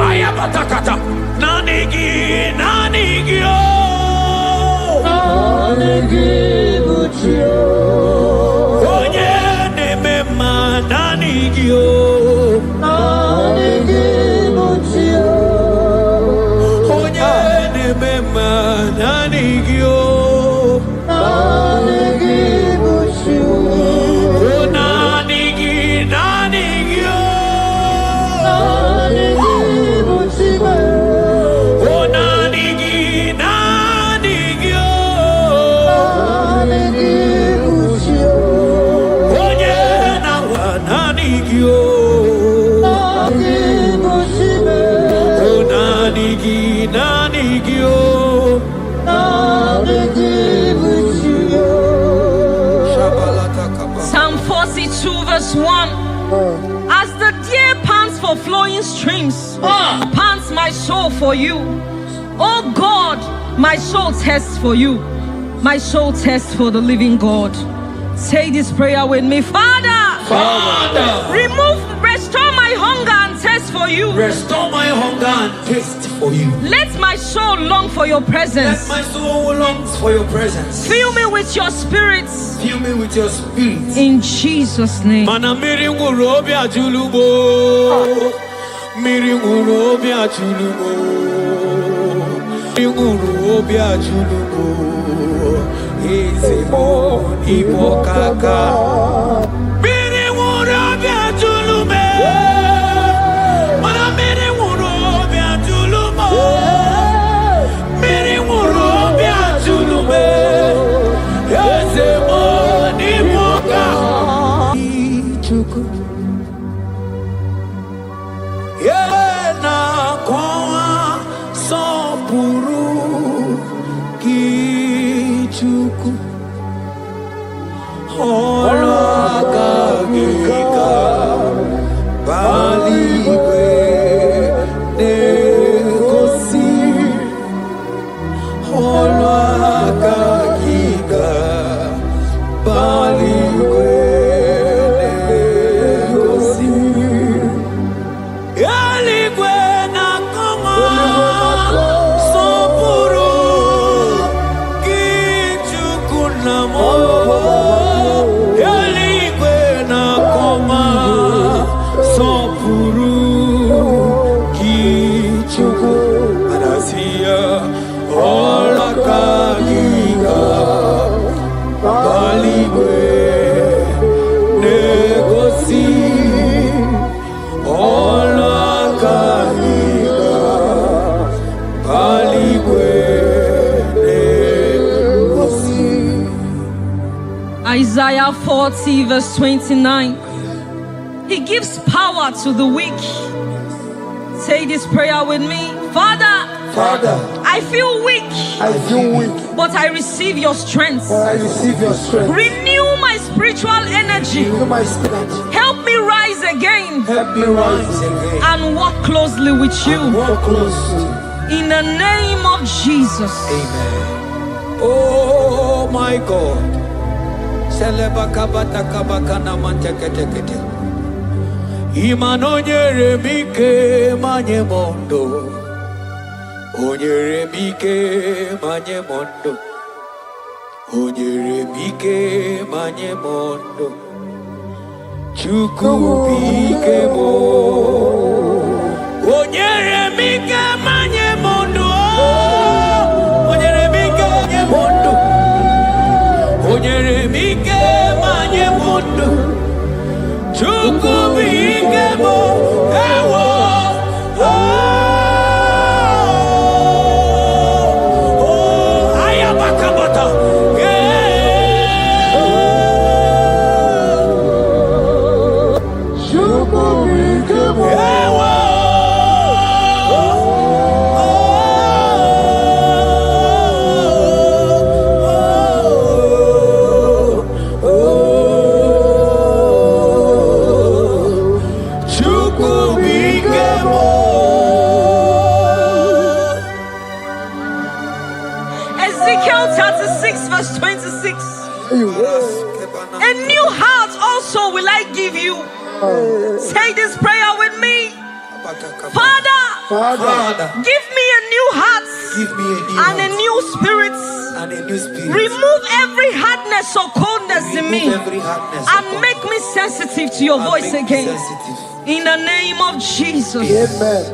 Ayabatakata. Nanigio. Onye nemema nanigio. Onye nemema nanigio. Psalm 42 verse 1. As the deer pants for flowing streams, pants my soul for you. Oh God, my soul thirsts for you. My soul thirsts for the living God. Say this prayer with me. Father, restore my hunger and thirst for you. Restore my hunger and taste for you. Let my soul long for your presence. Let my soul longs for your presence. Fill me with your spirit. Fill me with your spirit. In Jesus' name. Mana miri ngurobi ajulubo. Miri ngurobi ajulubo. Miri ngurobi ajulubo. Ezemo ibo kaka. Miri ngurobi ajulume. Mana miri ngurobi ajulumo. Miri ngurobi ajulume. Ezemo ibo kaka. Ichuku. Yena kwa sopuru kichuku olakagika baligwe negosi olakagika baligwe negosi. Yaligwe na koma sopuru kichuku namo. Yaligwe na koma sopuru kichuku anasia olakagiga baligwe negosi. Isaiah 40 verse 29. He gives power to the weak. Say this prayer with me. Father, I feel weak, but I receive your strength. Renew my spiritual energy. Help me rise again and walk closely with you. In the name of Jesus. Amen. Oh my God. Imanonyere mike manye mondo. Onyere mike manye mondo. Onyere mike manye mondo. Chuku bike mo. Onyere mike manye mondo. Onyere mike manye mondo. Onyere mike manye mondo. Chuku bike mo. Ewo. Ayabakabata. Chuku bike mo. Ewo. Ezekiel 36 verse 26. A new heart also will I give you. Say this prayer with me. Father, give me a new heart and a new spirit. Remove every hardness or coldness in me and make me sensitive to your voice again. In the name of Jesus. Amen.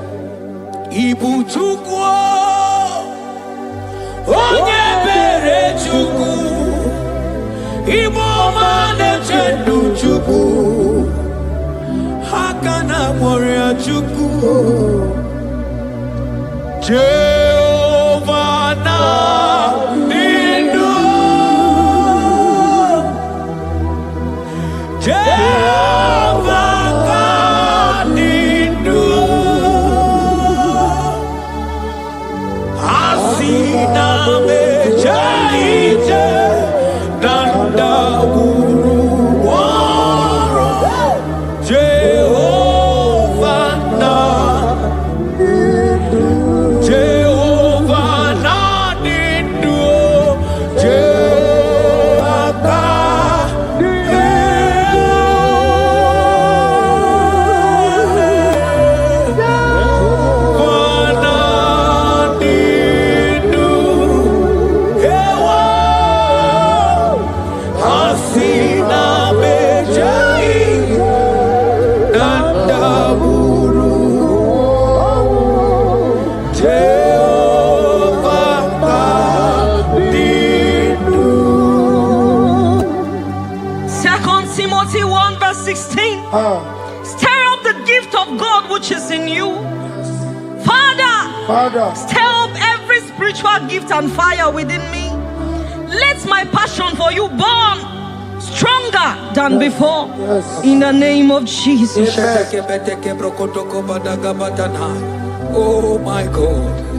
Ibu chukwu onye bere chukwu Ibu ọma na-eche ndụ chukwu aka na moria chukwu Jehovah na ndu Jehovah ka ndu Asina mejaije danda guru waro Jehovah na ndu Jehovah ka Timothy 1 verse 16. Stir up the gift of God which is in you. Father, stir up every spiritual gift and fire within me. Let my passion for you burn stronger than before. In the name of Jesus. Oh my God.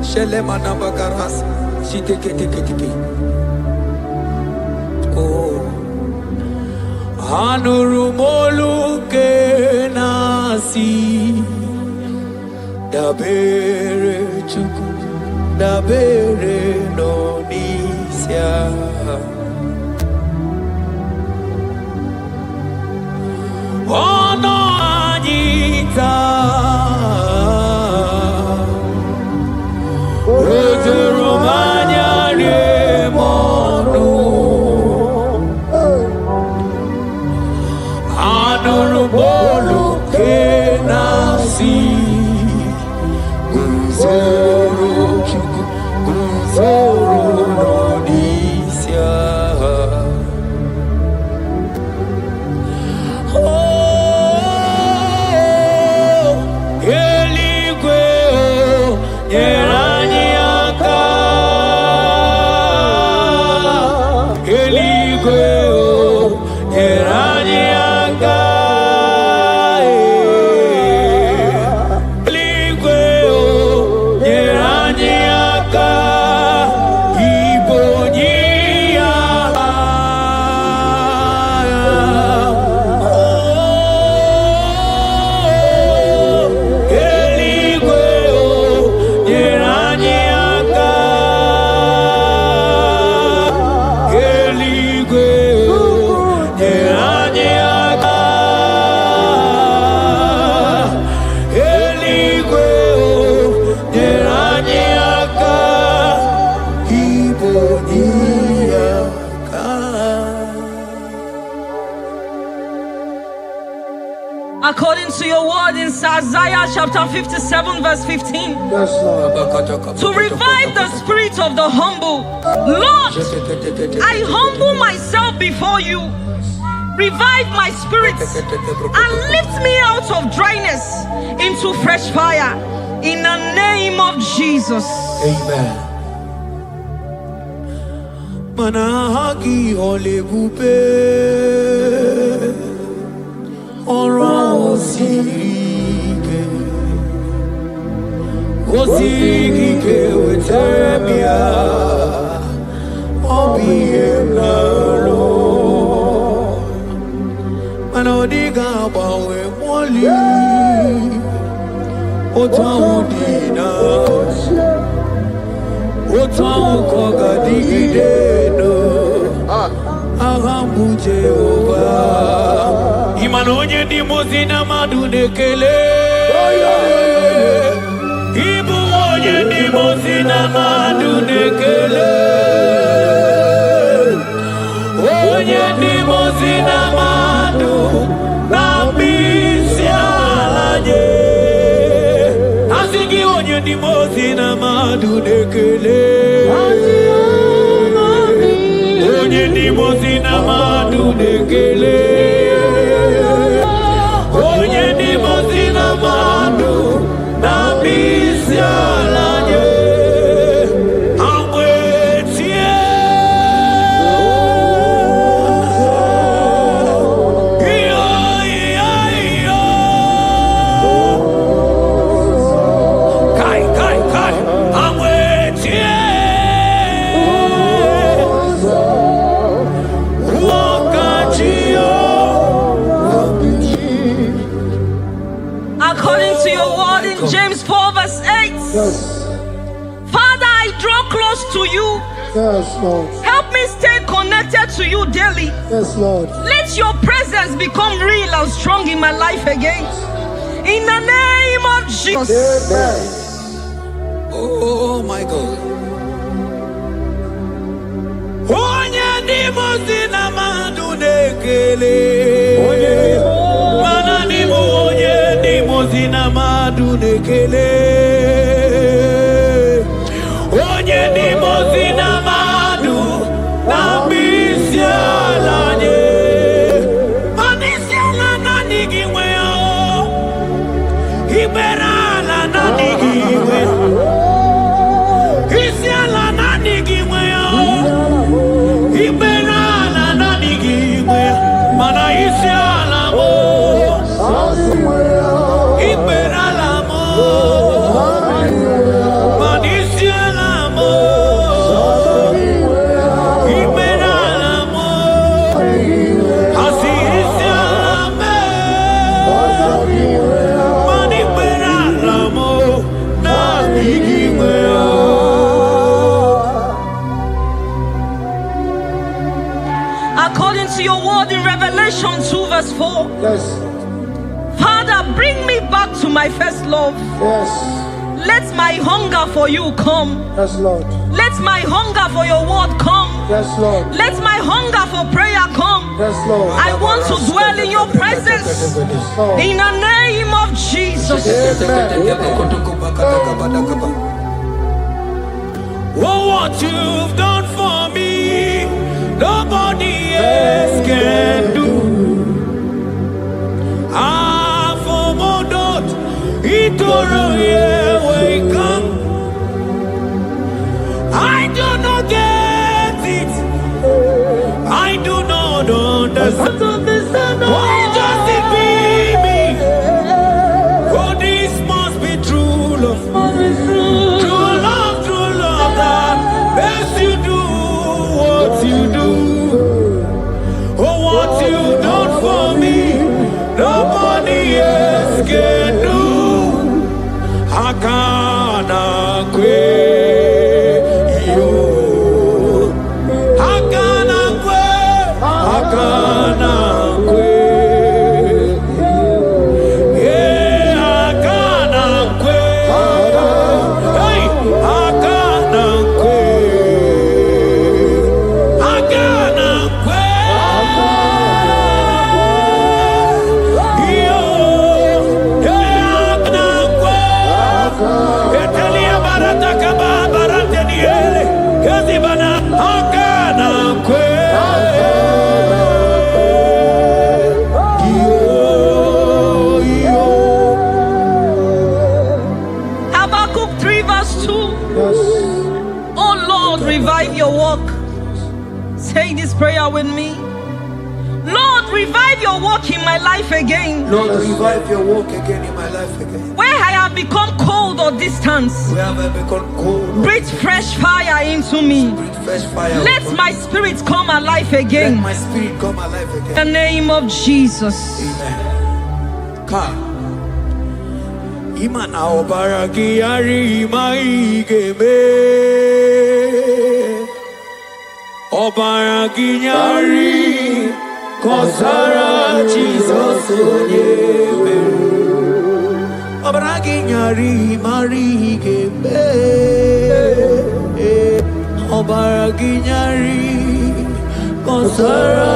Oh. Anurumolu ke nasi dabere chuku dabere no nisya ono anita Romania remono Anurumolu ke nasi Guzoro chuku Guzoro no nisya According to your word in Isaiah chapter 57 verse 15. To revive the spirit of the humble. Lord, I humble myself before you. Revive my spirit and lift me out of dryness into fresh fire. In the name of Jesus. Amen. Manahagi olebupe Oro osirike Osirike wetemia Obiemnalo Manodiga bawe mwali Otaudina Otaukoga digideno Ahambuje Manonye di mozina madunekele. Ibu onye di mozina madunekele. Onye di mozina madu nabisialaje. Asigi onye di mozina madunekele. Onye di mozina madunekele. Onye di mozina madu nabisialaje. Amwetie iyo iyo kai amwetie according to your word in James 4 verse 8. Yes. Father, I draw close to you. Yes, Lord. Help me stay connected to you daily. Yes, Lord. Let your presence become real and strong in my life again. In the name of Jesus. Amen. Oh my God. Onye di mozina madunekele. Mana di onye di mozina madunekele. Onye di mozina madu nabisialaje. Manisiala nanigimwe o. Iberala nanigimwe. Isiala nanigimwe o. Iberala nanigimwe. Mana isiala mo. Iberala mo. Manisiala mo. Iberala mo. Asisiala me. Maniberala mo. Nanigimwe o. According to your word in Revelation 2 verse 4. Yes. Father, bring me back to my first love. Yes. Let my hunger for you come. Yes, Lord. Let my hunger for your word come. Yes, Lord. Let my hunger for prayer come. Yes, Lord. I want to dwell in your presence. Lord. In the name of Jesus. Oh, what you've done for me, nobody else can do. Ah, for Modot, Itoro, yeah, wake up. I do not get it. I do not understand. Why does it be me? Oh, this must be true love. True love that makes you do what you do. Oh, what you done for me, nobody else can do. Hakana kwe yo. Hakana kwe. Hakana kwe. Yeah, hakana kwe. Hey, hakana kwe. Hakana kwe. Yo, yeah, hakana kwe. Etelia barata kaba barate niele. Kazi bana hakana kwe. Habakkuk 3 verse 2. Yes. Oh Lord, revive your work. Say this prayer with me. Lord, revive your work in my life again. Lord, revive your work again in my life again. Where I have become cold or distant, Where have I become cold? breathe fresh fire into me. Breathe fresh fire. Let my spirit come alive Let again. my spirit come alive In again. the name of Jesus. Amen. Ka. Imana obaraki ari maigeme. Obaraki nyari Kosara Jesus onyebe Obaragi nyari mari gembe Obaragi nyari Kosara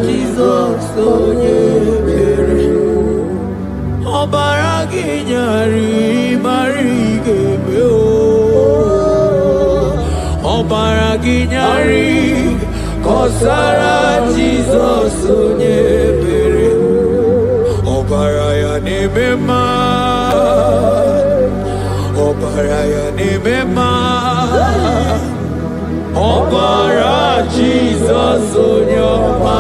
Jesus onyebe Obaragi nyari mari gembe Obaragi nyari Kosara Jesus onyebere Obaraya nemema Obaraya nemema Obara Jesus onyoma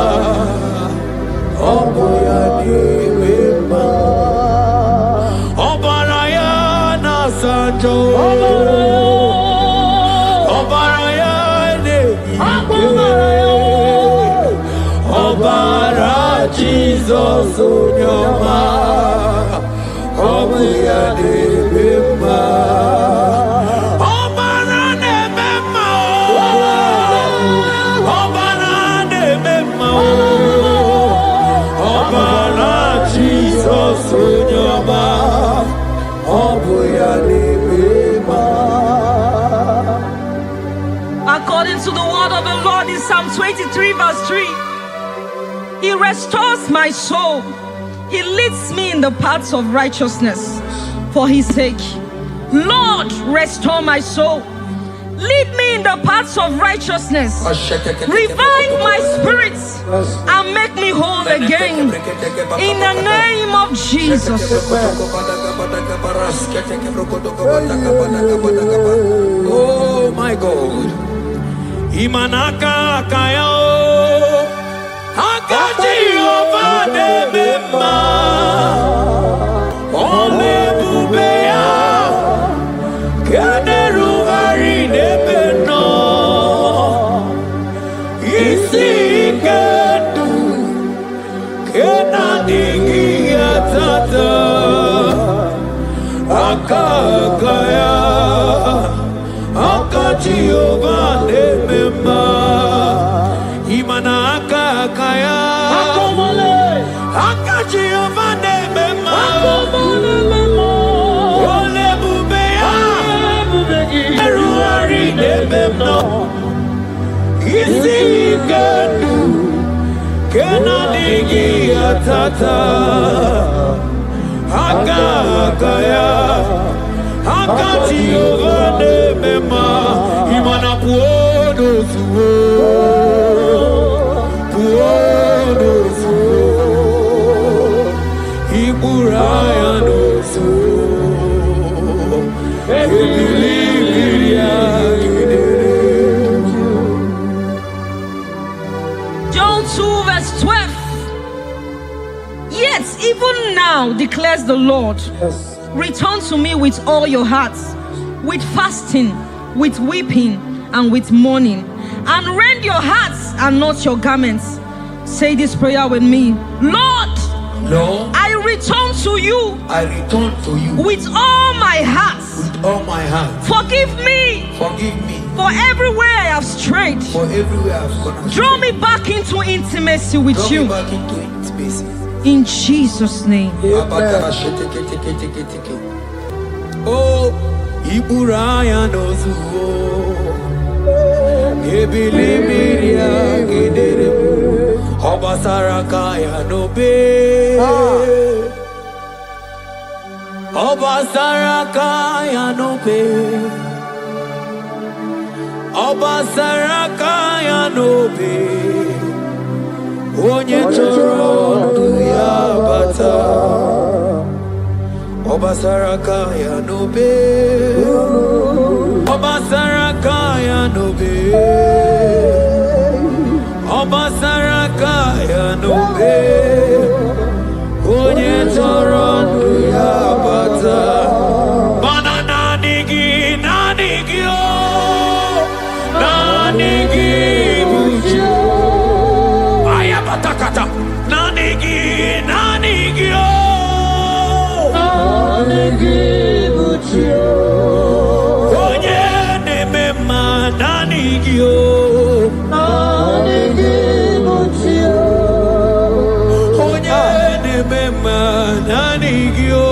Obaraya nemema Obaraya nasanjo Obaraya ne Obara Jesus onyoma Obuya nebema Obara nebema Obara nebema Obara Jesus onyoma Obuya nebema. According to the word of the Lord in Psalm 23 verse 3, He restores my soul. He leads me in the paths of righteousness for His sake. Lord, restore my soul. Lead me in the paths of righteousness. Revive my spirit and make me whole again. In the name of Jesus. Oh my God. Imanaka kayao. Akati ovade mema Ole bubeya Kaderu hari nebeno Isi kedu Kena digi atata Akakaya Akati ovade mema Imanaka kaya Akachi ovane mema Ole bubeya Eruari nebemno Isi kedu Kena digi atata Akakaya Akachi ovane mema Imana puodo suo John 2 verse 12. Yet even now declares the Lord, Yes. return to me with all your hearts, with fasting, with weeping, and with mourning, and rend your hearts and not your garments. Say this prayer with me. Lord, Lord, I return to you I return to you with all my heart. with all my heart. Forgive me Forgive me for everywhere I have strayed. for everywhere I've gone astray. Draw me back into intimacy with Draw you. me back into intimacy. In Jesus' name. Oh, Iburaya nozuo. Ebilimiria gedere. Obasaraka ya nobe. Obasaraka ya nobe. Obasaraka ya nobe. Onye choro ndu ya bata. Obasaraka ya nobe. Obasaraka ya nobe. Obasaraka ya nobe. Onye choro ndu ya bata. Bana nanigi nanigi o. Nanigi buju. Ayabatakata. Nanigi nanigi o. Onye nemema nanigi o. nanigyo.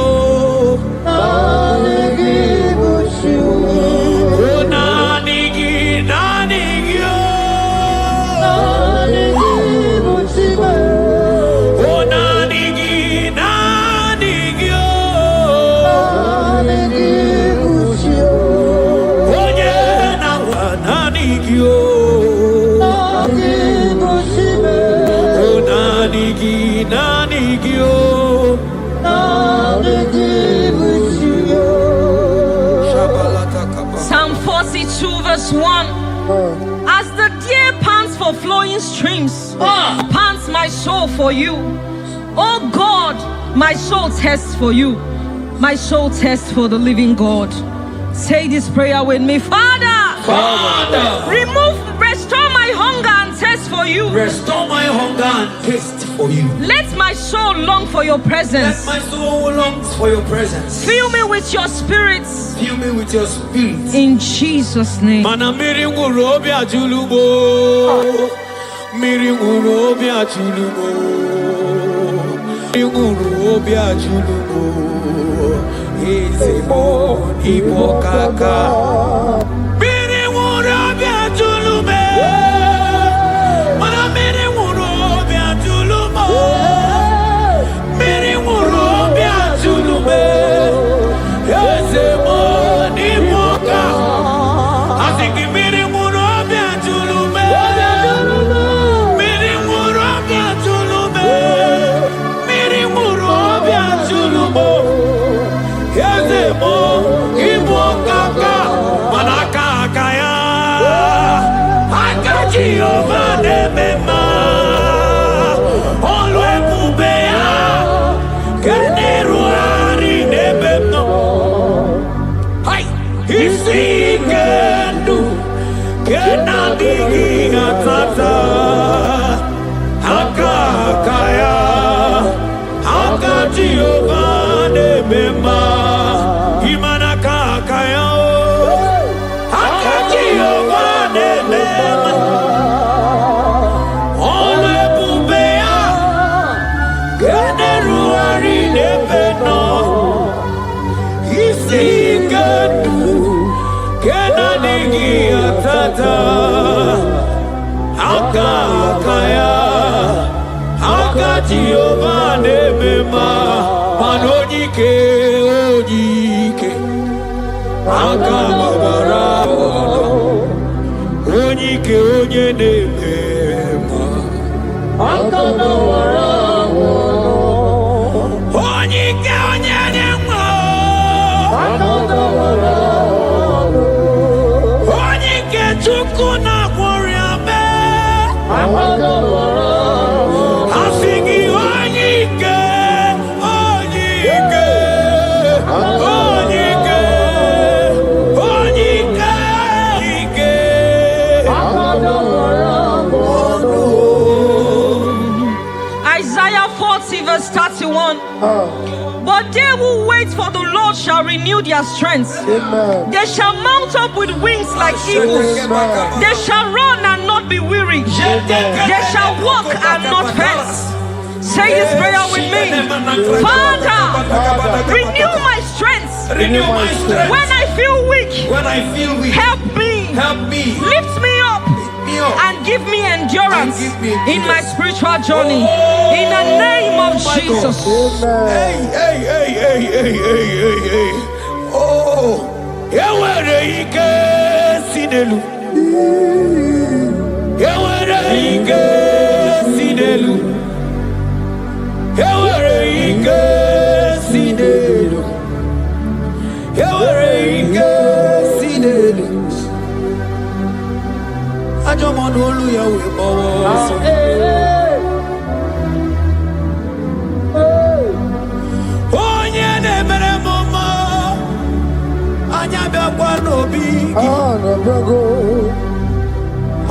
Psalm 42 verse 1. As the deer pants for flowing streams, pants my soul for you. Oh God, my soul thirsts for you. My soul thirsts for the living God. Say this prayer with me. Father, restore my hunger and thirst for you. Restore my hunger and taste for you. Let my soul long for your presence. Let my soul longs for your presence. Fill me with your spirit. Fill me with your spirit. In Jesus' name. Mana miri ngurobi ajulubo. Miri ngurobi ajulubo. Miri ngurobi ajulubo. Ezemo ibokaka. Miri ngurobi ajulubo. Mana miri ngurobi ajulubo. Miri ngurobi ajulubo. Ezemo ibokaka. Asiki miri ngurobi ajulubo. Miri ngurobi ajulubo. Miri ngurobi ajulubo. Ezemo ibokaka. Manakaka ya. Akaji ovane mema. Olwe kubea. Keneruari nebeno. Hai. Isi kendu. Kenadigi atata. Akakaya. Akaji ovane mema. Imanakakaya. Akaji ovane mema. Olwe kubea. Keneruari nebeno. Isi kendu. Kenadigi atata. Akakaya. Akaji ovane mema. Panojike ojike. Akababara. Onyike onye nemema. Onyike onye nemema. Onyike chukwu na gworiame. Asigi onyike. Onyike. Onyike. Onyike. Isaiah 40 verse 31. But they who wait for the Lord shall renew their strength. Amen. They shall mount up with wings like eagles. They shall run and not be weary. They shall walk and not faint. Say this prayer with me. Father, renew my strength. Renew my strength. When I feel weak, When I feel weak, help me. help me. Lift me up Me up. and give me endurance And give me in my endurance. spiritual journey. In the name of my Jesus. Hey, hey, hey, hey, hey, hey, hey, hey. Oh, ewere ike sinelu. Ewere ike sinelu. Ewere ike sinelu. Ewere ike sinelu. Ajomo n'olu ya we bọwọ sọ. Onye na-emere m mma, anya bịakwa n'obi gị.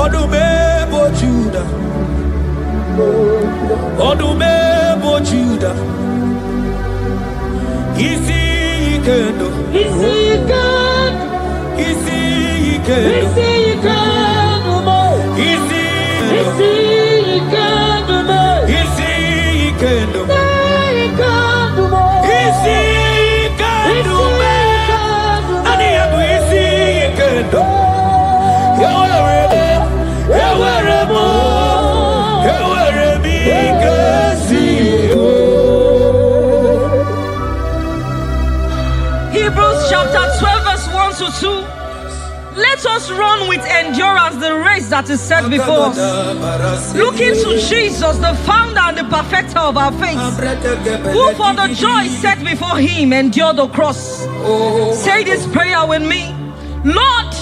Ọdụm ebo Juda. Ọdụm ebo Juda. Isi ike ndụ. Isi ike ndụ. Isi ike ndụ. Isi ike ndụ. Isi ike ndụ. Isi ike ndụ. to 2. Let us run with endurance the race that is set before us, looking to Jesus, the founder and the perfecter of our faith, who for the joy set before him endured the cross. Say this prayer with me. Lord,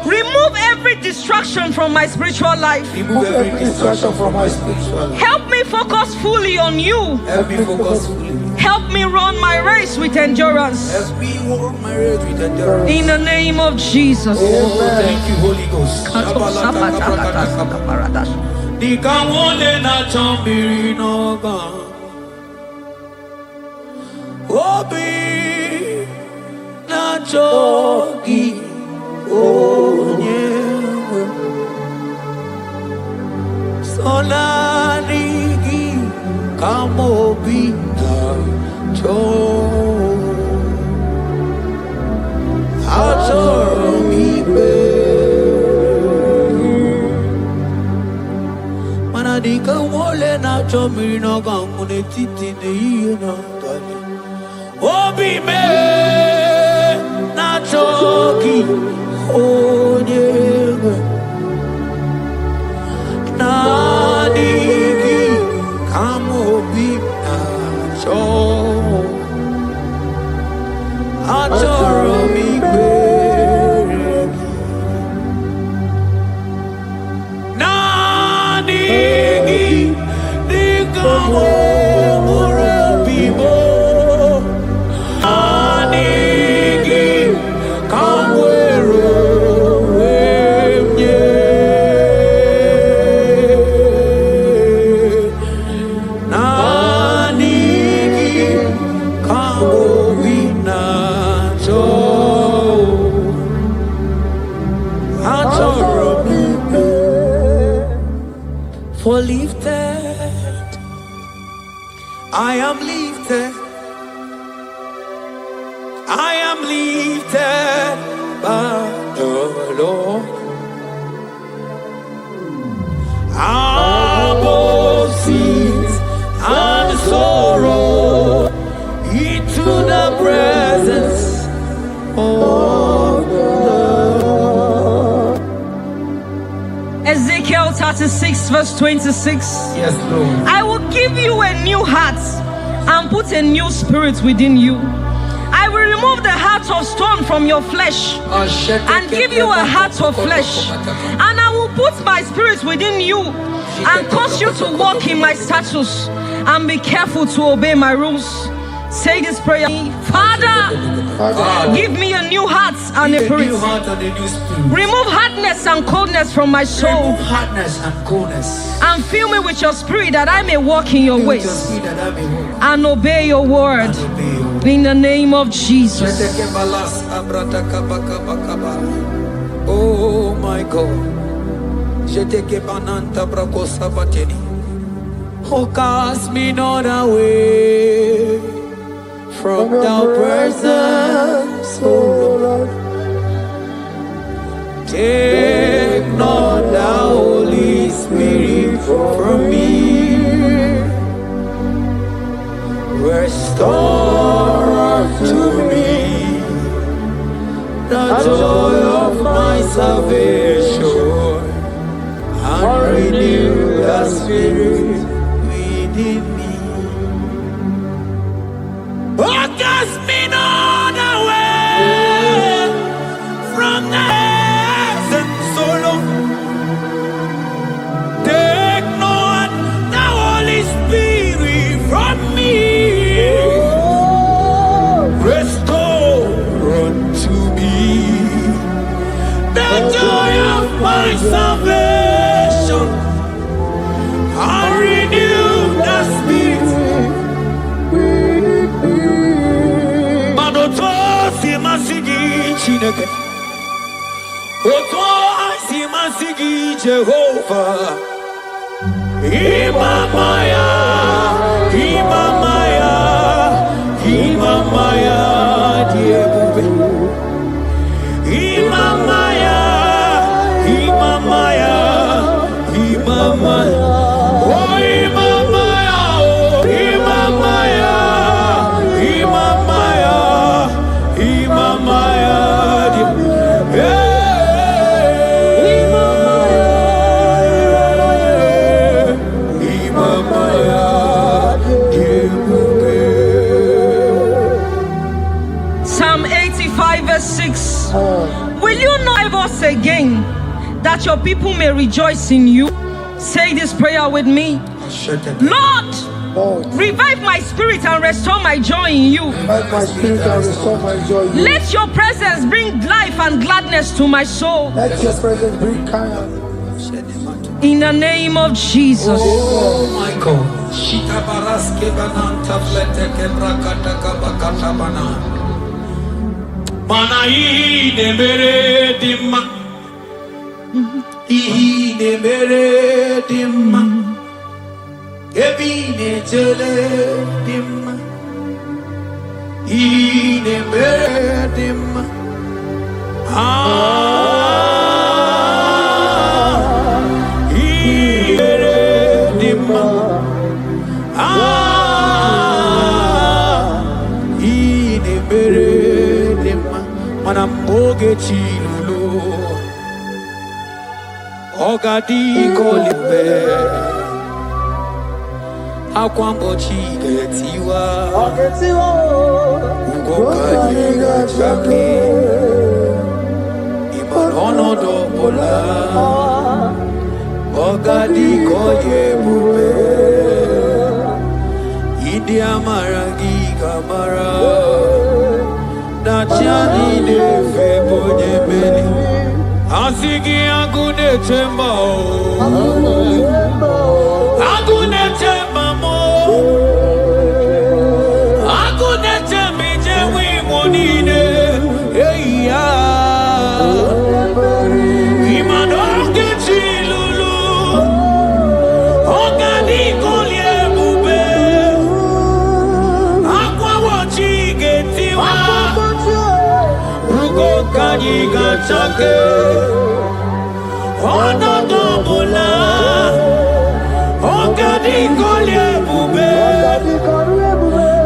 remove every distraction from my spiritual life. Remove every distraction from my spiritual life. Help me focus fully on you. Help me focus fully. Help me run my race with endurance. Help me walk my race with endurance. In the name of Jesus. Oh, thank you, Holy Ghost. Dikawole na chambiri noga. Obi na chogi onyewe. Sonarigi kamobi na cho. Achoromibe. Dikawole na chambiri noga mune titi ne yena tali. Obi me na choki onyewe. Na digi kamobi na cho. Achoromibe. For lifted, I am lifted, I am lifted by the Lord. Above sins and sorrow, into the presence of the Lord. Ezekiel 36 verse 26. Yes, Lord. I will give you a new heart and put a new spirit within you. I will remove the heart of stone from your flesh and give you a heart of flesh. And I will put my spirit within you and cause you to walk in my statutes and be careful to obey my rules. Say this prayer. Father, give me a new heart and a spirit. Remove hardness and coldness from my soul. Remove hardness and coldness. And fill me with your spirit that I may walk in your ways and obey your word. In the name of Jesus. Oh my God. Oh, cast me not away from thy presence, oh Lord. Take not the Holy Spirit from me. Restore unto me the joy of my salvation and renew the spirit within me. Oh, cast me not away from the presence, oh Lord. Take not the Holy Spirit from me. Restore unto me the joy of my salvation and renew the spirit. Manoto si masigi Chineke, Oto si masigi Jehovah. Imamaya, Imamaya, Imamaya, Diebube. Imamaya, Imamaya, Imamaya. Oh, Imamaya, oh, Imamaya, Imamaya, Imamaya, Psalm 85 verse 6. Will you not us again, that your people may rejoice in you? Say this prayer with me. Lord, revive my spirit and restore my joy in you. Let your presence bring life and gladness to my soul. Let your presence bring kindness. In the name of Jesus. Oh my God. Shita baraske bananta flete kebrakata kabakata bana. Mana ine mere dimma. Ine mere dimma. Ebine jele dimma. Ine mere dimma. Manamboge chilulu Ogadi kolimbe Akwambo chigetiwa Ugoka yiga chaki Imanono dobola Ogadi koye bube Idi amaragi kamara Nachani de febo de beli Asigi agune temba Agune temba mo Agune tembi jewi monine Eya Imanoke chilulu Ogadi kolye bube Aqua wachi getiwa Kanyi gachake Ono dobola Ogadi kolye bube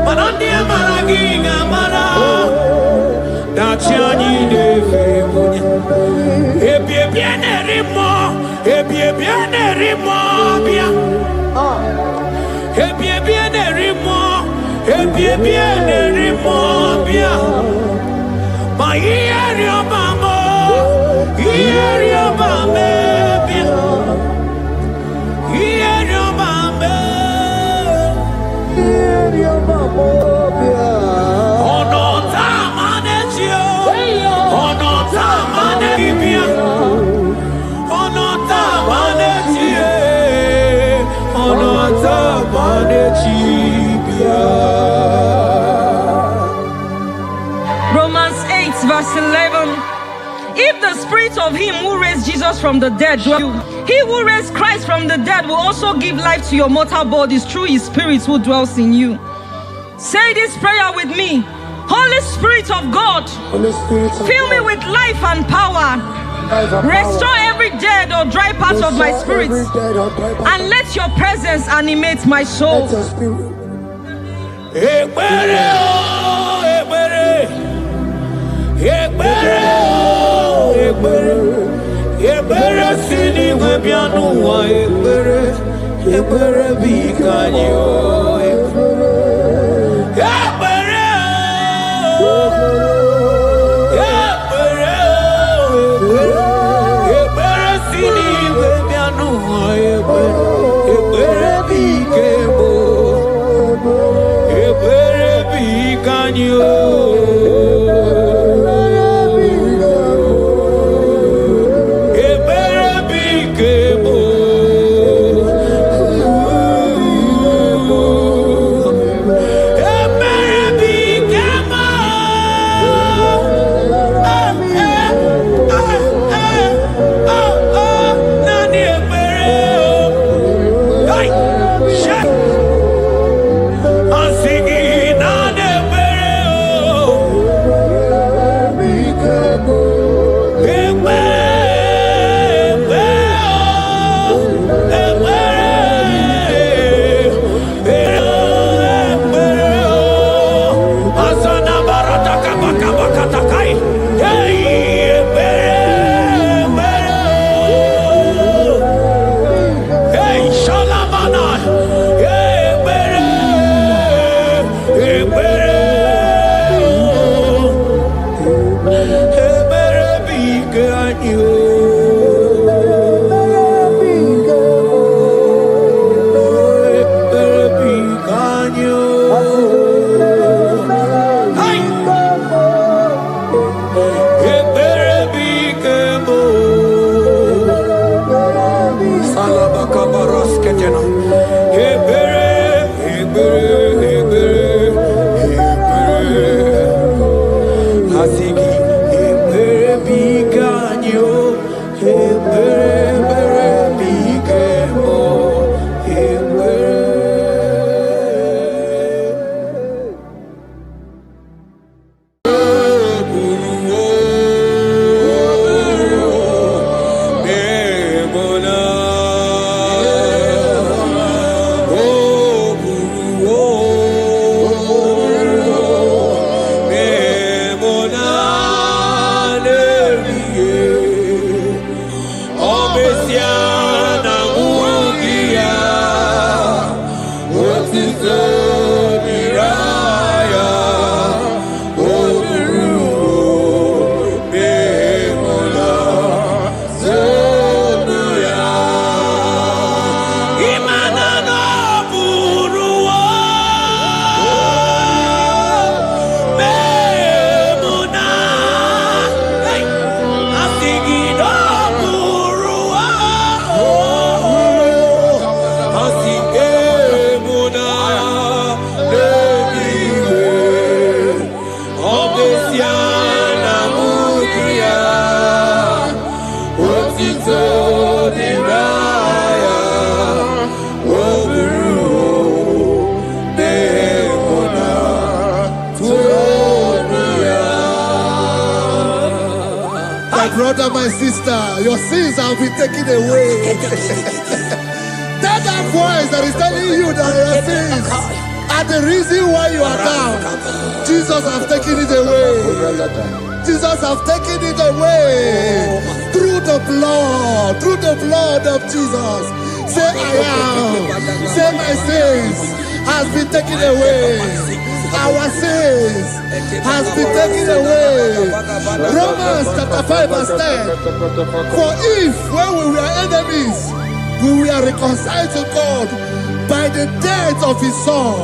Manandi amaragi ngamara Nachani de febonya Ebie biene rimo Ebie biene rimo bia Ebie biene rimo Ebie biene rimo bia Ma ieri obamo, ieri obame, ieri obame, ono tamane tio, ono tamane bibia, ono tamane tie, ono tamane chibia. Verse 11. If the spirit of him who raised Jesus from the dead dwell in you, he who raised Christ from the dead will also give life to your mortal bodies through his spirit who dwells in you. Say this prayer with me. Holy Spirit of God, fill me with life and power. Restore every dead or dry part of my spirit, and let your presence animate my soul. Ekbere sini webianu wa ekbere bikanyo ekbere sini webianu wa ekbere bikebo ekbere bikanyo Brother, my sister, your sins have been taken away. That voice that is telling you that your sins are the reason why you are down. Jesus has taken it away. Jesus has taken it away. Through the blood of Jesus. Say I am. Say my sins has been taken away. Our sins has been taken away. Romans chapter 5 verse 10. For if when we were enemies, we were reconciled to God by the death of his son,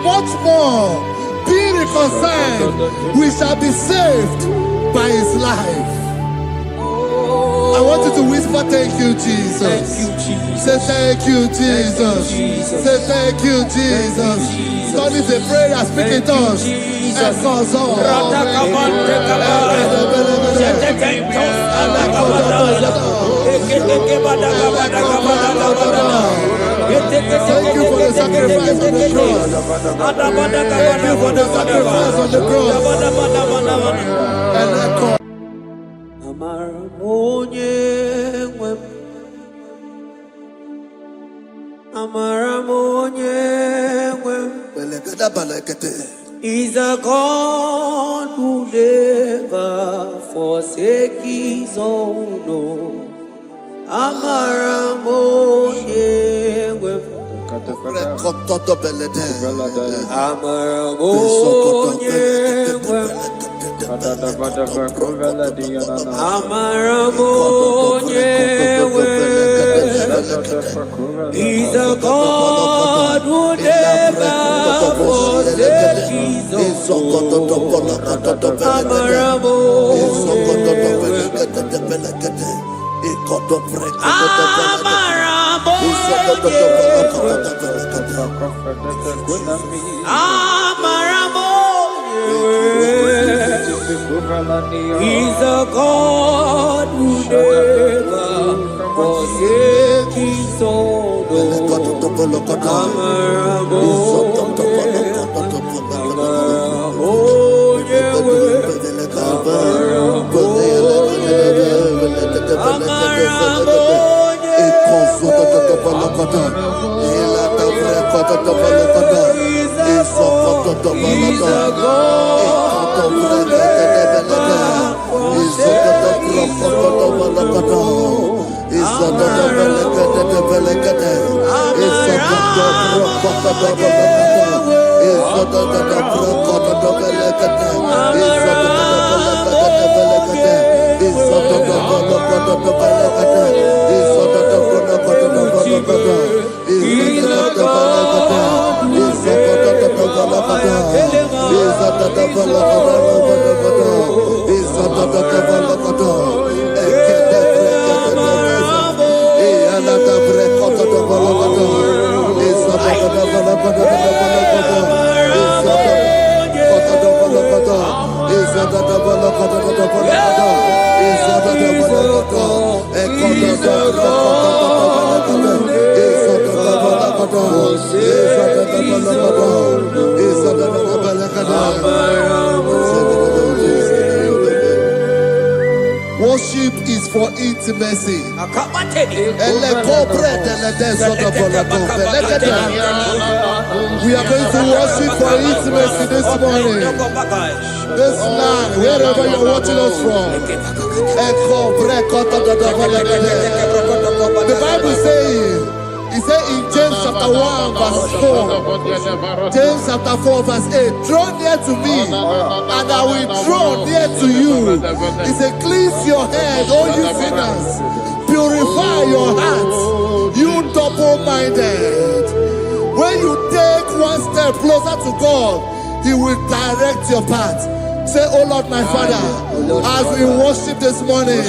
much more, being reconciled, we shall be saved by his life. I want you to whisper, thank you, Jesus. Say thank you, Jesus. Say thank you, Jesus. Turn it a prayer, speak in tongues. Thank you for the sacrifice on the cross. Thank you for the sacrifice on the cross. And echo. He's a God who never forsake his own. He's a God who never forsake his He's a God who never forsake his own. Worship is for intimacy. We are going to worship for intimacy this morning. This land, wherever you're watching us from. The Bible says, He said in James chapter 1 verse 4, James chapter 4 verse 8, draw near to me and I will draw near to you. He said, cleanse your head, all you sinners. Purify your hearts, you double-minded. When you take one step closer to God, He will direct your path. Say, oh Lord, my Father, as we worship this morning,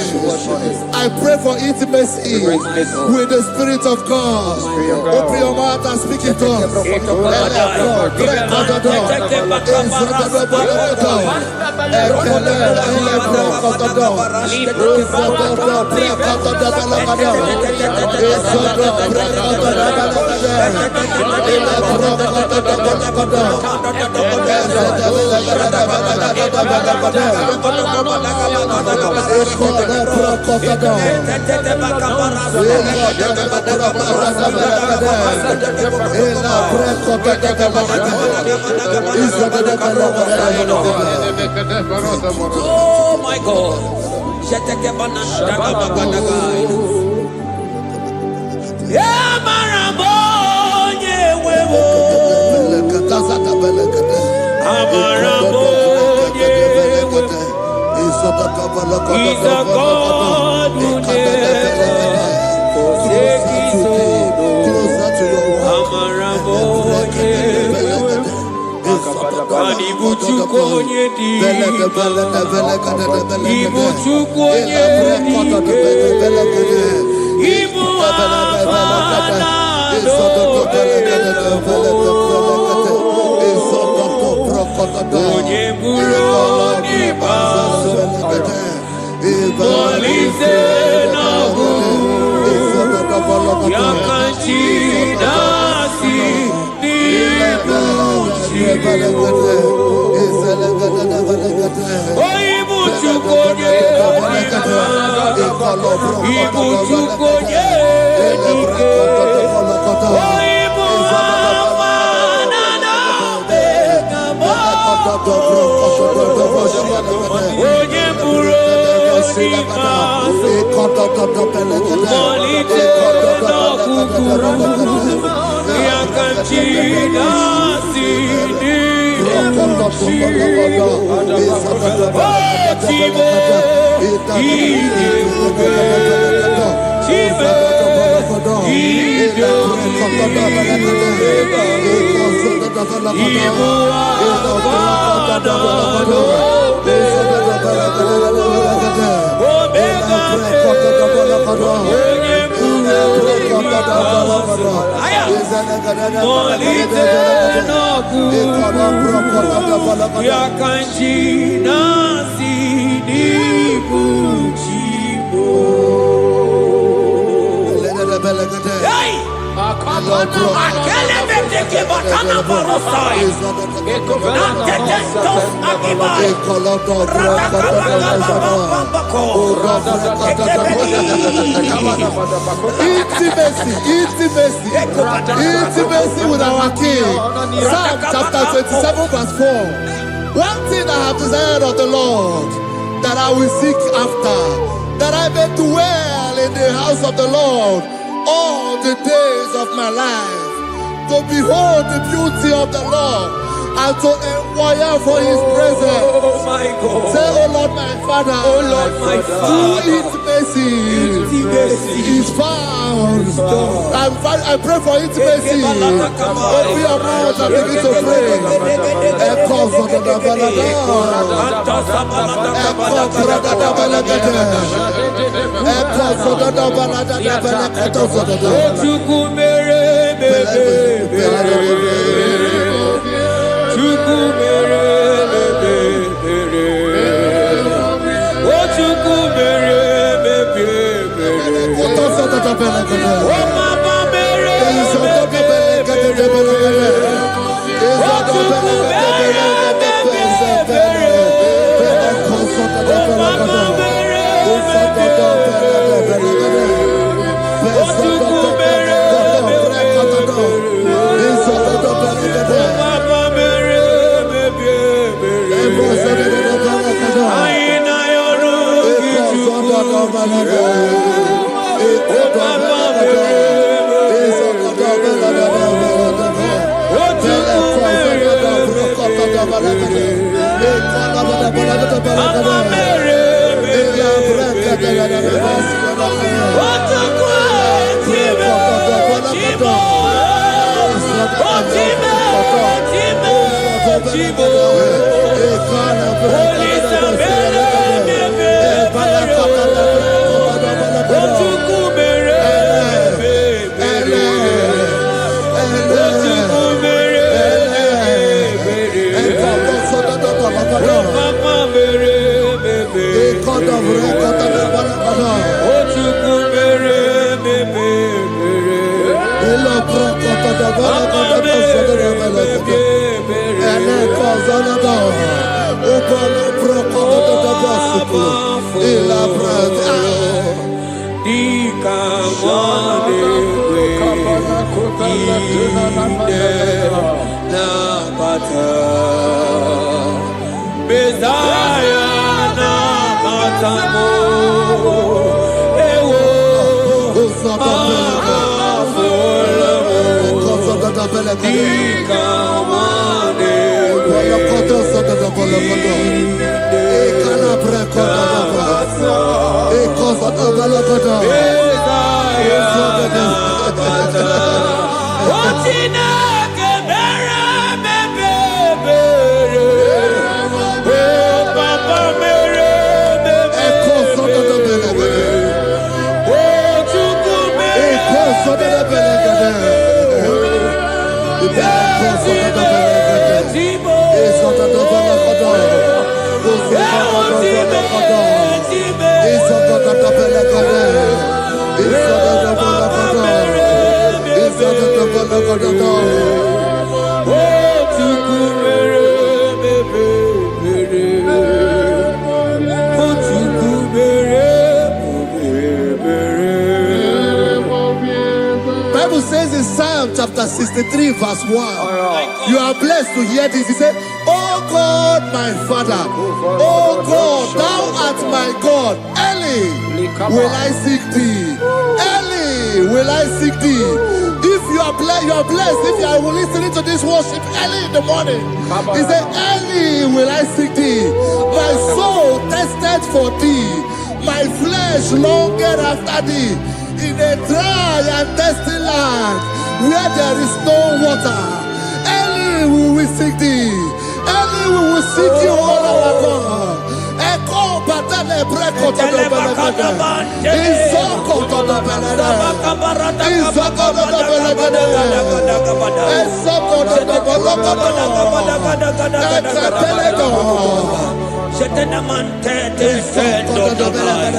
I pray for intimacy with the Spirit of God. Open your mouth and speak in tongues. Oh my God. Yeah, Marabo, yeah, He's a God who never forsakes his Intimacy with our King. Psalm chapter 27 verse 4. One thing I have desired of the Lord, that I will seek after, that I may dwell in the house of the Lord all the days of my life, to behold the beauty of the Lord and to inquire for His presence. Oh my God. Say, oh Lord, my Father, oh Lord, my Father, intimacy is found. I pray for intimacy. Open your mouth and begin to pray. Bible says in Psalm chapter 63 verse 1, you are blessed to hear this. He said, "Oh God, my Father, oh God, thou art my God. Early will I seek thee. Early will I seek thee." If you are blessed if you are listening to this worship early in the morning. He said, "Early will I seek thee. My soul thirsted for thee. My flesh longed after thee. In a dry and thirsty land where there is no water. Early will we seek thee. Early we will seek you, all our God. Echo batale breko to the belagada. Isoko to the belagada. Isoko to the belagada. Isoko to the belagada. Shetenamante te sendo doblai.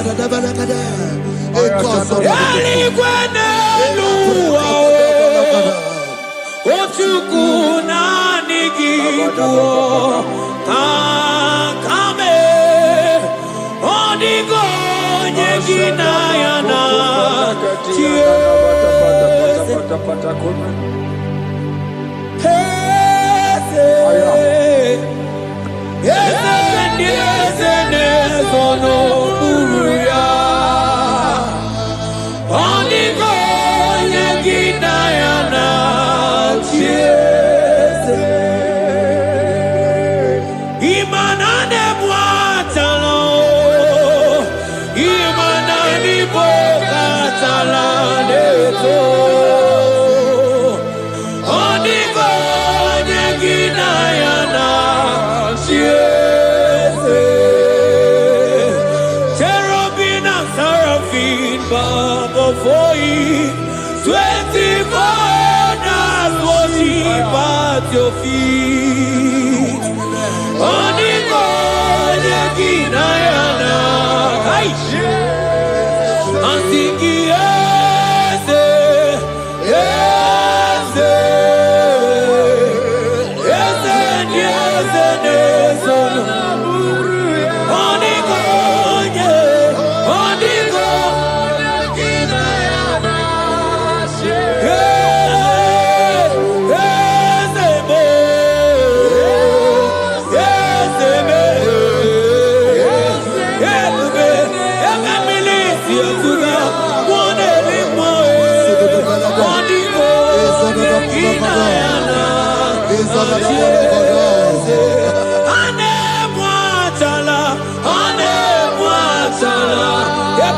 Ochukuna nigido takame onigo nyegina yana before you, 24 hours worship at your feet. Onigo Yaginayana, and singing yes, yes, yes, yes, yes, Onigo, Onigo. Is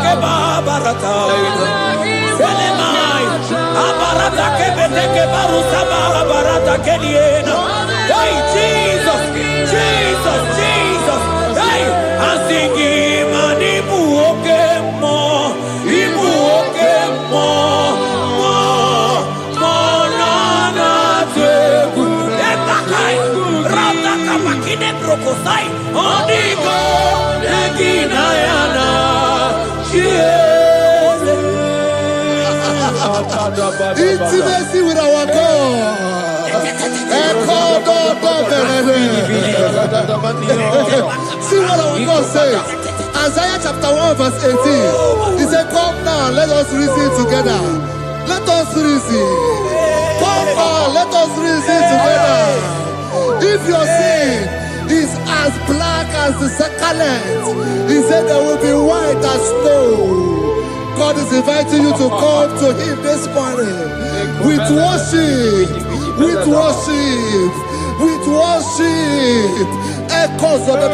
keba barata. Selemai. Abarata kebeteke barusaba barata keliena. Hey Jesus, Jesus, Jesus. Hey, asingi manibu okemo, ibu okemo, mo nana tegu. Ekakai, rata kamakine brokosai, onigo negina yana. Intimacy with our God. See what our God says. Isaiah chapter 1 verse 18. He said, come now, let us reason together. Let us reason. Come on, let us reason together. If your sin is as black as the scarlet, he said there will be white as snow. God is inviting you to come to him this morning with worship, with worship, with worship. Echoes of the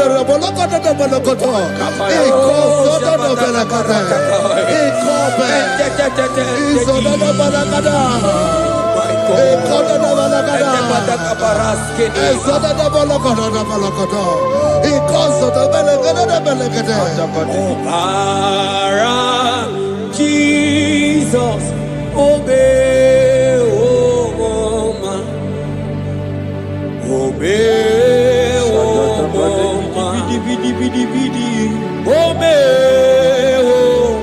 Jesus, obey, oh man, obey, oh man, obey, oh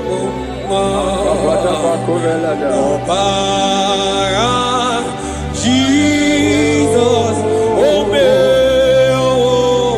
man, Jesus, obey, oh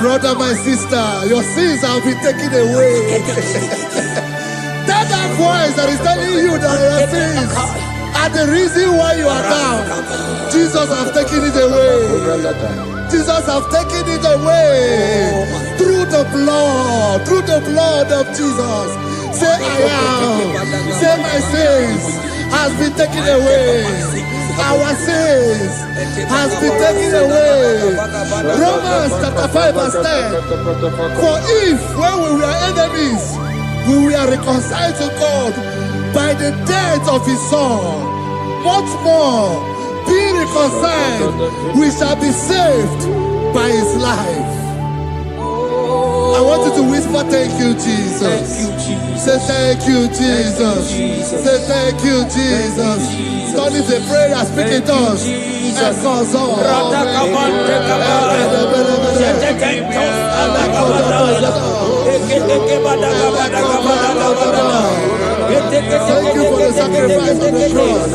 brother, my sister, your sins have been taken away. That voice that is telling you that your sins are the reason why you are down. Jesus has taken it away. Jesus has taken it away through the blood of Jesus. Say I am. Say my sins has been taken away. Our sins has been taken away. Romans chapter 5 verse 10. For if when we were enemies, we were reconciled to God by the death of his son, much more, being reconciled, we shall be saved by his life. I want you to whisper, thank you, Jesus. Thank you, Jesus. Say thank you, Jesus. Say thank you, Jesus. Don't leave the prayer, speak in tongues. Thank you for the sacrifice on the cross.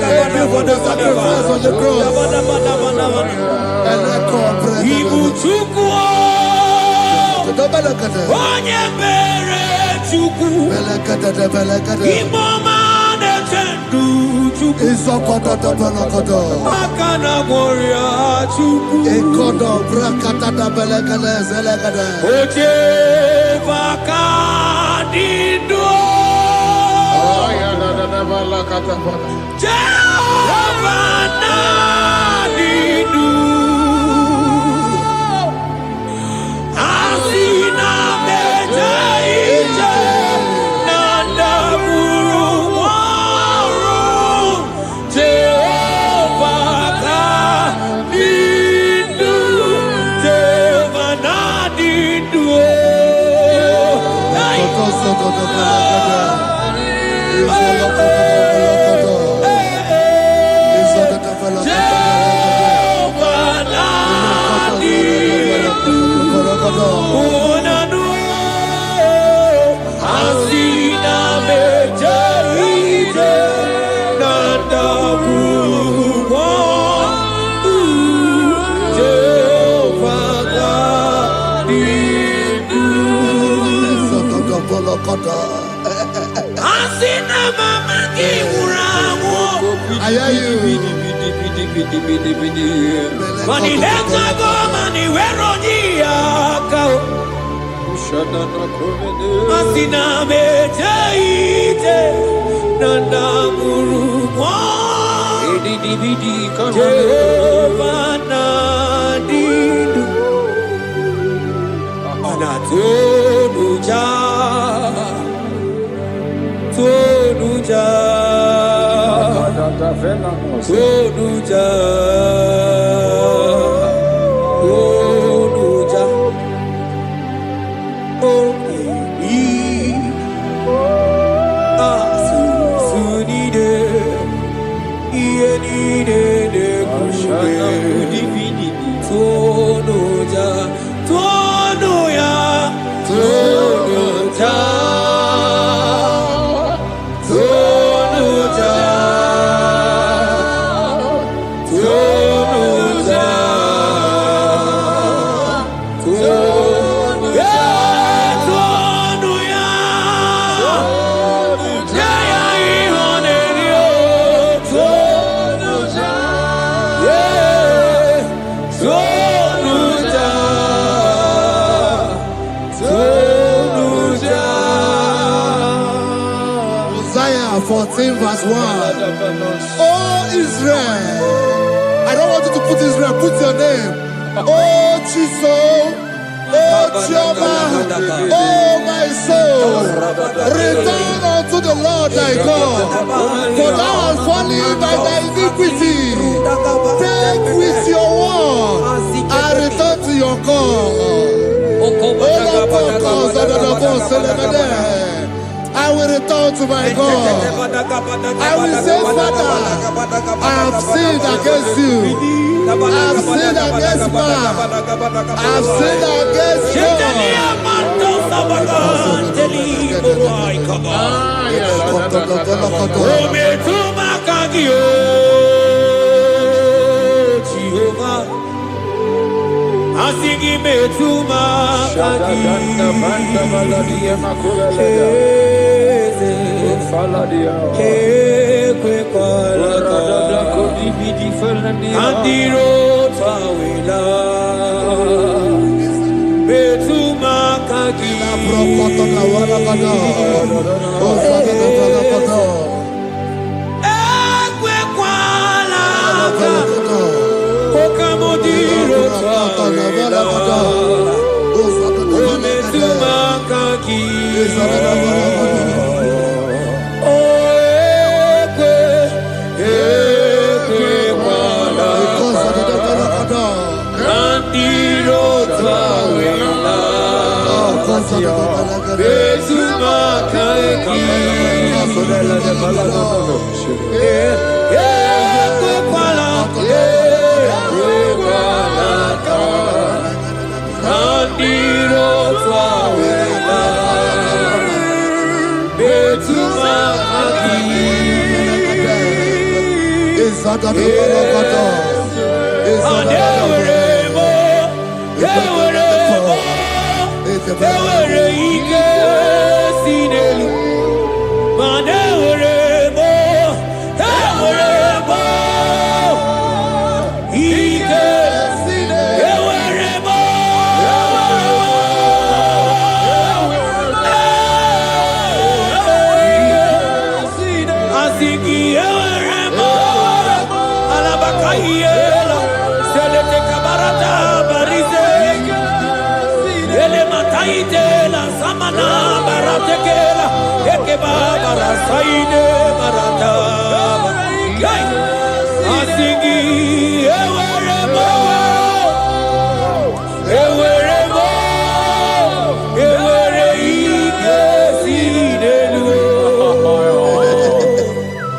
Thank you for the sacrifice on the cross. Isaiah 14 verse 1. Oh Israel, I don't want you to put Israel, put your name. Oh Chiso, oh Chioma, oh my soul, return unto the Lord thy God, for thou hast fallen by thy iniquity. Take with your word and return to your God. I will return to my God. I will say, Father, I have sinned against you. I have sinned against man. I have sinned against Asigi metuma Andiro tawila betuma kagi ekwe kwala okamodiro tawila betuma kagi Besuma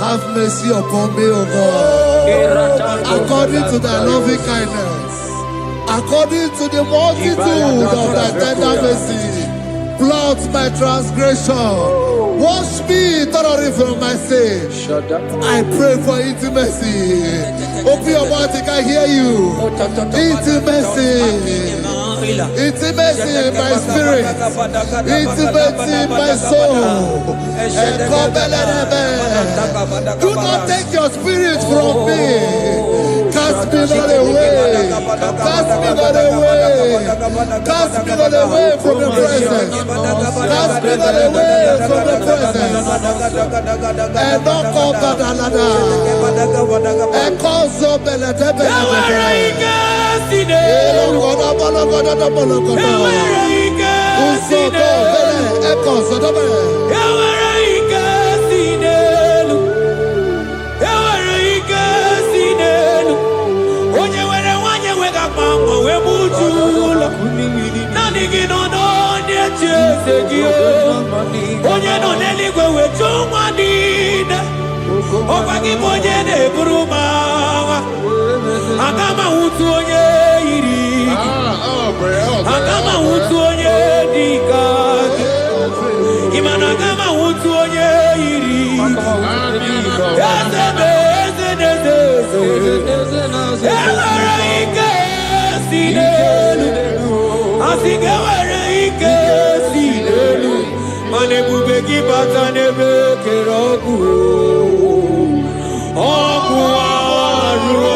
Have mercy upon me, O God, according to thy loving kindness, according to the multitude of thy tender mercy. Blot my transgression, wash me thoroughly from my sin. I pray for intimacy. Open your mouth, I can hear you. Intimacy. Intimacy in my spirit, intimacy in my soul. Do not take your spirit from me. Cast me not away. Cast me not away. Cast me not away from the presence. Cast me not away from the presence. And not come back another. And call so Agama utu onye iri Agama utu onye dika Imana agama utu onye iri Ezebe Ewere ike si n'elu Asige were ike si n'elu Mane bube gị bata n'ebe kere ọgwụ Ọgwụ arụ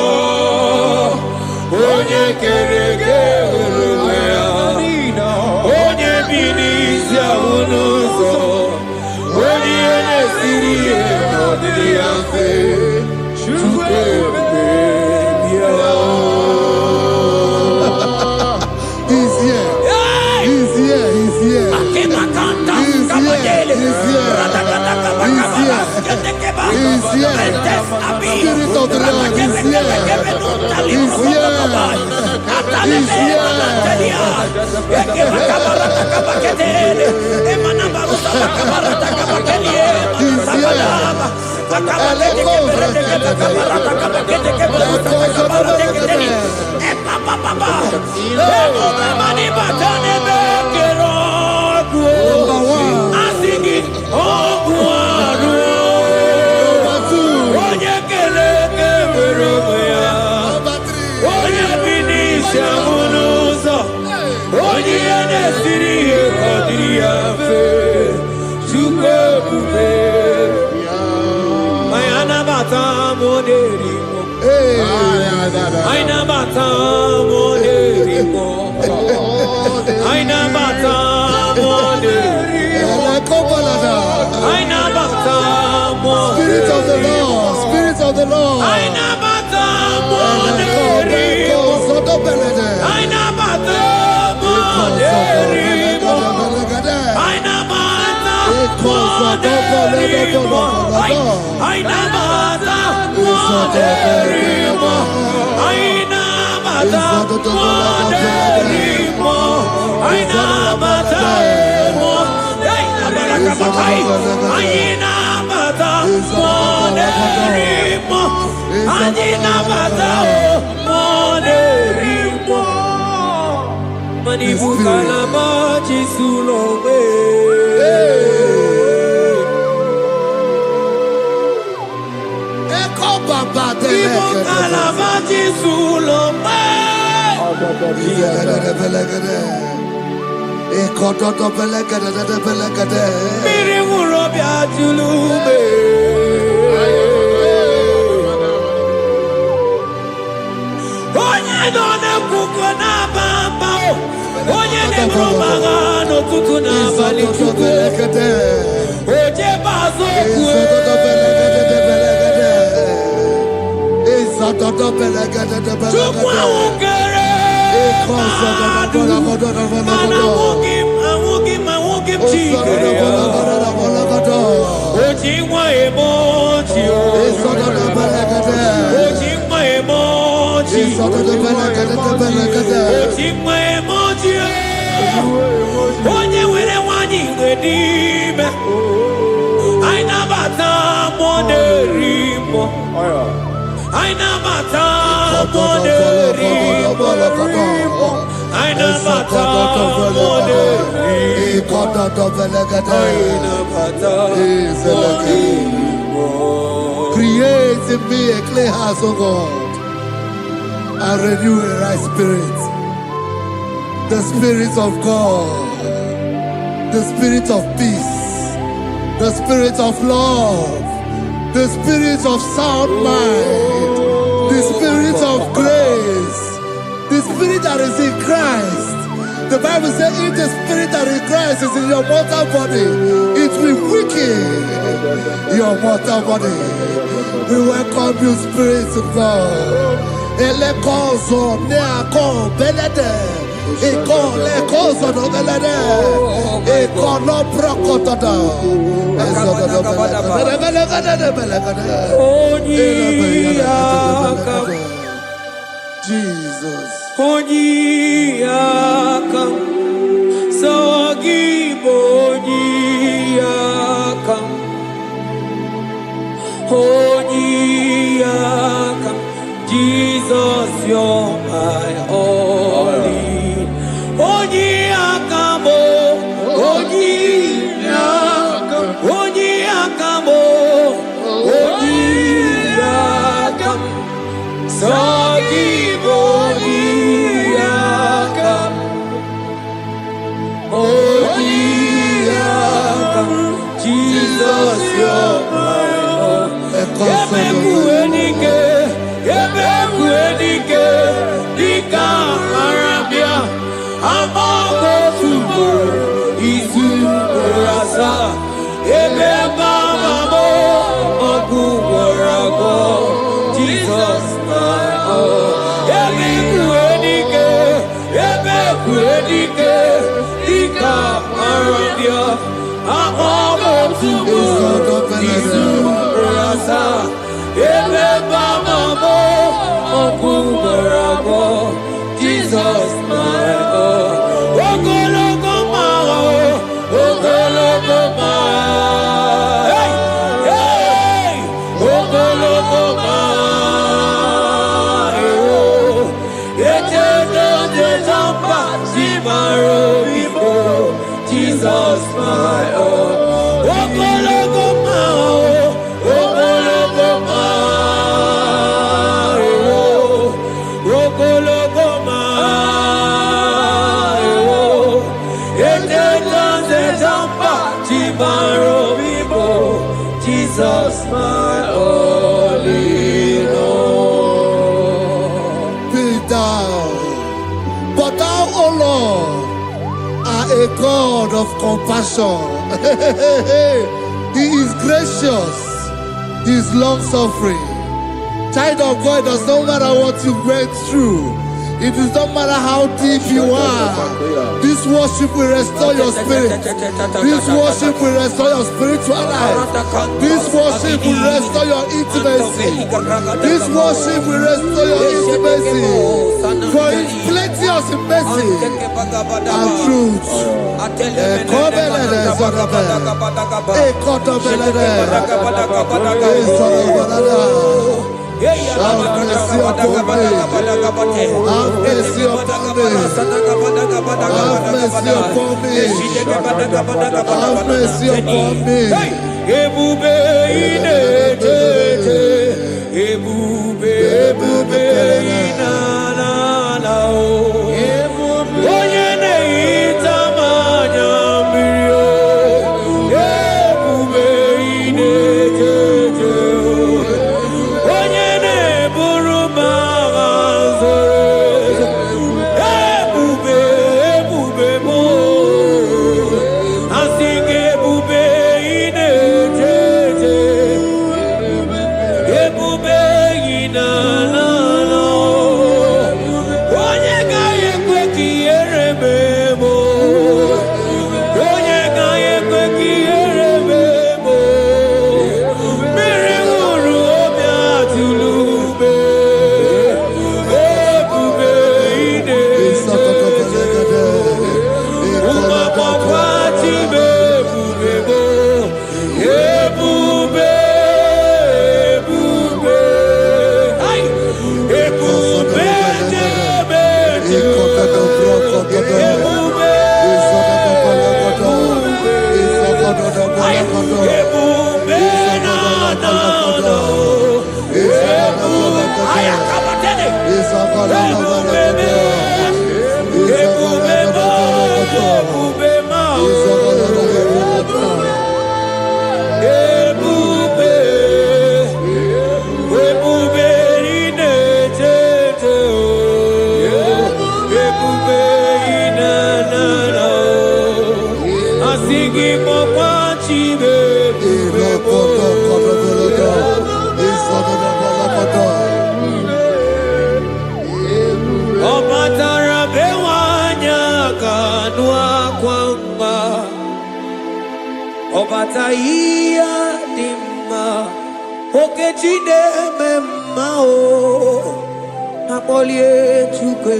Onye kere eke onwe ya Onye bi n'isi ahụ n'ụzọ Onye na-esiri ihe n'ọdịdị ya mfe Chukwu ebube bịa He's here. He's here. He's here. He's here. He's here. He's here. Spirit of the Lord is here. He's here. He's here. Spirit of the Lord, Spirit of the Lord. He's Sakai, Ayina Mata, Monerimo, Ayina Mata, Monerimo, Manibu Kalamachi Sulome. Manibu Kalamachi Sulome. Miri Murobia Julube. Onye dona kuko na bamba. Onye ne bromaga no tutu na bali chuko. Oje bazo kue. Chukwa ukere. I won't give chikere. Ojingwa emoji. Ojingwa emoji. Ojingwa emoji. Onye were wanyi wedime. Aina bata monerimo. Aina bata monerimo. Aina bata monerimo. Create in me a clean house, O God, and renew a right spirit. The spirit of God, the spirit of peace, the spirit of love, the spirit of sound mind, the spirit of grace, the spirit that is in Christ. The Bible says, if the spirit that is in Christ is in your mortal body, it will weaken your mortal body. We welcome you, Spirit of God. Elekozo neako belede, elekozo no belede, ekono brokotoda, Jesus. Onyiyakam, Sogibonyiyakam, Onyiyakam, Jesus, you're my only. Onyiyakam, Onyiyakam, Onyiyakam, Onyiyakam, Sogibonyiyakam, Onyiyakam, Jesus, you're my own. Ebekuenike, Ebekuenike, Dika Arabia, Amago Tubo, Izu Rasa, Ebebamamo, Oguwarago, Jesus, my own. Ebekuenike, Ebekuenike, Dika Arabia, Amago Tubo, Izu Rasa, Ebebamamo, Oguwarago, Jesus, my own. Ogologo mao, ogologo mao, hey, hey, ogologo mao. Eternal desamba, Zimaro Ibo, Jesus, my own. Ogologo mao, ogologo mao, ogologo mao. Eternal desamba, Zimaro Ibo, Jesus, my only Lord. Be thou, but thou, O Lord, are a God of compassion. He is gracious. He is long suffering. Child of God, does no matter what you went through, It does not matter how deep you are. This worship will restore your spirit. This worship will restore your spiritual life. This worship will restore your intimacy. This worship will restore your intimacy. For it's plenty of mercy and truth. Have mercy upon me. Have mercy upon me. Have mercy upon me. Have mercy upon me. Ebube inetete, ebube inanana o. Onye na-ehita mmanya mmiri o. Ebube inetete o. Onye na-eburu m agha zoro. Ebube m o. Asị gị ebube inetete. Ebube inanana o. Onye gaghị ekwe ka ihere mee m o. Onye gaghị ekwe ka ihere mee m o. Mmiri ṅụrụ obi atụrụ ume. Ebube inetete. Ụmụagbọghọ atibe ebube m o. Ebube. Ai! Ebube na-emeju. Ebube. Ai! Ebube na-anọdụ. Ebube. Ai, akabatele. Ebube me. Ebube ma. Ebube ma. Ebube. Ebube inetete o. Ebube inanana o. Asị gị kpọkwa Chibe ebube m o. Ọ batara be nwanyị aka nụ akwa mma. Ọ bata ihe dị mma. Okechi na-eme mma o. Akpọlie Chukwu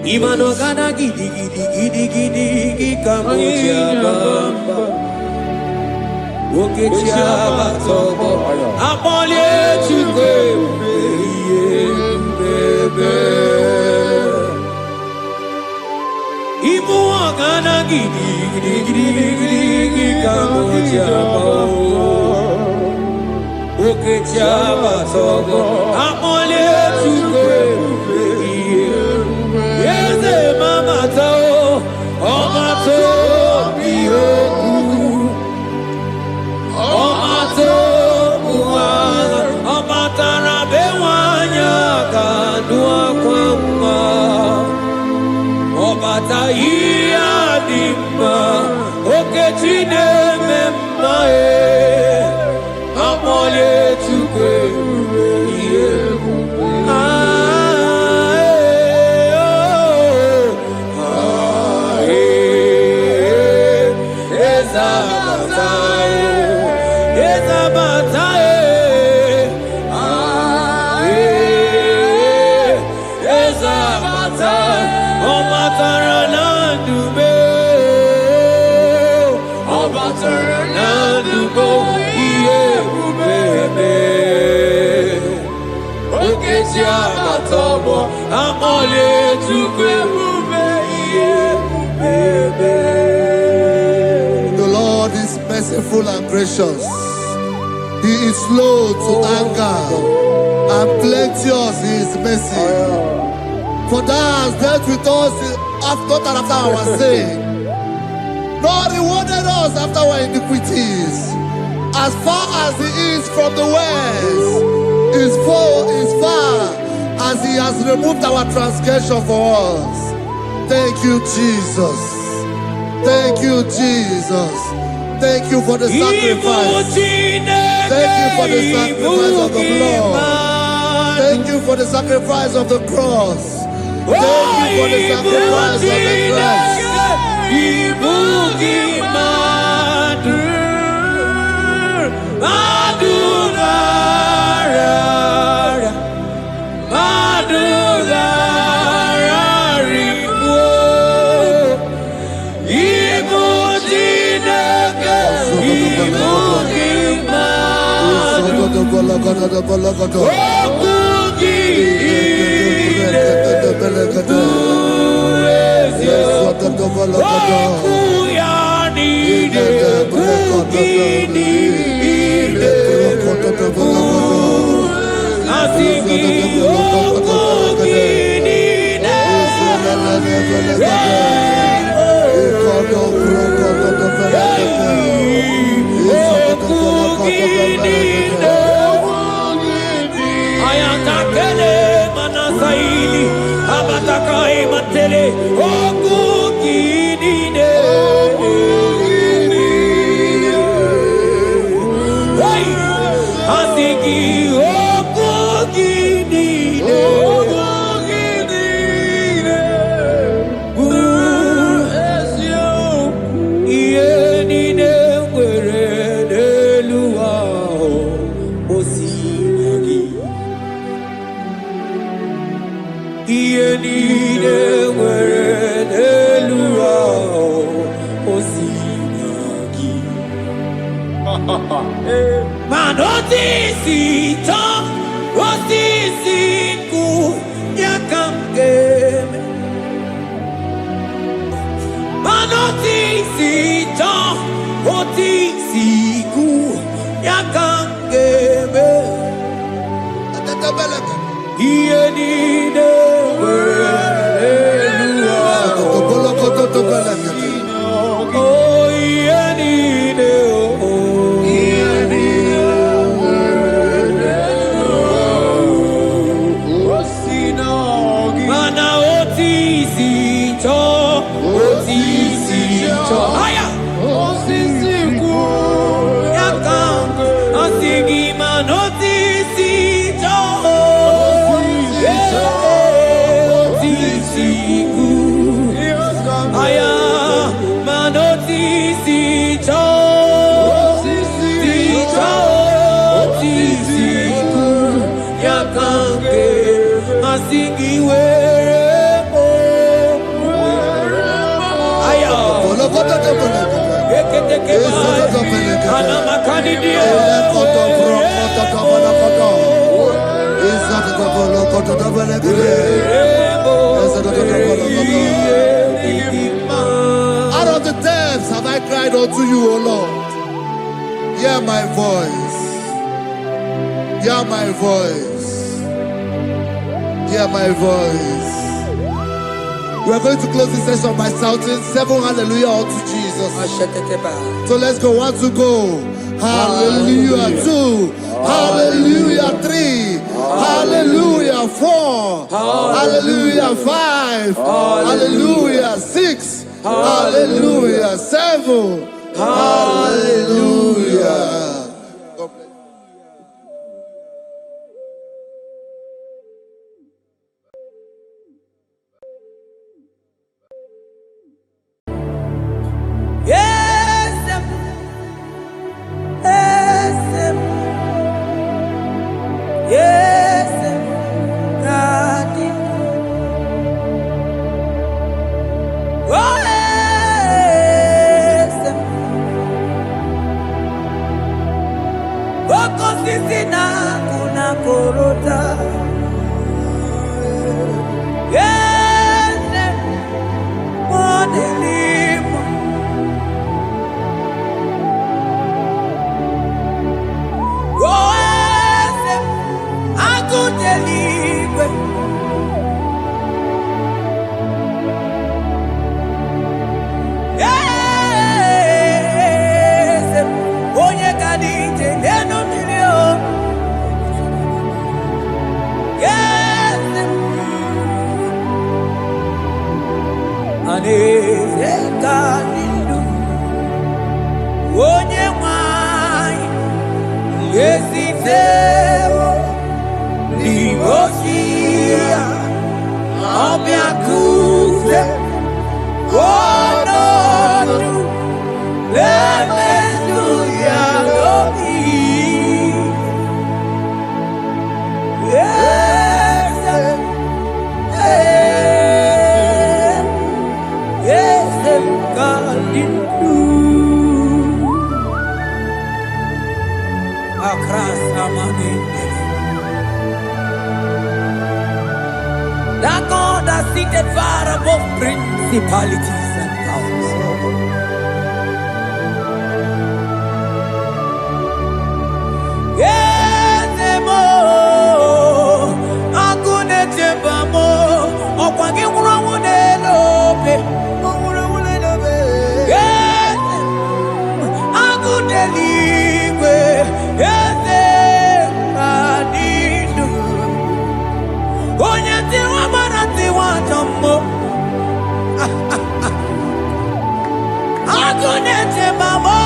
Imanogana gidi ka m ji aba mba. Okechi abatọgbọ. Akpọlie Chukwu ebube. Ibu ọgana gidi ka m ji aba o. Okechi abatọgbọ. Akpọlie Chukwu ebube. Eze mamata o. Ọmata obi okwu. Ọmata okwu agha. Ọ batara be nwanyị aka nụ akwa mma. Ọ bata ihe dị mma. Okechi na-eme mma e. Akpọlie Chukwu ebube ihe ebube. The Lord is merciful and gracious. He is slow to anger and plenteous in his mercy. For thou hast dealt with us not after our sin, nor rewarded us after our iniquities. As far as he is from the west, is far as he has removed our transgression for us. Thank you, Jesus. Thank you, Jesus. Thank you for the sacrifice. Thank you for the sacrifice of the blood. Thank you for the sacrifice of the cross. Thank you for the sacrifice of the cross. Out of the depths have I cried unto you, O Lord. Hear my voice. Hear my voice. Hear my voice. We are going to close this session by shouting 7 hallelujah unto Jesus. So let's go. 1 to go. Hallelujah. 2. Hallelujah. 3. Hallelujah. 4. Hallelujah. 5. Hallelujah. 6. Hallelujah. 7. Hallelujah. onye nwanyị ezitewo n'imosi ya ọbịa kuze ọnọdụ na-emezu ya n'obi. That God has seated far above principalities and powers. Yezemo, akune tembamo, okwangi kurawune lobe, kurawune lobe. Yezemo, akune ligwe, yezemo adinu. Onye tiwa marati watombo, akune tembamo.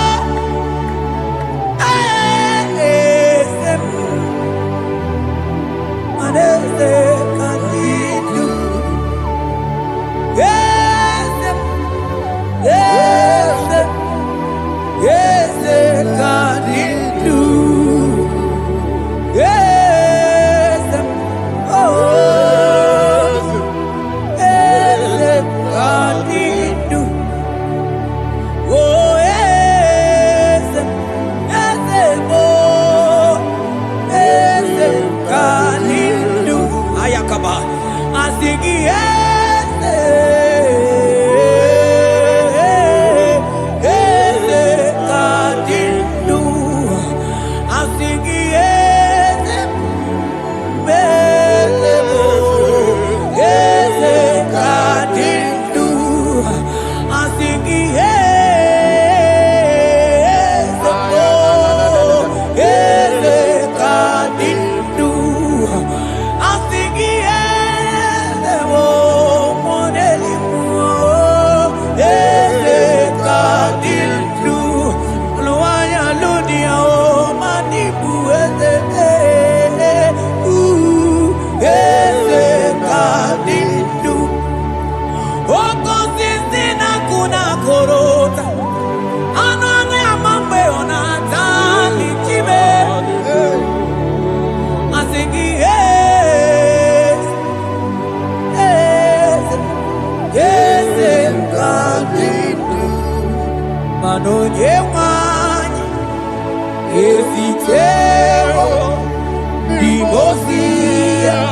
Onye nwanyị ezitewo n'imosi ya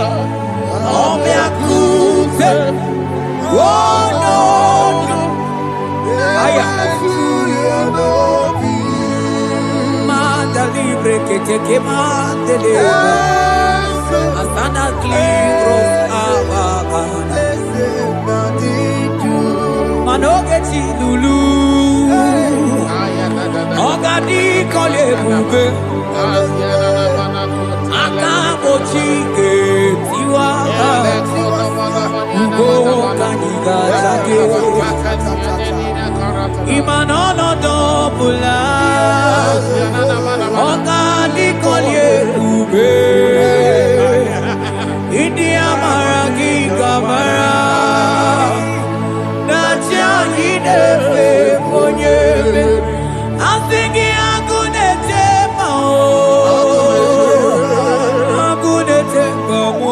ọbịa kuze ọnọdụ manda libre que te quemandele asana libros abagana manogeti lulu Ogadi kole bube akabochi tiwa ugo kaniga jake imanono dobula ogadi kole bube idi amaragi kamara nacha hidefe ponyebe Asingi agunete mao, agunete mao,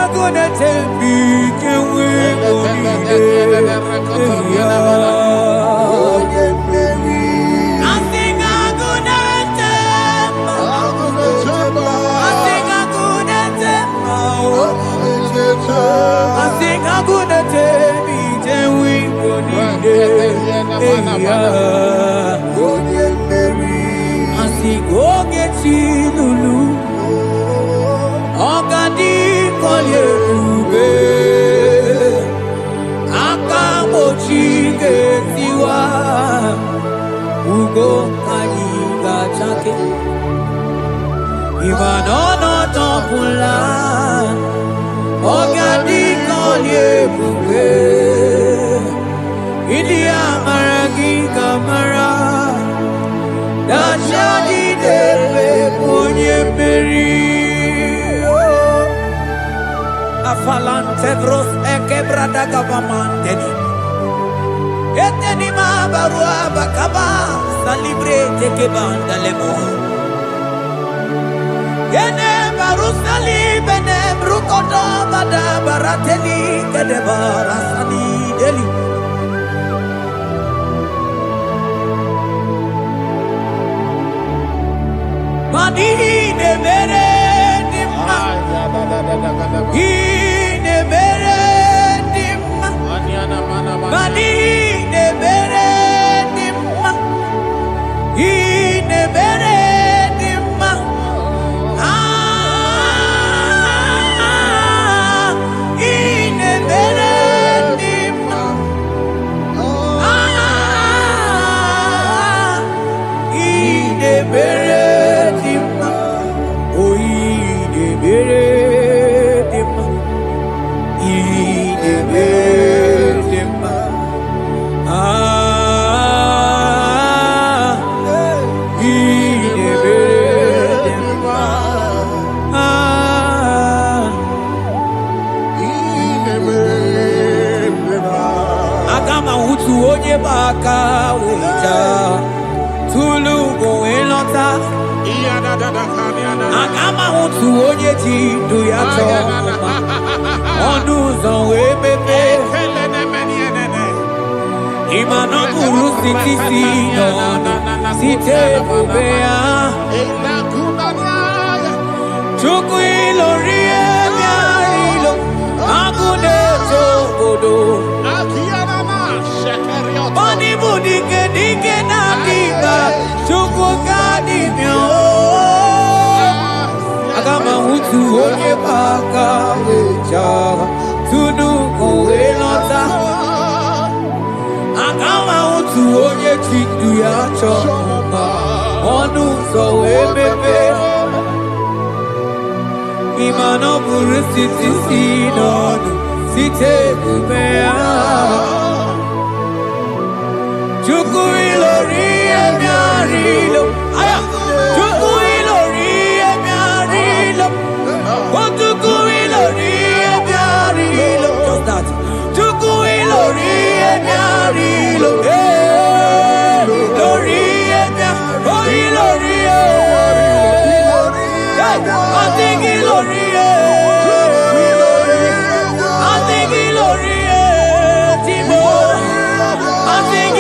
agunete bikewe monide. Asing agunete mao, asing agunete mao, asing agunete bikewe monide. Asigogeti lulu Ogadi kolye ube Akamochi getiwa Ugo kaniga chake Imanono topula Ogadi kolye ube Idi amaragi falante bros ekebrada gavamante. Eteni ma barua bakaba salibre teke banda lemo. Yene barusali bene brukodo bada barateli kede barasani deli. Mani ne mere dimma, ne mere dimma, mani ne mere dimma, ne mere dimma, ne mere dimma, ne mere. Baka wita tulu go elota agama utu oje ti do ya to onu zon we bebe imano guru siti no site bobea chuku ilori emiarilo agune to godo Bani budike dike na kiba chuku kadi myo agama utu oje baka wecha tunu ko elota agama utu oje tindu ya choma onu so ebebe imano buru siti sinonu site kubea Chuku ilori emiarilo, aya. Chuku ilori emiarilo, oh chuku ilori emiarilo. Just that. Chuku ilori emiarilo, ilori emiarilo, oh ilori I think ilori I think ilori Timo. I think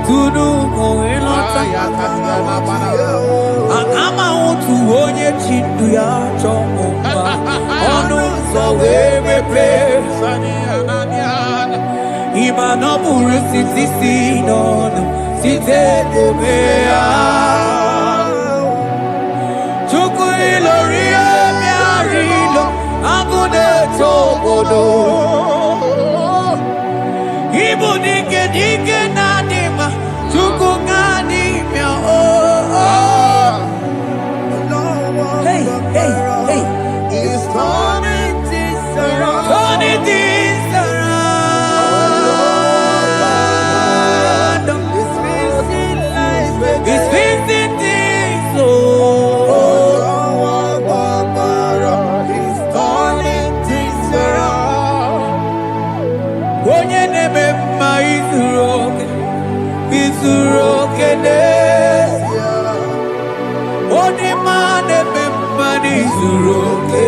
tunu moelota Agama utu onye chindu ya chomba Onu so wemepe Imano buru siti sinono Site debea Chuku ilori emiarilo Agune tobodo Ibu dike dike nanima Chuku ganimya Hey, hey, hey It's turning things around. Turning things around It's fixing things oh It's turning things around. Onye neme mma izuru oke n'ezie Onye ma neme mma n'izuru oke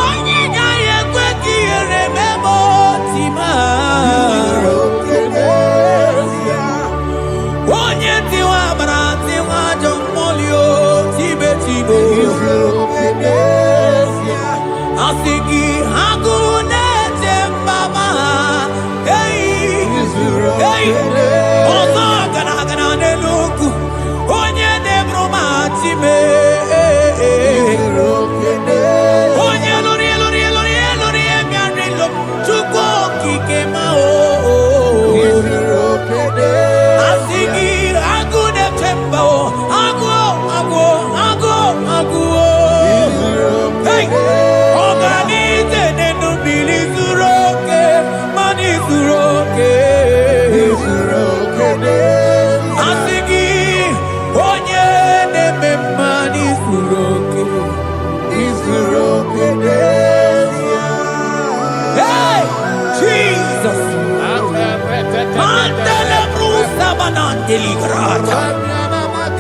Onye gaghị ekwe ka ihere meme otu ma Onye tiwa bara tiwa ajọ mmụli o tibe tibe Asị gị agụ na-eche mbama ọzọ gara n'elu ugwu onye na-eburu ma time onye lụrụ emịarịlụ Chukwu okike ma asị gị agụ na-eche mba agụ ọganize n'enu mmiri zuru oke mmanụ zuru oke asị gị onye na-eme mmanụ zuru oke Hey, Jesus Mandele brusa banandeli grata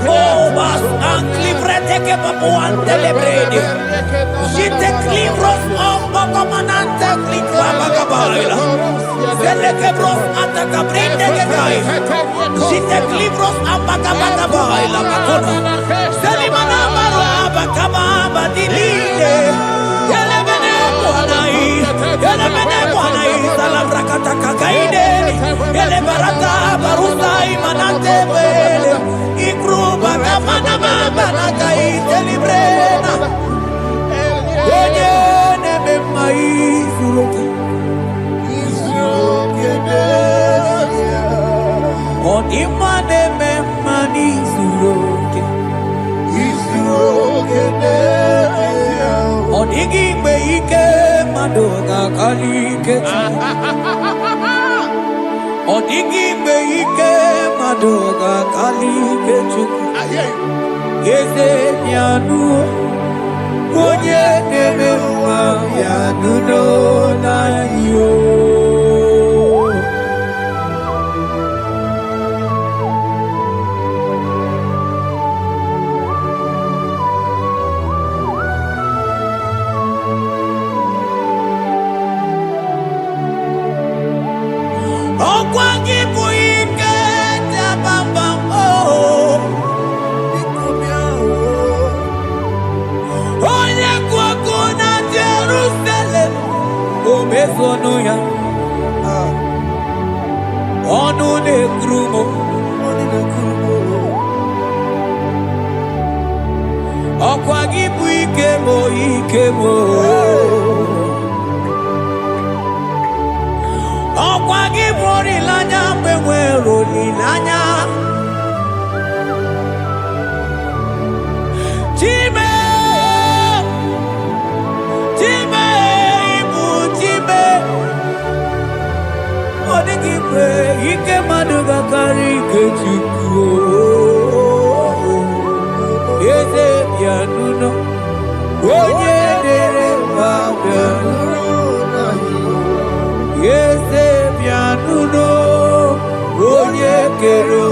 Oh, bas anclivrete che papuante le brede Jite clivros omba comanante clicla bagabaila Zelle che bros attacca brinde che dai Jite clivros amba bagabaila Macona Zeli manamaro abacababa di lile Yele bene buonai Salavra kataka kaideni Yele barata barusai manante bele Ikruba kamana mama na kaite librena Onye neme maizuroke Onima neme manizuroke Onigi mbe ike madoga kalike Onigi mbe ike madoga kalike chuku Yeze nyanu Onye neme mma yanuno na yo Okwa gị bụ ike dabamba onye kwako na Jerusalem o mezonu ya ọnụ na-ekuru m ọkwa gị bụ ike m ọkwa gị bụ olileanya mgbe nwere olileanya Chime ibu Chime ọ dịghị mgbe ike mmadụ ga-akarị ike Chukwu eze bịanụnụ onye dere ma bịanụnụ eze bịanụnụ onye kere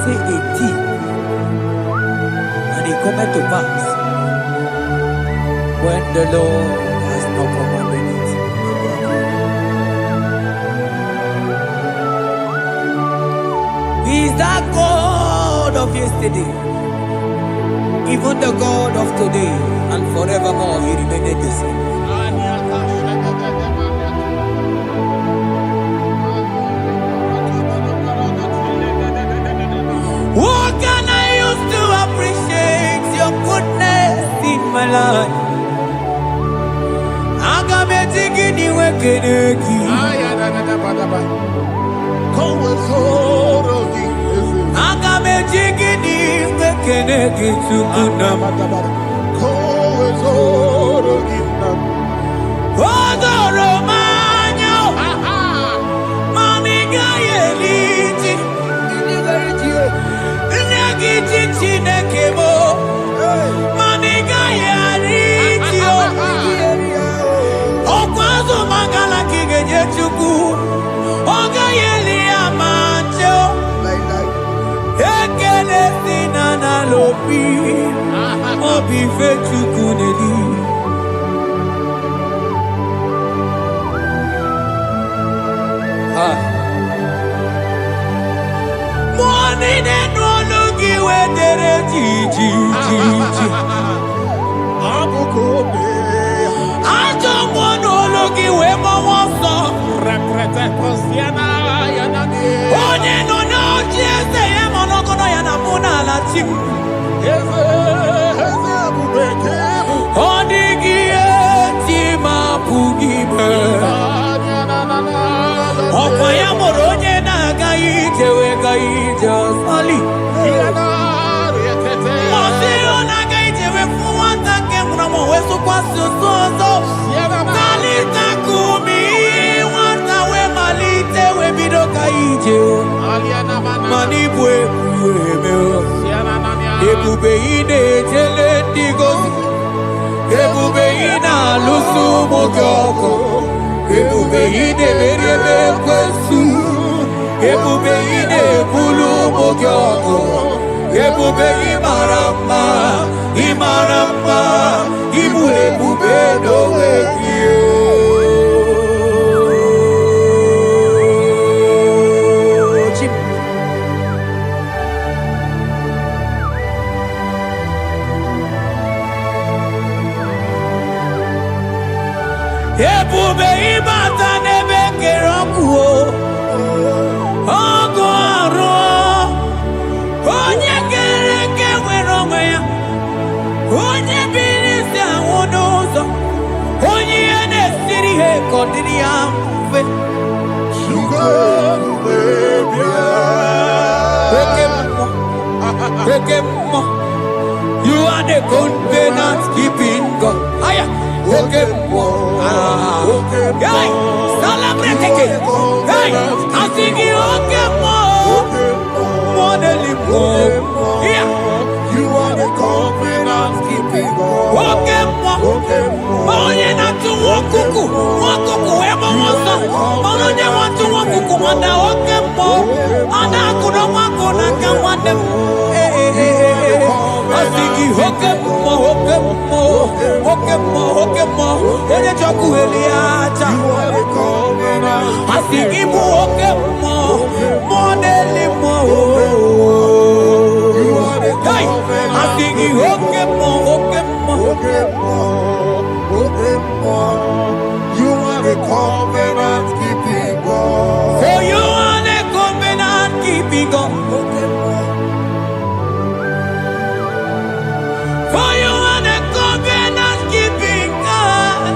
say a thing, and it cometh to pass when the Lord has not commanded it. He is that God of yesterday, even the God of today, and forevermore He remained the same. What can I use to appreciate your goodness in my life? Morning and no looking where there I don't want no looking where my one song. Onye no no just say I'm not gonna yanamuna la chim. Odigi tima pugibe. Okwaya moronye na gaite we gaite sali. Mosi ona gaite we fuata ke mramo we so kwa so. Kalita kumi wata we malite we bido gaite. Mani bwe kueme. Ebube ine tele digozi. Ebube ina lusu mokyoko. Ebube ine merebe kwesu. Ebube ine bulu mokyoko. Ebube imarama, imarama, ibu ebube dowe kiyo. Ebube ibata nebe kerokuo. Ogo aro. Onye kereke nwere onwe ya. Onye birisi ahụ n'ụzọ. Onye ihe na-esiri ha ka ọ dịrị ya mfe. Wake mmụọ. You are the covenant keeping God. Aya. Wake mmụọ. Hey, celebrate again. Hey, I sing you wake mmụọ. Modeli mmụọ. Yeah. You are the covenant keeping God. Wake mmụọ. Onye na-atụ nwakuku. Nwakuku ebe ọsọ. Onye nwatụ nwakuku nwata wake mmụọ. Ọ na-akụrụ nwakụ n'aka nwanne m. Asigi hoke mo. Onye chọkụ eli aja. Asigi bụ hoke mo. Modeli mo. Hey, asigi hoke mo. You are the covenant keeping God. So you are the covenant keeping God. For you are the covenant keeping God.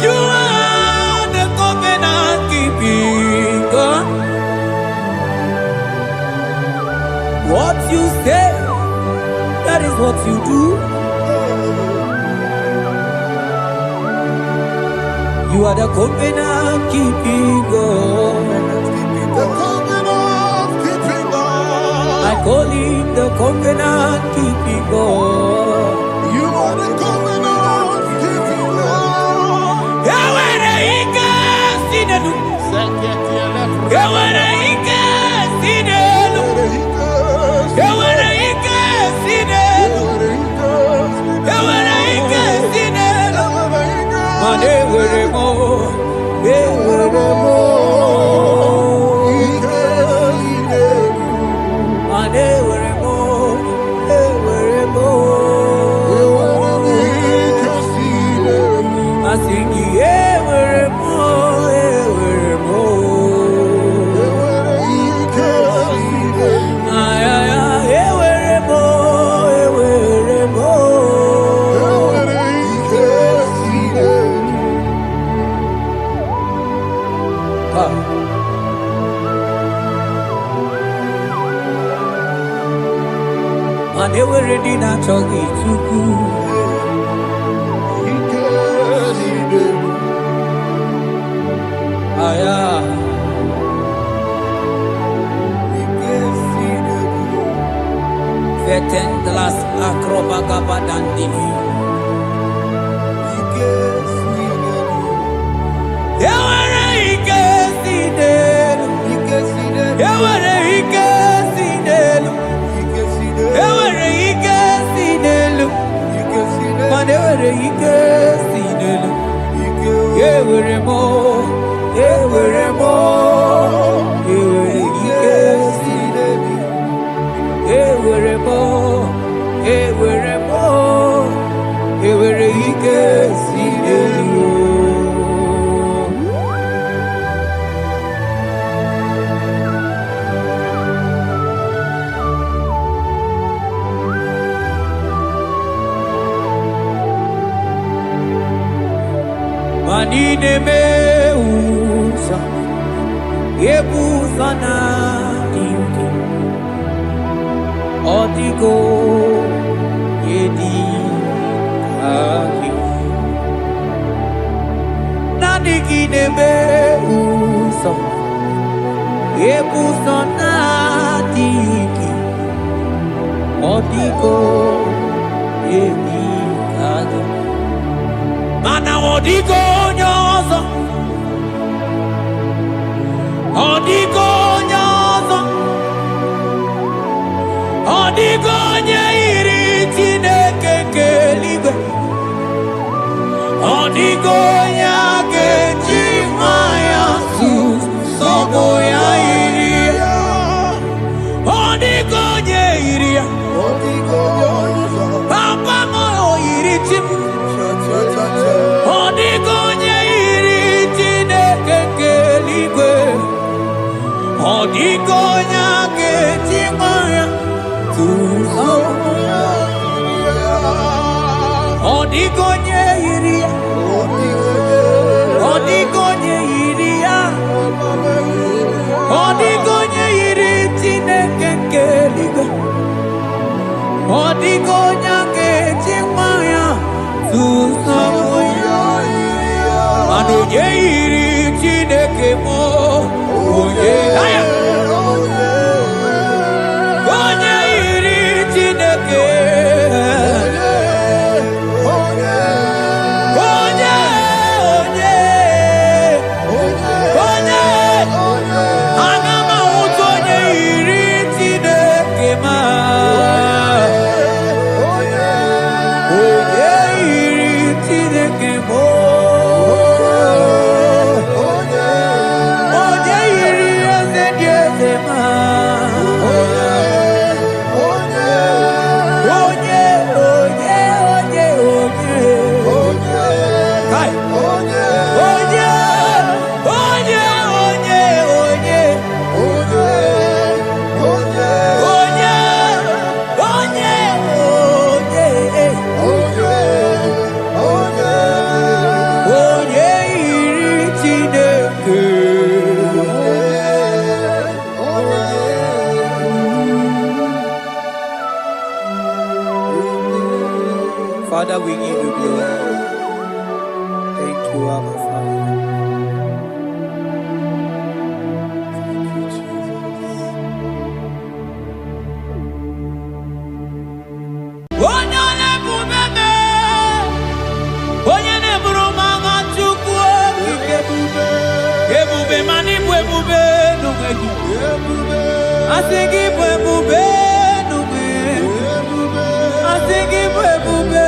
You are the covenant keeping God. What you say, that is what you do. You are the covenant keeping God. The covenant keeping God. I call him the covenant keeping God. You are the covenant keeping God. Yahweh, he can see the new. Yahweh, he Mane were di na chogi tuku. Aya. Veten glas akrobaga badandini. Ewere ike sinelu. Ewere ike sinelu. Ewere ike sinelu. Mane ewere ike sinelu. Ewere mo. Ewere mo. Ewere ike sinelu. Ewere mo. Ewere mo. Ewere ike sinelu. Manine meusa, yebusa na dingi, odigo yedi kaki. Nadigine meusa, yebusa na dingi, odigo yedi kaki. Mana odigo nyozo, odigo nyozo, odigo nyeiri Chineke keligwe, odigo nyake chimaya sus sobo ya iria, odigo nyeiria, papa moyo iri chim. Odigonye iri Chineke keligwe, odigonya ketimaya tuzo. Odigonye iri, odigonye iri, odigonye iri Chineke keligwe, odigonya ketimaya tuzo. Onye iri Chineke mo, onye iri Chineke, aga m ahụta onye iri Chineke ma, onye iri Chineke mo. Father, we give you glory. Thank you, Abba Father. Thank you, Jesus. Onyole bubebe, onyene burumanga chukwu ebube, ebube mani bu ebube nugegi, asigi bu ebube nugegi, asigi bu ebube.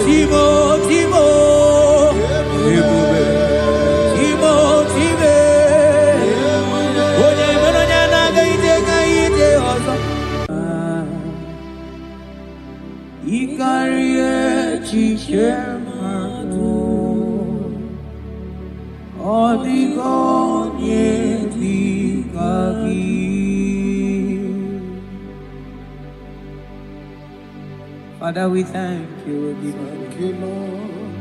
Timo, Ikarie chichemadu Odigonye digagi. Father, we thank you. We thank you, Lord.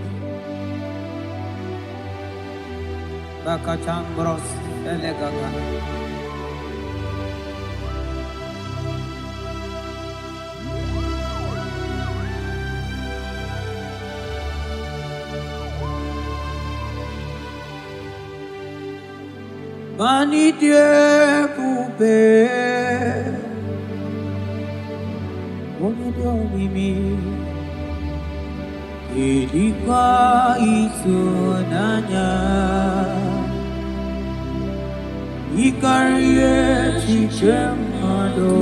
Bakachang bros elegaga. Mani die bube, onye do mimi, idikwa itunanya, ikarie chichemado,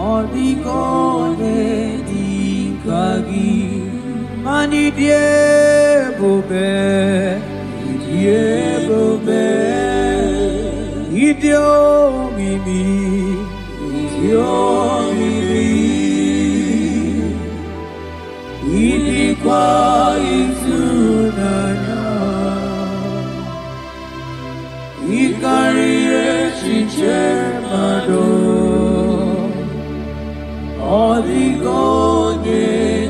odigonye dikagi, mani die bube. Idio mimi, idikwa itunanya, ikarie chichemado, odigonye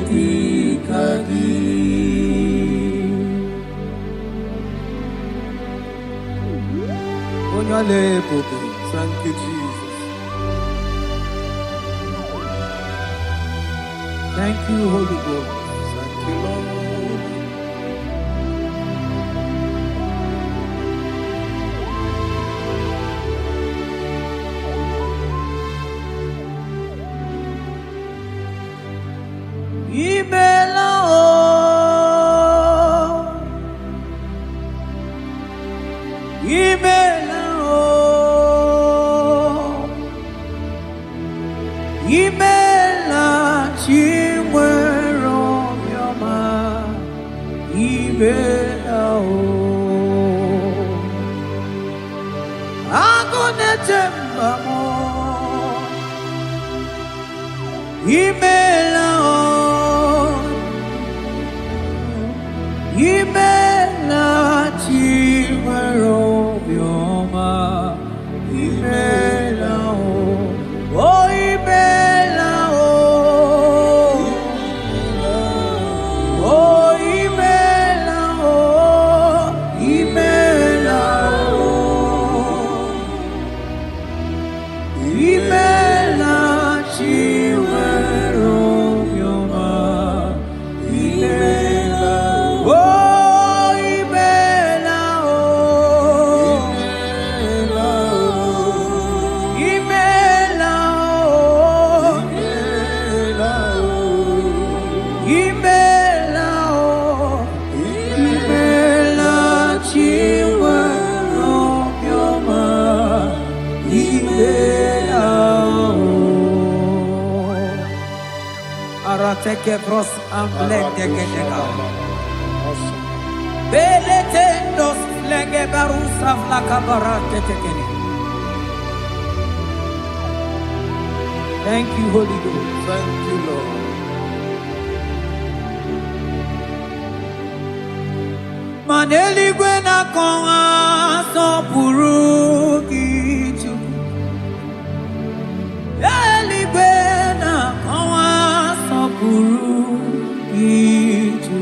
dikagi. Thank you, Jesus. Thank you, Holy Ghost. Thank you, Lord. Imela chimwero yoma imela o agone temba mo imela o imela chimwero yoma imela o oh imela Arateke bros amblende gedega. Beletendos lenge barusa flaka barate tekeni. Thank you, Holy Ghost. Thank you, Lord. Maneli gwena konga sopuru kichu. Eli gwena konga sopuru kichu.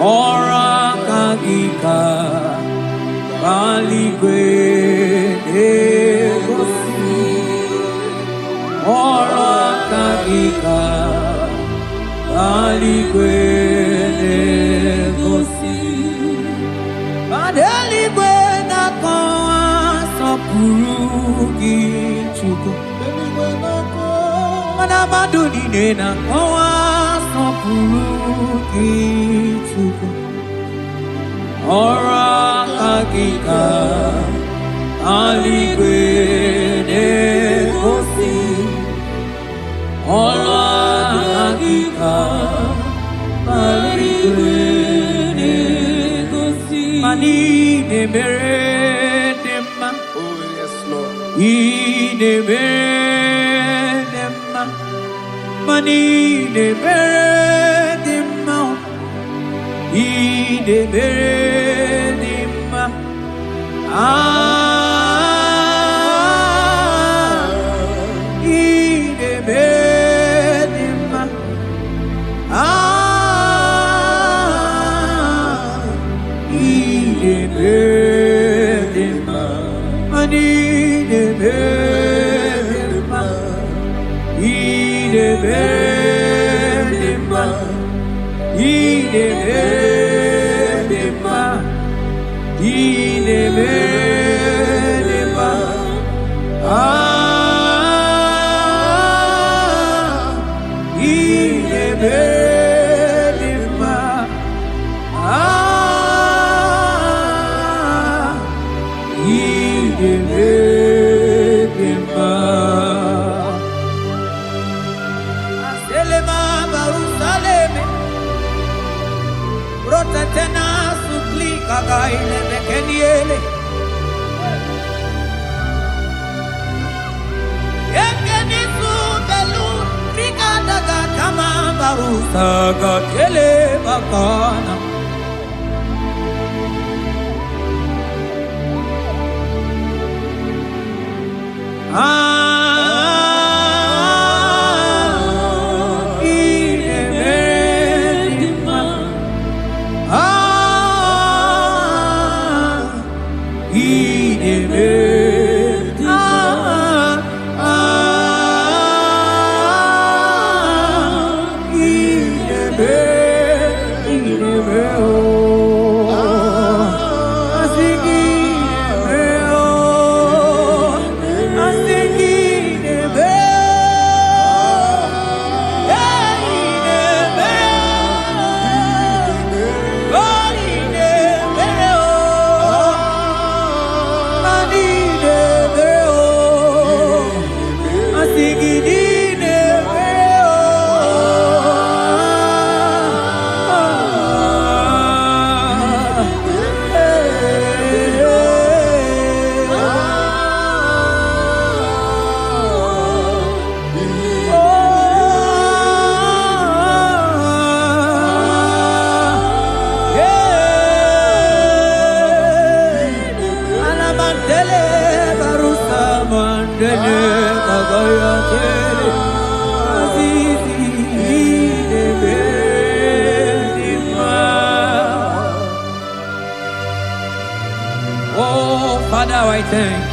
Ora kagika bali gwene gosi. Ora kagika bali gwene gosi. Adeli gwena konga sopuru kichu. Mana maduni nena konga sopuru kichu. Ora kagika alikwene kosi. Ora kagika alikwene kosi. Mani nemere nema. Oh, yes, Lord. Inemere Mani de beredima, I de beredima, I de beredima, I de beredima, Mani de beredima, I de beredima, I de beredima, I de beredima, I de beredima, I de beredima. Selema Barusaleme, Rotatena suplika gaile bekeniele. Ekeni subelu, Rikadaga kama Barusaga kele bakana. Oh, Father, I thank you.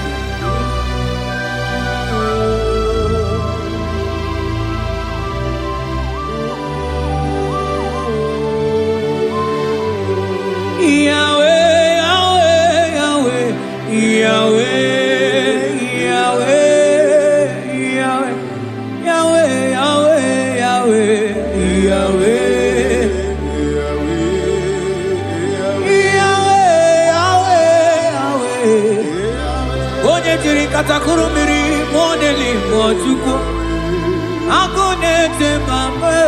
Yahweh, Yahweh, Yahweh, Yahweh, Yahweh, Yahweh, Yahweh, Katakurumiri modeli mochuko akone temame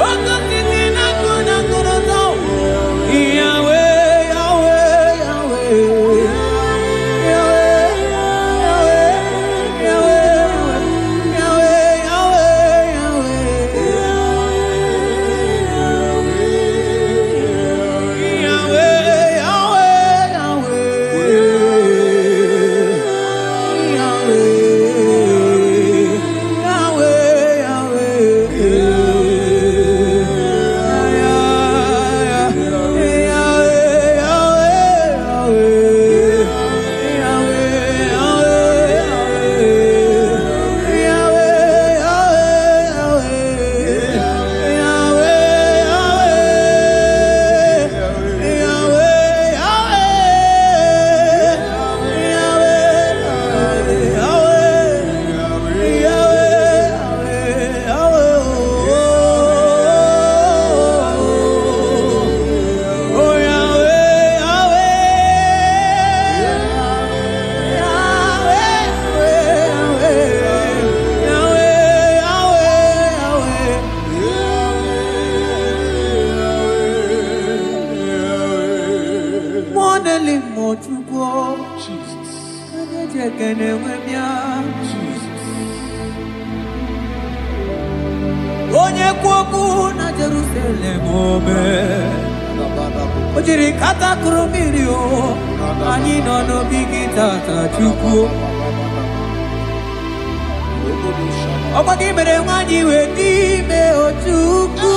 wakati na kuna kuroto Yahweh Yahweh Yahweh Jesus. onye kwoku na Jerusalem ome ojiri kata kromiri o anyị nọ n'obi gị tata Chukwu ọkwa gị mere nwanyị wee n'ime Chukwu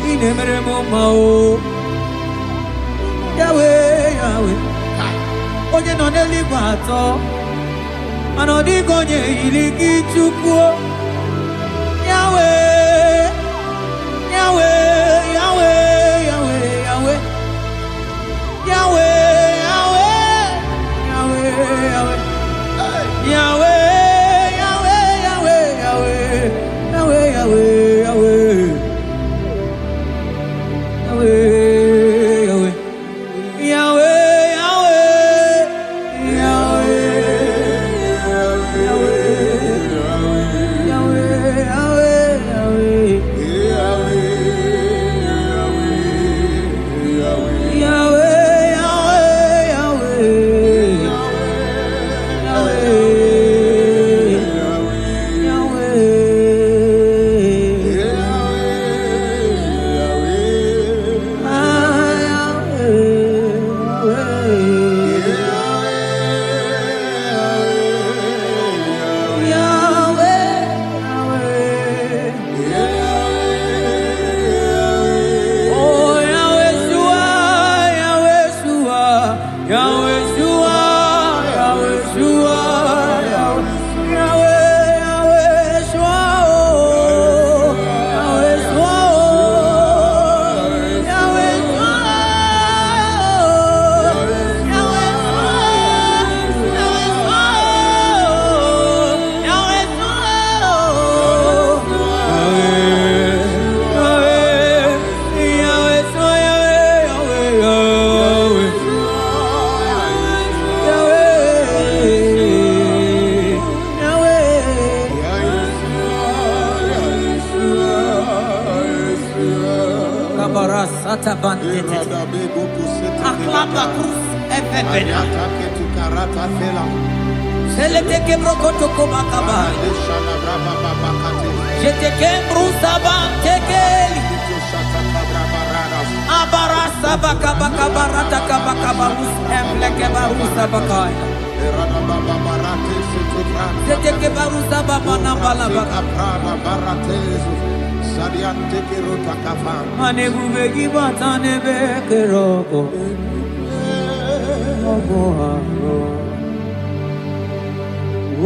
ị na-emere m mma o Yahweh Yahweh onye nọ n'eluigwe atọ mana ọ dịghị onye yiri gị Chukwu Yahweh Yahweh Yahweh Yahweh Yahweh Yahweh Yahweh Yahweh Yahweh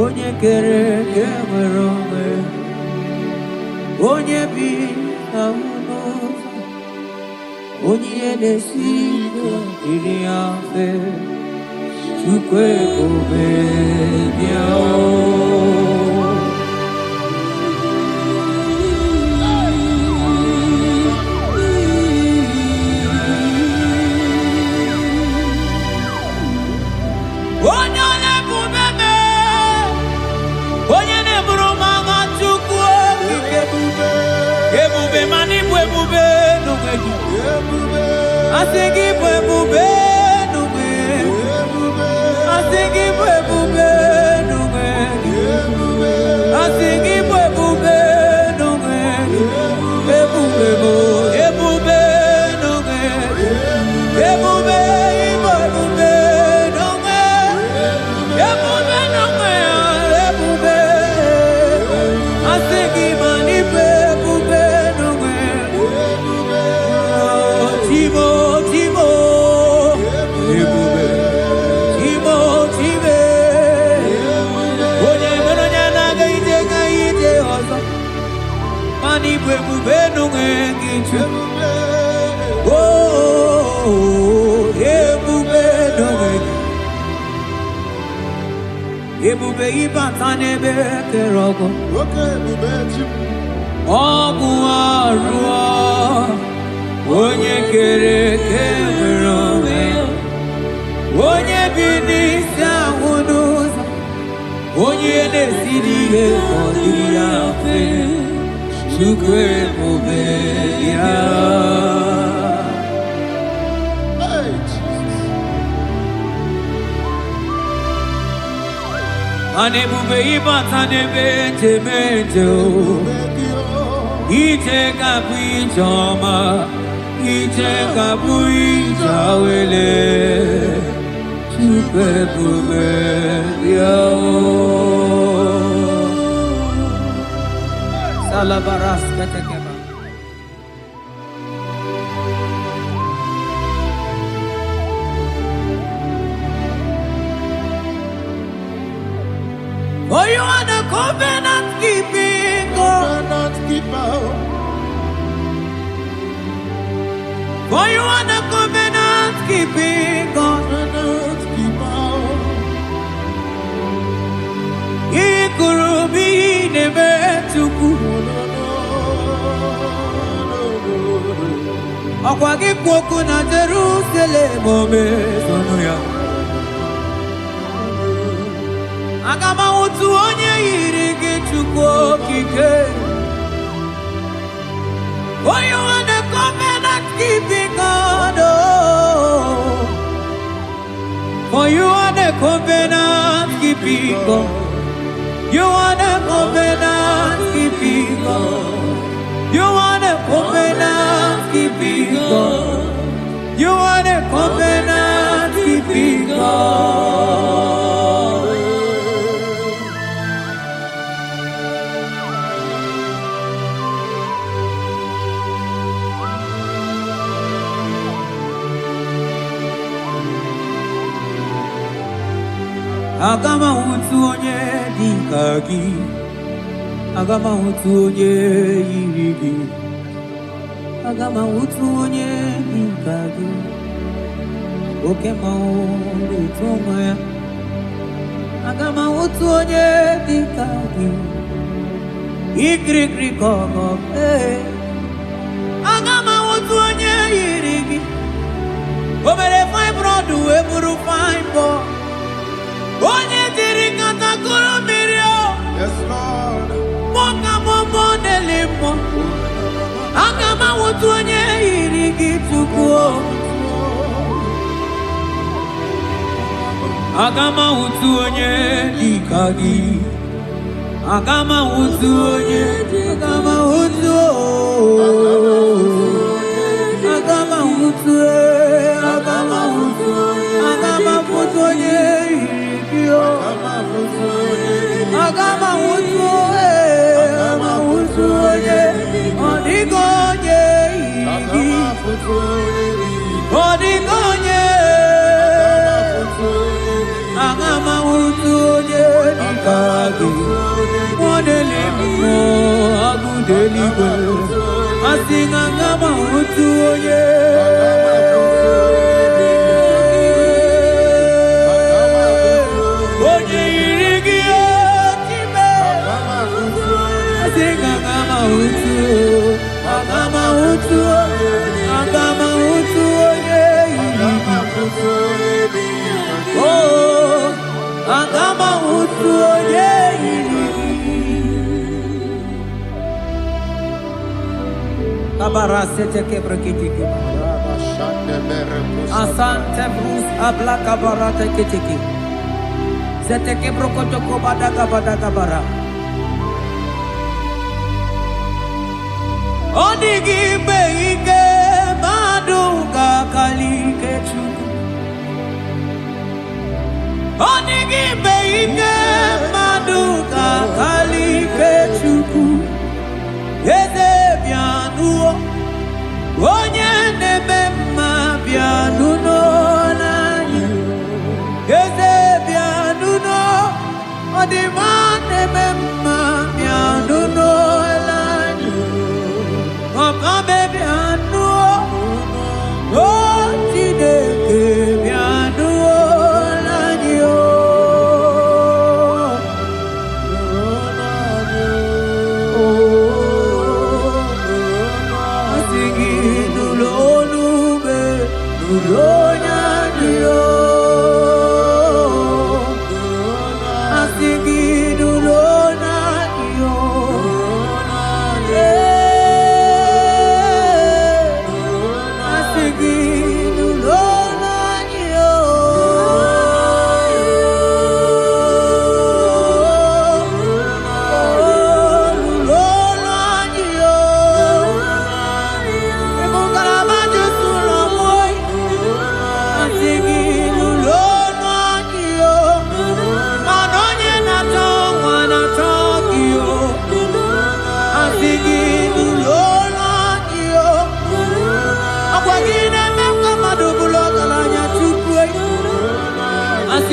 onye kere ke nwere onwe onye bi na n'ụzọ onye na-esi iri ya mfe Chukwu ebube bịa ebube ịbata n'ebe kere ọgụ ọgụ arụọ onye kere eke nwere onwe onye bi n'isi ahụ n'ụzọ onye na-esiri ihe ọ dịrị ya mfe Chukwu ebube ya Anebube ibata nebe temejo Iteka Puijoma, Iteka Puijawele, Super Salabaras Katakeba. For you are the covenant keeping God. For you are the covenant keeping God. Ikurubi nebetuku. Akwagi kwoku na Jerusalem ome sonuya. Agama utu onye yiri gị Chukwu okike. For you are the covenant keeping God. For you are the covenant keeping God. You are the covenant keeping God. You are the covenant keeping God. You are the covenant keeping God. Agama utu onye dịka gị, agama utu onye yiri gị, agama utu onye dịka gị, oke mmanwụ na-eto nwa ya, agama utu onye dịka gị, ikirikiri ka ọgọ, agama utu onye yiri gị, o mere fibroid wee bụrụ fibroid. Onye diri katakuru mmiri o. Yes, Lord. Moka momo delimo. Agama wutu onye yiri gị Chukwu. Agama wutu onye dịka gị. Agama wutu onye agama wutu. Agama wutu. Agama wutu. Agama wutu onye. Agama wutu onye ọdịgo onye igi ọdịgo onye agama wutu onye dịka gị nwadele mmụọ agụdeligwe asị na agama wutu onye Agama wutu onye yiri gị. Oh, agama wutu onye yiri gị. Kabara sete kebrekitiki. Asante brus abla kabara tekitiki. Sete kebrokotoko badaka bara. Odigi beike maduga kalike Chukwu. Odigi beike maduga kalike Chukwu. Eze bianuo onye neme mma bianuno n'anyị. Eze bianuno ọdịma neme mma bianuno n'anyị. Papa baby anu o Chineke bi anu lani o asigi nulonu be nulonya ni o asigi nulonu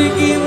If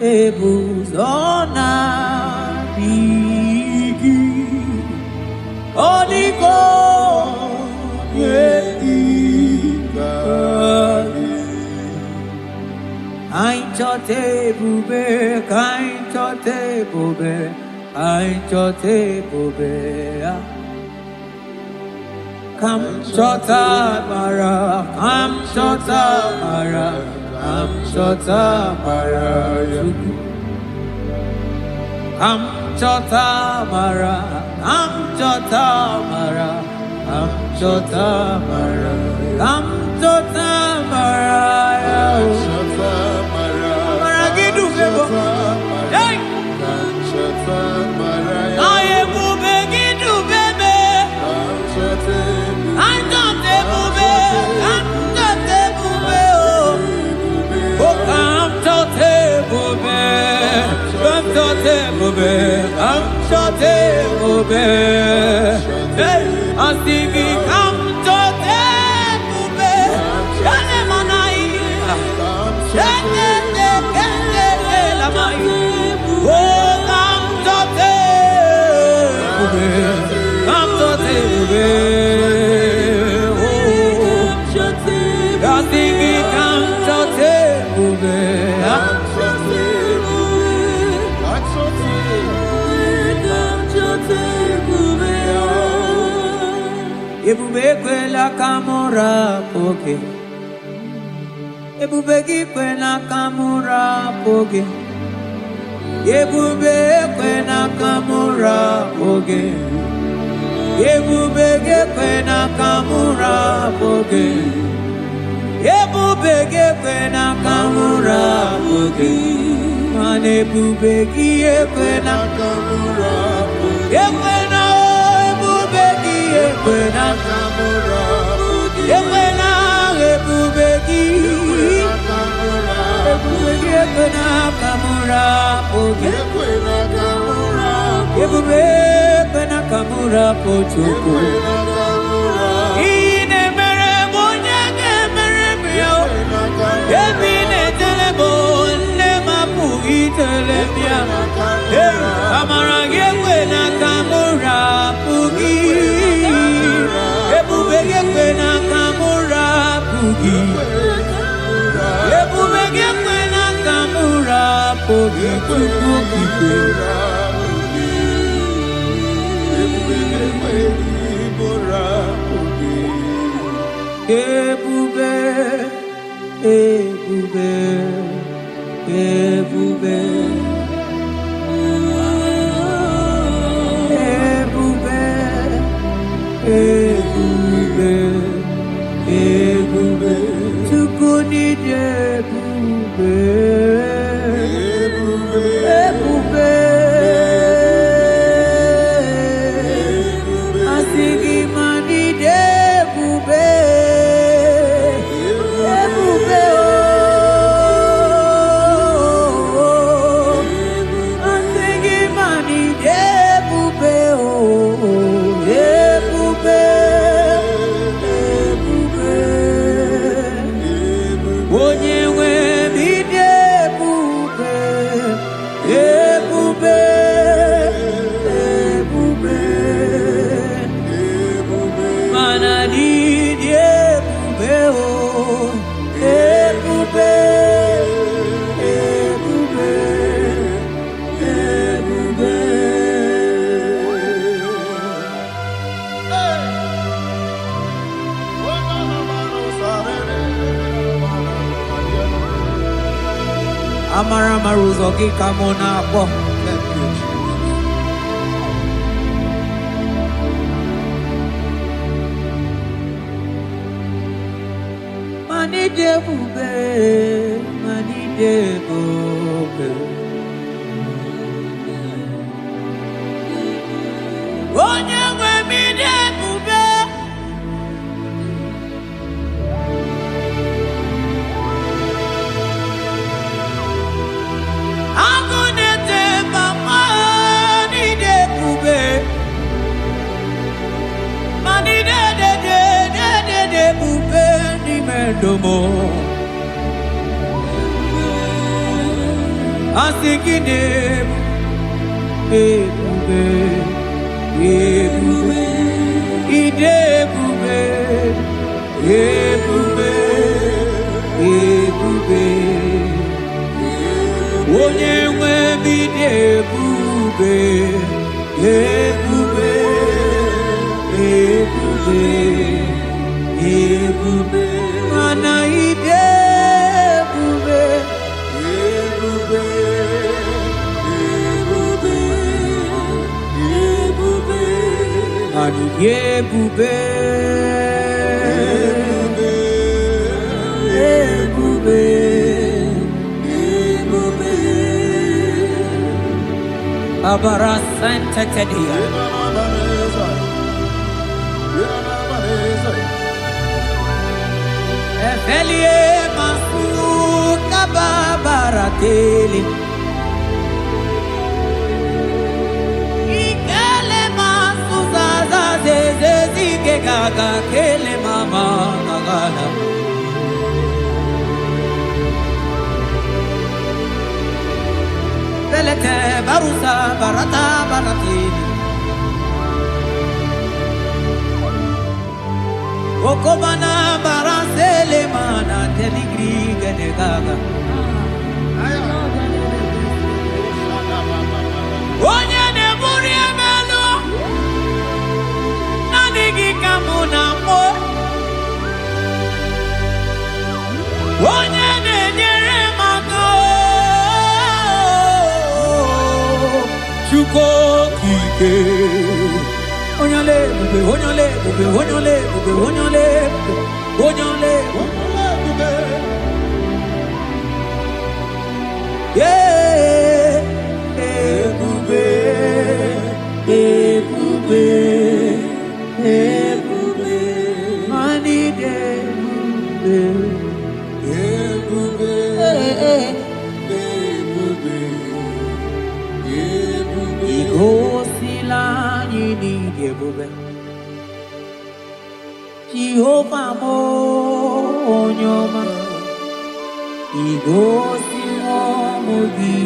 Ebuzona bigi Odigo yediga Ainchote bube kainchote bube ainchote bube Kam chota mara kam chota mara Am chota mara Am chota mara Am chota mara Am chota mara Am chota mara Am chota mara Mara gidu bebo Hey Am chota mara Aye bube gidu bebe Am chota Am chota bube Am chota bube Oh Am chota bube Am chota bube Am chota bube Hey Asigi am chota bube Shale manai Shale kele la mai Oh am chota bube Am chota bube Oh Asigi am chota bube Ebube kwela kamura poke Ebube kwela kamura poke Ebube kwela kamura poke Ebube kwela kamura poke Ebube kwela kamura poke Mane ebube kwela kamura poke Ekwena kamura Ekwena ebubeki Ebubeki ekwena kamura Ekwena kamura Ebube ekwena kamura pochoko Ine mere bonyake mere brio Ebine telebo ne mapugi telebia Amara ekwena kamura pugi Ekwena kamura pugi Ekwena kamura pugi Ebube Ebube Ebube Ebube Ebube Tukuni Ebube Ebube Asigi mani Ebube Ebube Asigi mani Ebube Ebube Amara maruzo gikamona bo. Thank you, Jesus. Mani debube, mani debube. Onye nwe mi debube. Agunete mama ni debube. Mani debube ni mendomo. Asikide debube. Ebube, idebube, ebube, ebube, onye nwe bidebube, ebube, ebube, ebube, mana idebube, ebube. Ebube, ebube, ebube, abara santa tedia. Efelie masu kababarateli. Gaga kele mama gagana Belete barusa barata baratini Okobana barasele mana teligri gane gaga Onye ne muri emelo Kamuna mo onye na-enyere maka Chukwu okike onyole bube onyole bube onyole bube onyole onyole bube ebube ebube ebube mani debube ebube ebube ebube igosila anyị n'ebube Jehova mo onye ọma igosila mụ gị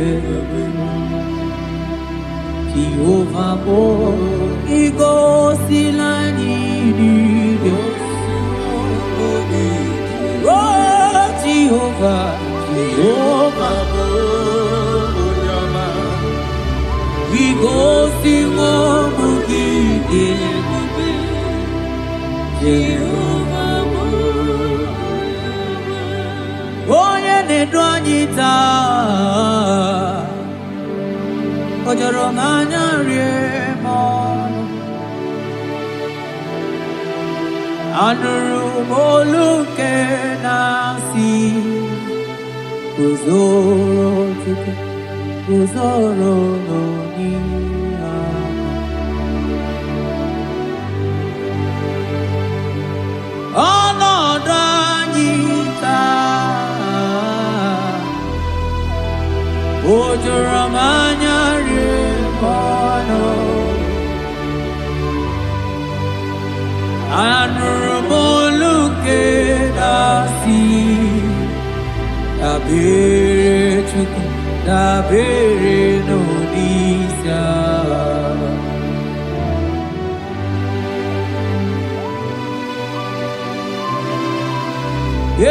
ebube Jehova mo igosila anyị Oh Jehovah Jehovah onye ọma igosila mụ gị ebube Jehova onye na-edu anyị taa o jọrọ m anya rie m ọnụ anụrụ m olu nke na-asị guzoro Chukwu guzoro n'onihe ọnọdụ anyị taa o jọrọ m anya rie m ọnụ anụrụ m olu nke na-asị dabere Chukwu dabere n'onyeisi agha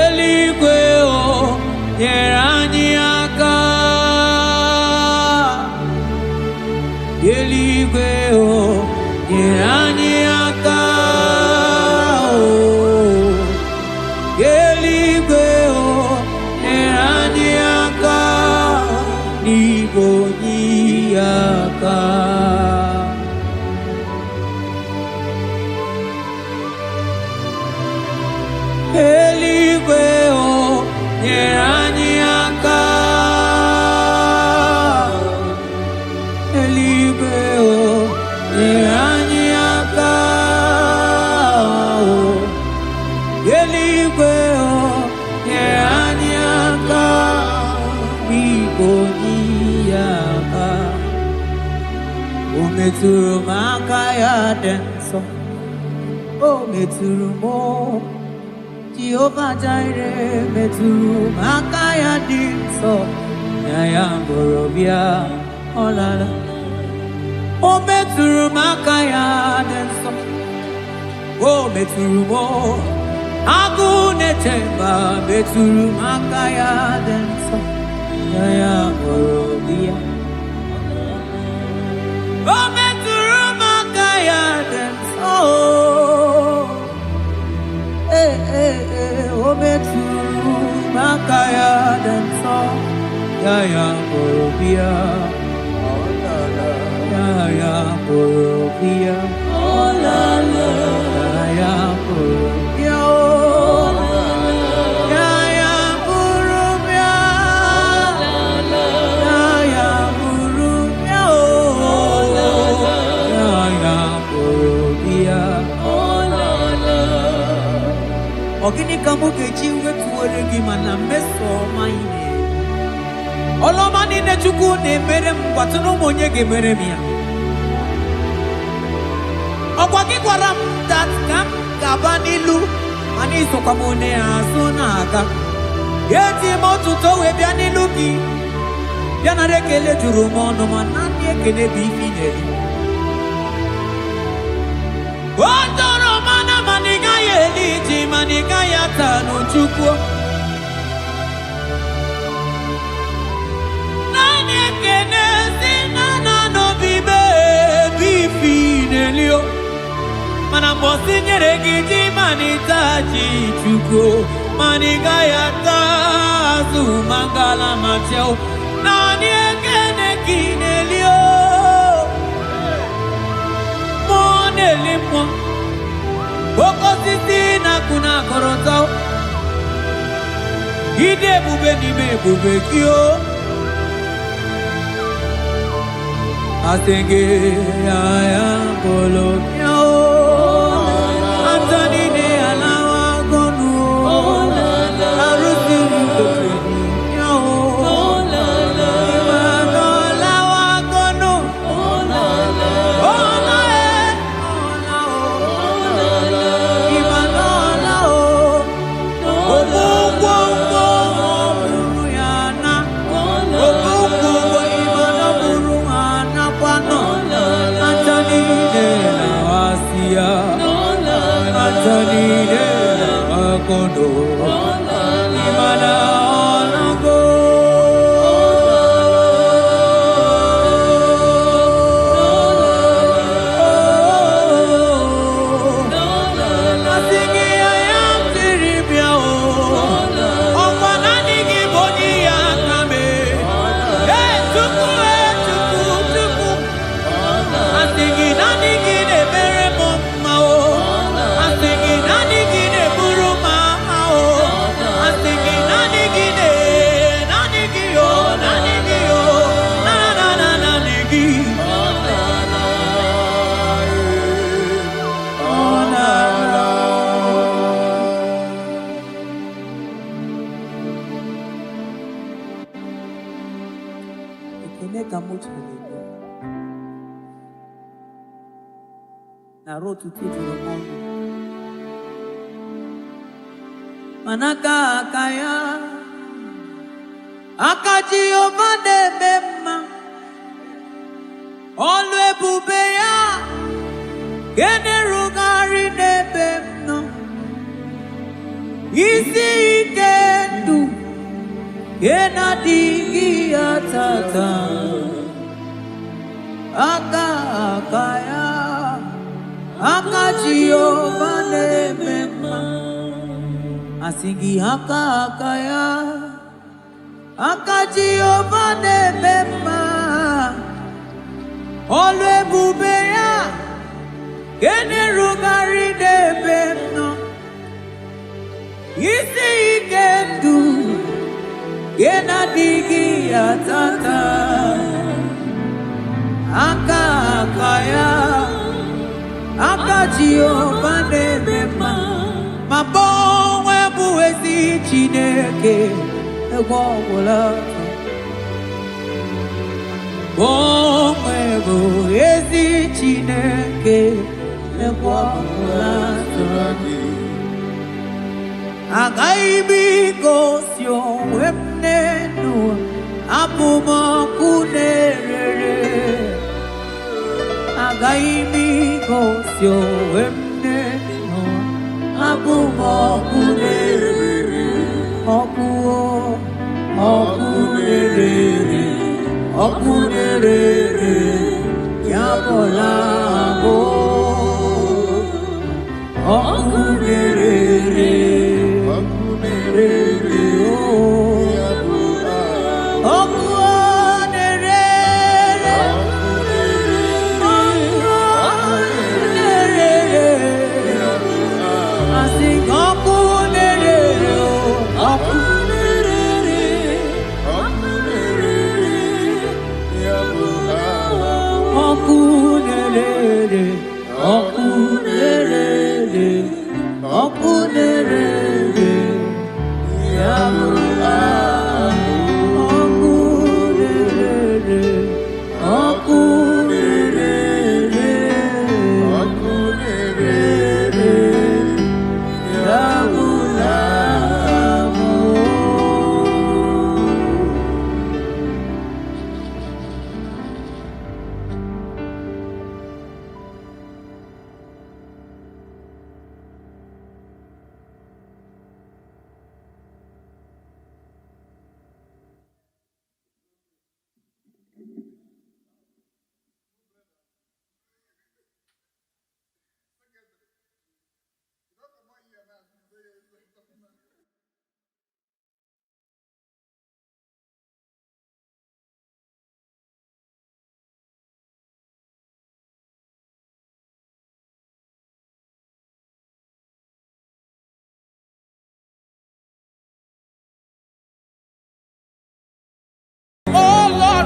eluigwe o nyere anyị aka eluigwe o nyere anyị aka eluigwe o nyere anyị aka nyeranyaka eligwe nyeranyaka eligwe nyeranyaka bigonyaka umeturu maka ya denso meturu mo Jehovah Jireh meturu maka ya dinso ya borobia olala meturu maka ya dinso meturu mo aguneteba meturu maka ya dinso ya borobia meturu maka ya dinso meturu maka ya dinso ya borobia ya borobia olala ya borobia ya borobia ya borobia ya borobia ogini kamuke chiwe tuwere gimana meso maine oloma nine chuku ne mere mkwatuno monye gemere mia ogwagi kwaram that kam kabanilu ani sokamone azonaga yeti motuto we bianilu ki biana rekele juru mono manani ekele bifineli Otoro mana maniga yeliti maniga yatano chukwo Nani ekene sinana no bibe bifinelio Mana mosi nyeregi manitaji chukwo Maniga yatazu mangala macheo Nani ekene kinelio Monelimo Boko sisi na kuna korotao Ide bube ni me bube kio Asenge ya polo miao Antoni ne alawa gonu Arusi mkotweni miao Imano alawa gonu Manaka kaya akaji ovade bema olwe bubeya gene rugari nebemno isi kendu gena digi atata akaya akaji ovade bema Asigi haka ya akaji ovane bema olwe bubeya gene rugari de bemno isi ikendu Yena digi atata aka kaya aka Jehova nebema mabonwe buwezi Chineke egwogwola bonwe buwezi Chineke egwogwola Agaibi gosyo wemnenu apumakunere Agaibi gosyo wemnenu apumakunere Okunere yabolabo Okunere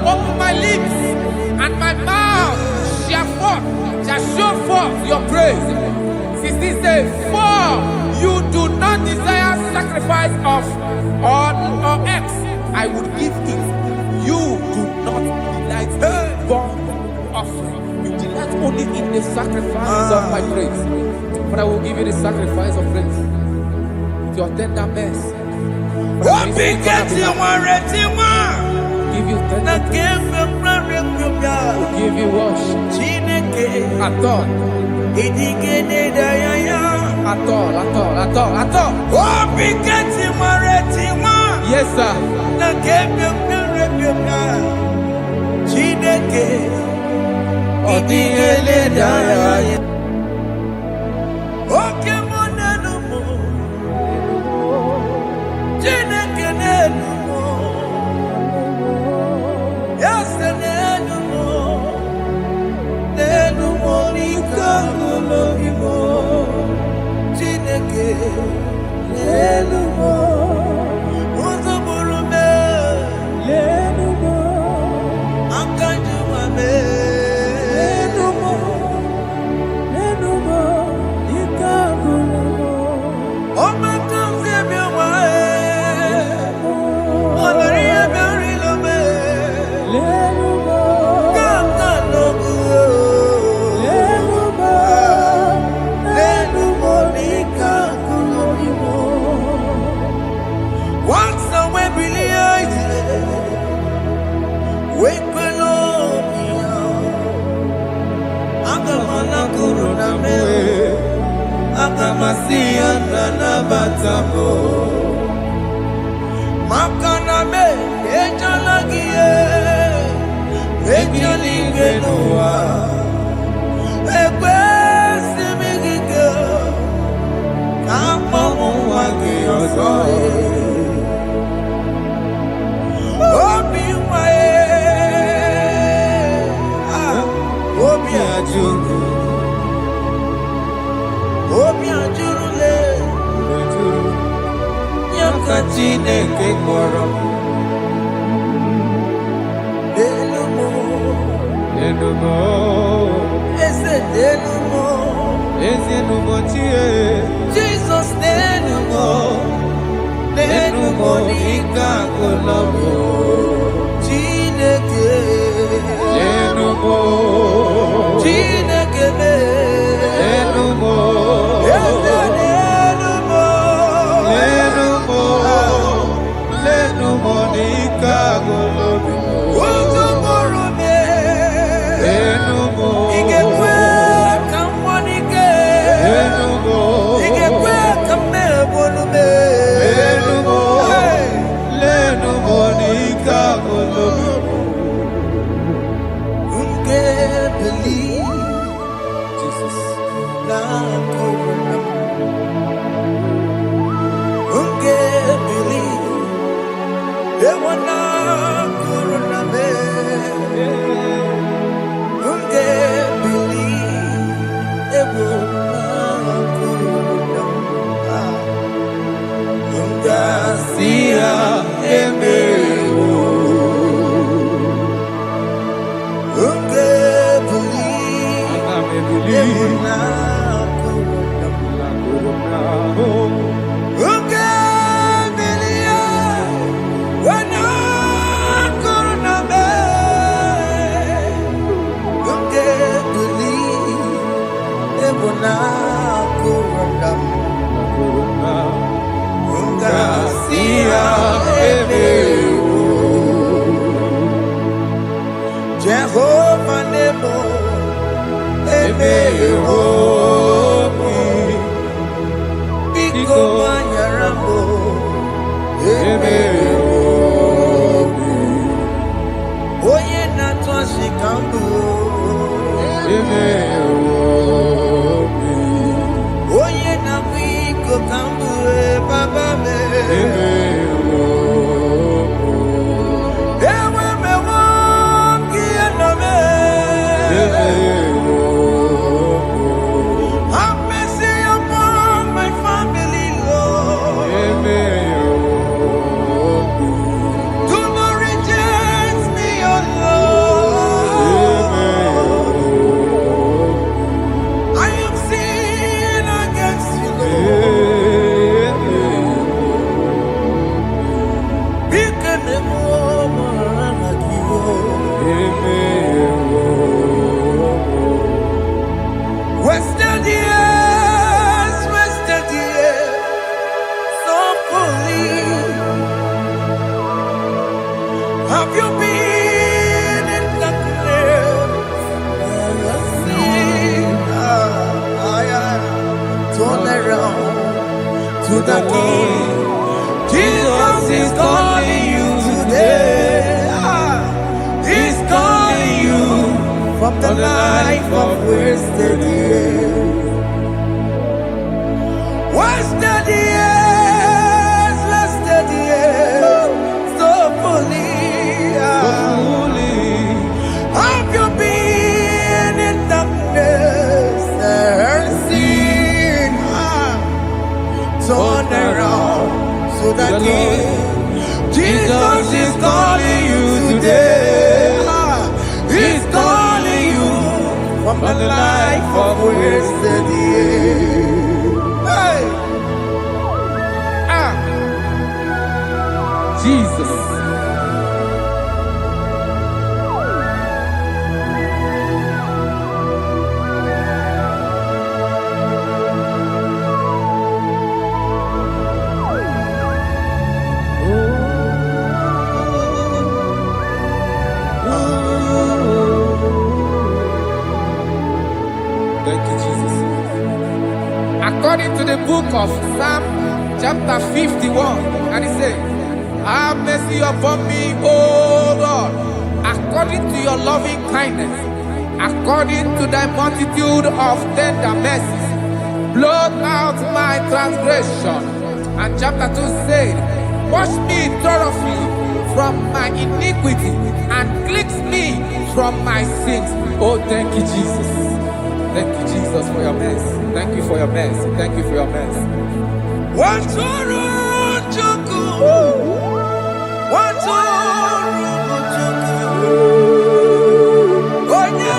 Open my lips and my mouth shall show forth your praise. 16 says, for you do not desire sacrifice of or X, I would give it. You do not delight in burnt offering. You delight only in the sacrifice of my praise. But I will give you the sacrifice of praise with your tender mercy. Give you tender give you worship. At all. Yes, sir. Chineke kpọrọ Jesus nenumo nika kolomo Chineke nenumo Chineke nenumo nenumo nika kolomo Jehovah Nebo, Biko Manyarambo, Oye Natwa Shikambu, Oye Namiko Kambu, Baba me. Have mercy upon my family, Lord. Do not reject me, oh Lord. I have sinned against you, Lord. Become a woman like you. Wasted years, so fully. Have you been in darkness? Turn around to the King. Jesus is calling you today. He's calling you from the life of wasted years. Wasted years, so fully. Have you been in darkness and seen? Turn around so that Jesus is calling you today. He's calling you from the life of wasted years. Hey! Jesus. Thank you, Jesus. According to the book of Psalm chapter 51, and it says, have mercy upon me, O Lord, according to your loving kindness, according to thy multitude of tender mercies, blot out my transgression. And chapter 2 said, wash me thoroughly from my iniquity and cleanse me from my sins. Oh, thank you, Jesus. Thank you, Jesus, for your mercy. Thank you for your mercy. Thank you for your mercy. Oh, yeah.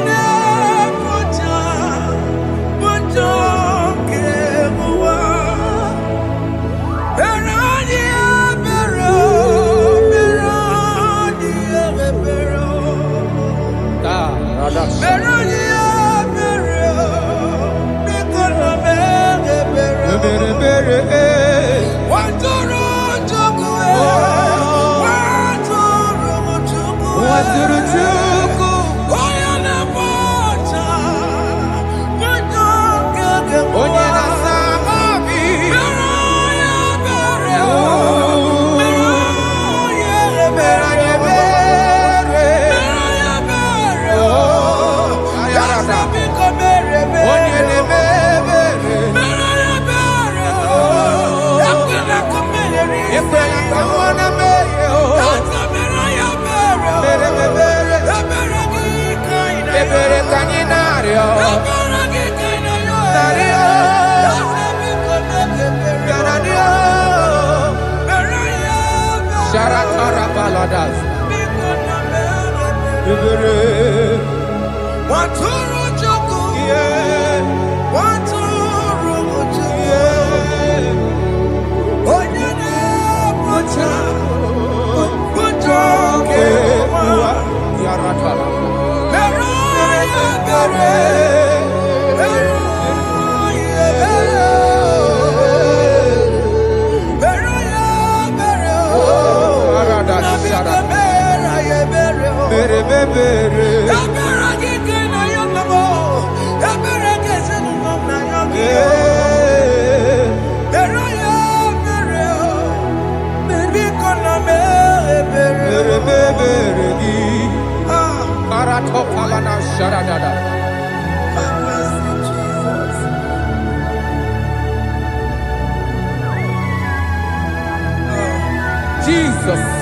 Jesus.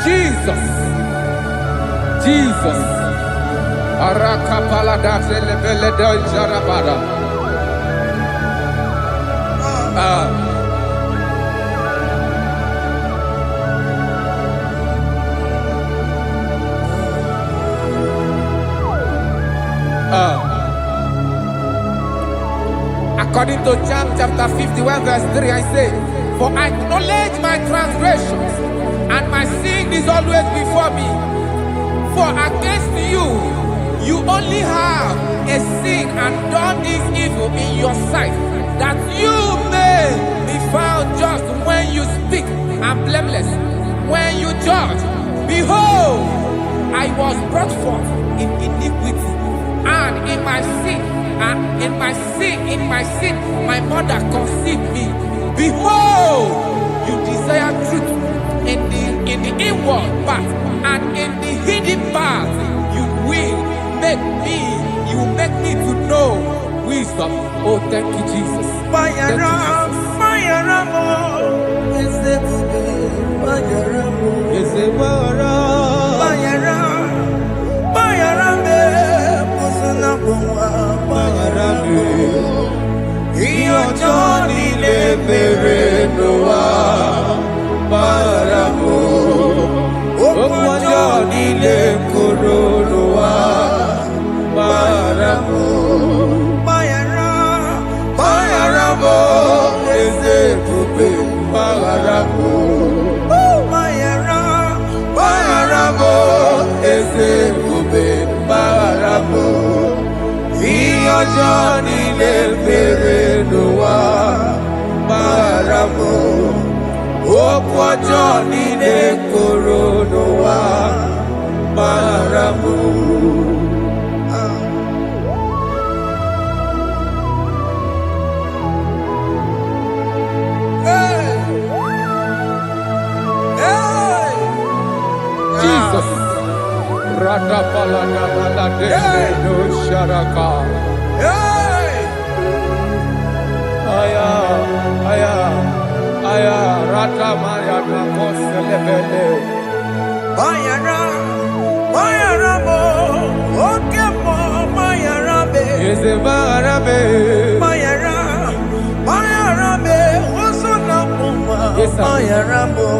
Jesus, Jesus, Arakapalada Zelebeleda Jarabada. According to John chapter 51 verse 3, I say, for I acknowledge my transgressions, and my sin is always before me. For against you, you only have a sin and done this evil in your sight, that you may be found just when you speak, and blameless when you judge. Behold, I was brought forth in iniquity, and in my sin, my mother conceived me. Behold, you desire truth in the inward part, and in the hidden part you will make me to know wisdom. Oh, thank you, Jesus. Thank you, Jesus.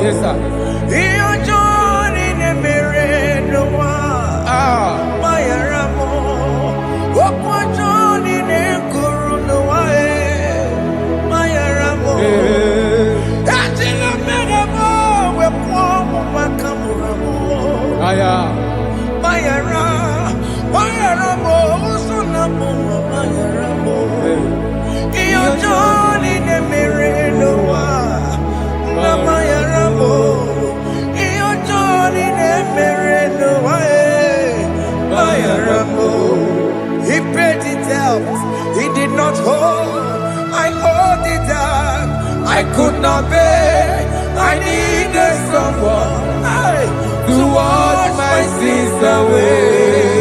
Yes, sir. He paid it out. He did not hold. I owed it out. I could not pay. I needed someone to wash my sins away.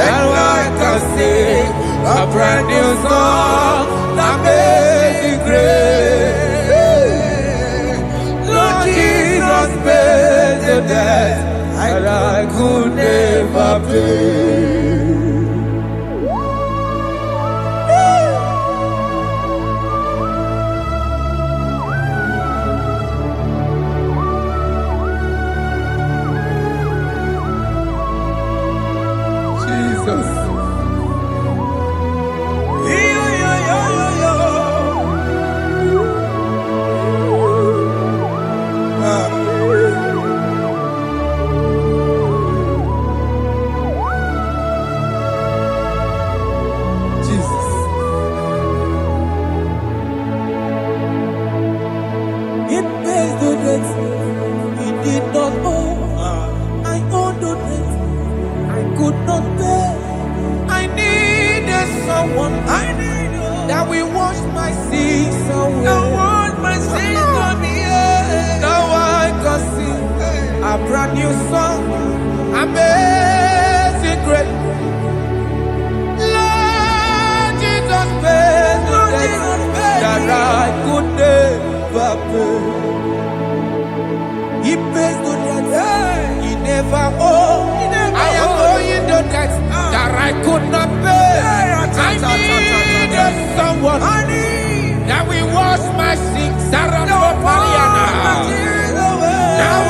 And I can sing a brand new song that made me great. Lord Jesus paid the debt that I could never pay. debt he did not owe. I owed no debt I could not pay. I needed someone that will wash my sins away. Now I can sing a brand new song. Amazing grace. Lord Jesus paid the debt that I could never pay. He pays the debt he never owed. I am owing the debt that I could not pay. I needed someone that will wash my sins. Now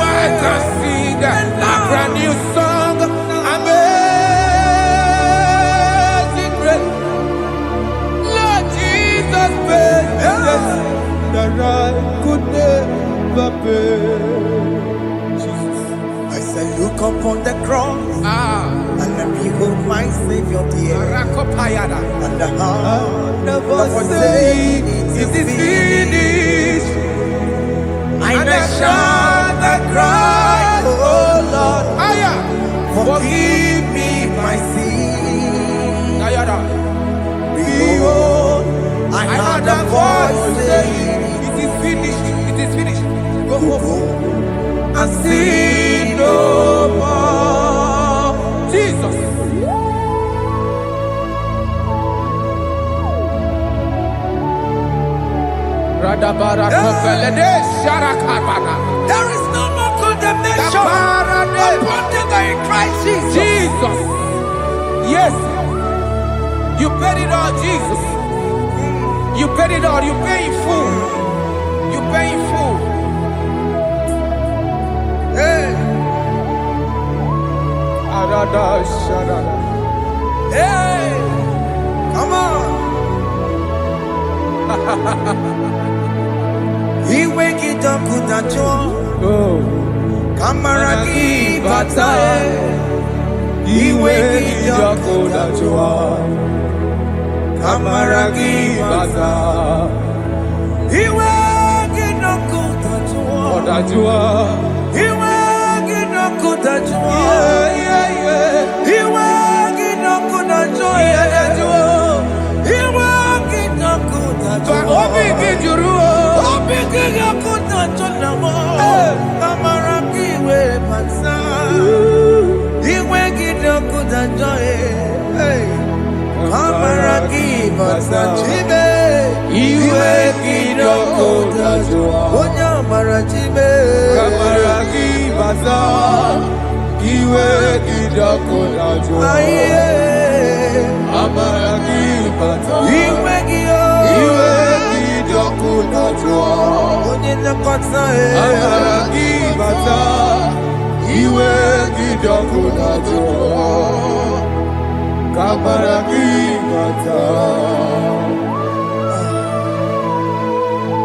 I can sing a brand new song. Amazing grace. Lord Jesus paid the debt that I could never pay. Jesus. I say, look upon the cross and then behold my Savior dear. And the heart Never say it is finished. I shout and cry, oh Lord, forgive me my sin. Behold, I heard a voice saying, it is finished, it is finished. Go go and sin no more. Jesus. There is no more condemnation upon them that are in Christ Jesus. Jesus. Yes. You paid it all, Jesus. You paid it all. You pay in full. You pay in full. Hey. Hey. Come on. Iwe kidokudacho Kamaraki batae Iwe kidokudacho Kamaraki batae Iwe kidokudacho Iwe kidokudacho Iwe kidokudacho Iwe kidokudacho Obi kijuru.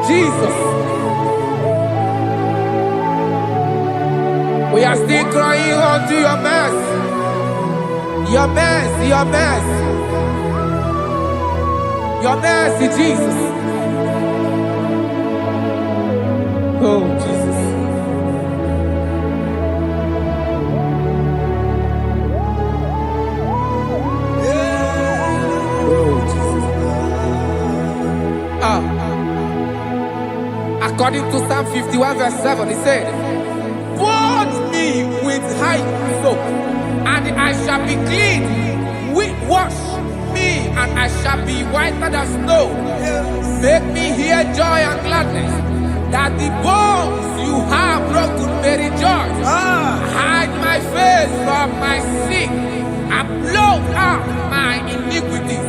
Jesus. We are still crying unto your mercy. Your mercy, your mercy. Your mercy, Jesus. Oh, Jesus. Oh, Jesus. According to Psalm 51 verse 7, he said, "Wash me with hyssop, and I shall be clean. Wash me, and I shall be whiter than snow. Make me hear joy and gladness, that the bones you have broken may rejoice. Hide my face from my sin, and blot out my iniquities.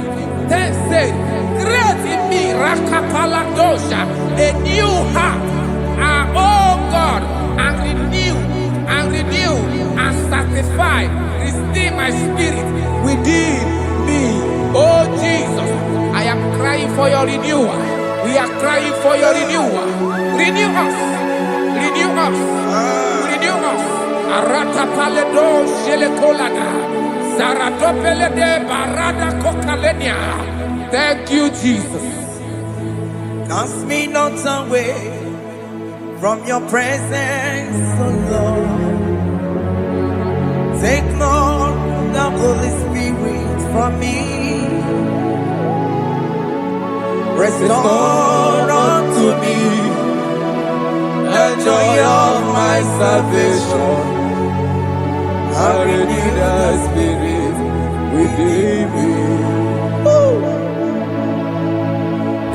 Then say, create in me Rakapaladosha, a new heart, oh God, and renew, and sanctify, restore my spirit within me." Oh Jesus, I am crying for your renewal. We are crying for your renewal. Renew us, renew us, renew us. Arata paledo shelekolada, zaratopele de barada kokalenia. Thank you, Jesus. Cast me not away from your presence, oh Lord. Take not the Holy Spirit from me. Restore unto me the joy of my salvation, and renew the spirit within me.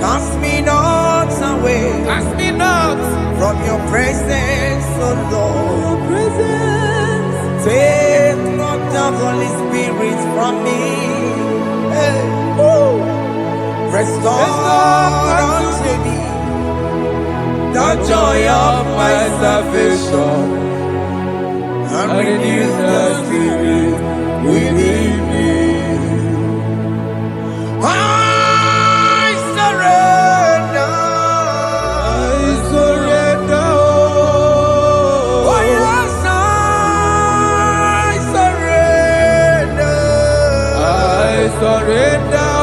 Cast me not away, Cast me not. from your presence, oh Lord. Take not the Holy Spirit from me. Hey. Restore unto me the joy of my salvation, and renew the spirit within me. I surrender. I surrender. Oh yes, I surrender. I surrender.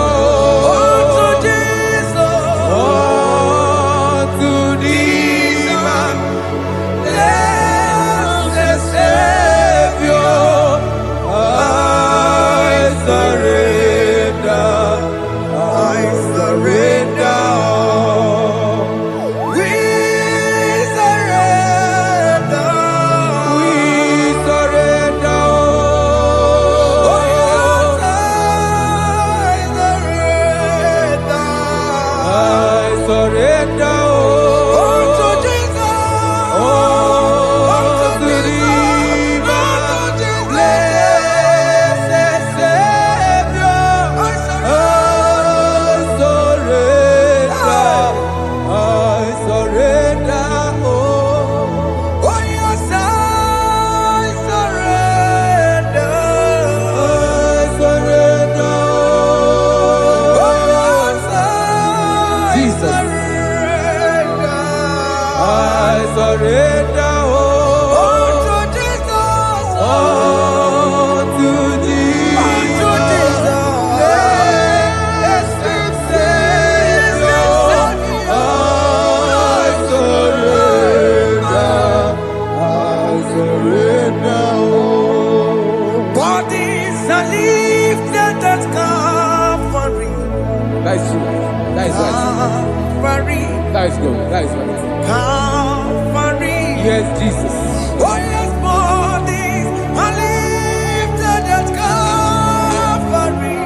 That is good. That is good. Calvary. Yes, Jesus. Oh yes, bodies are lifted at Calvary.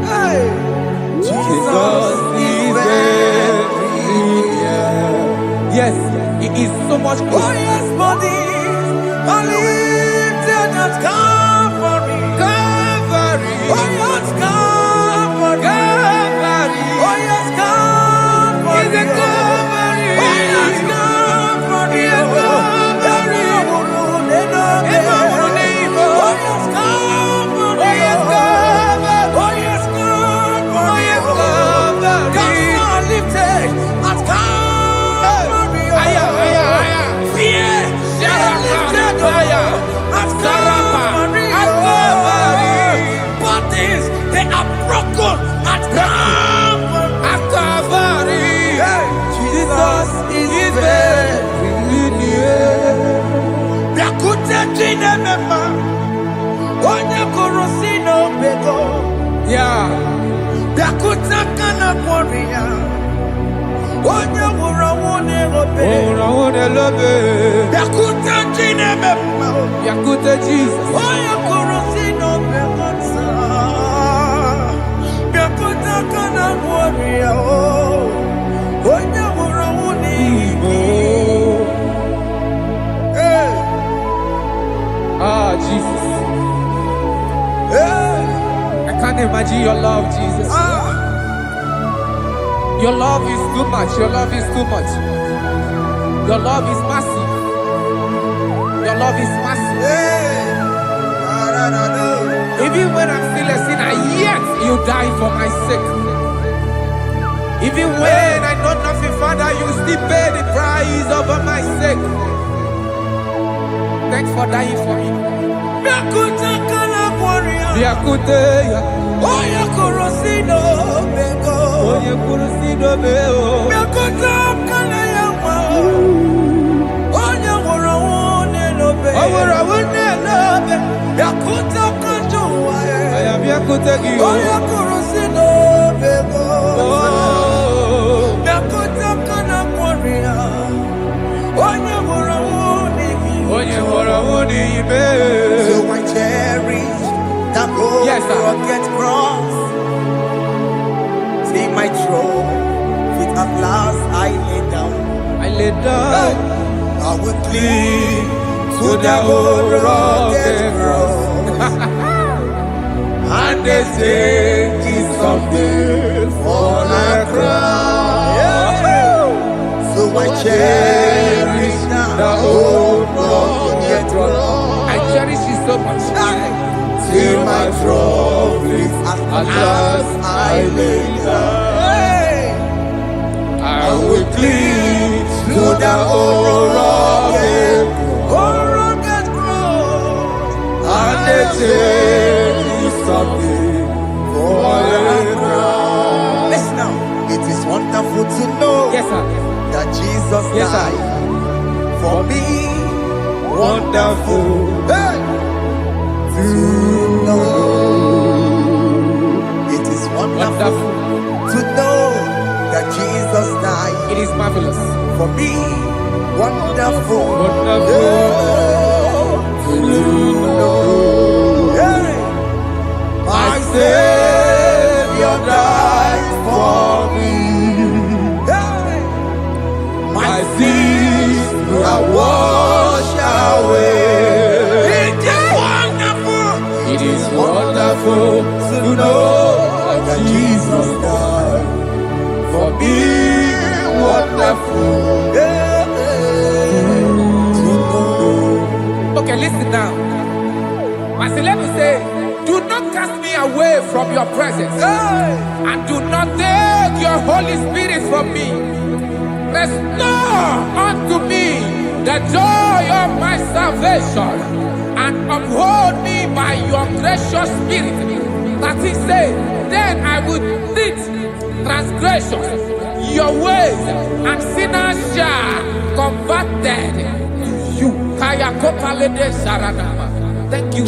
Hey. Jesus is everywhere. Yes, it is so much Oh closer. yes, bodies are lifted at Calvary. Calvary. Oh yes, Calvary. Calvary. Oh yes, Calvary. Is it Calvary? Oh yes, Calvary. Yes, Calvary. Oh yes, Calvary. Oh, yes, Calvary. Oh yes, Calvary. Oh, yes, Calvary. Cast are lifted at Calvary. Aya, aya, aya. Fear is lifted at Calvary. At Calvary. Bodies, they are broken at Calvary. At Calvary. Jesus is there. Biakute jine mema, onye korosi no bego. Yeah. Biakute kana kworiya, onye wura wone obe. Oh, love. Biakute jine mema, Yakute Jesus. onye korosi no bego sa. Biakute kana kworiya, onye wura wone obe. Hey. Ah, Jesus. Hey. I can't imagine your love, Jesus. Your love is too much. Your love is too much. Your love is massive. Your love is massive. Even when I'm still a sinner, yet you die for my sake. Even when I know nothing, Father, you still pay the price over my sake. Thanks for dying for me. Biakute kana kworiya, Biakute ya. onye korosi no bego. Onye kurusi dobe o. Biakute kana yawa, I cherish that gold rugged cross. See my throne, feet at last I lay down. I will cling to the old rugged cross. And they say it's something for a crown. So I cherish the old rugged cross. I cherish it so much. Till my trophies at last I lay down. I will cling to the old rugged cross. And they say it's something for a crown. Listen now, it is wonderful to know that Jesus died for me. Wonderful to know. It is wonderful to know that Jesus died. It is marvelous for me. Wonderful to know. My Savior died for me. My sins are washed away. It is wonderful to know that Jesus died for me. Wonderful to know. Okay, listen now. As the Bible says, do not cast me away from your presence, and do not take your Holy Spirit from me. Restore unto me the joy of my salvation, and uphold me by your gracious spirit. That he said, then I would teach transgressions your ways, and sinners shall converted to you. Kaya kopalede saranama. Thank you.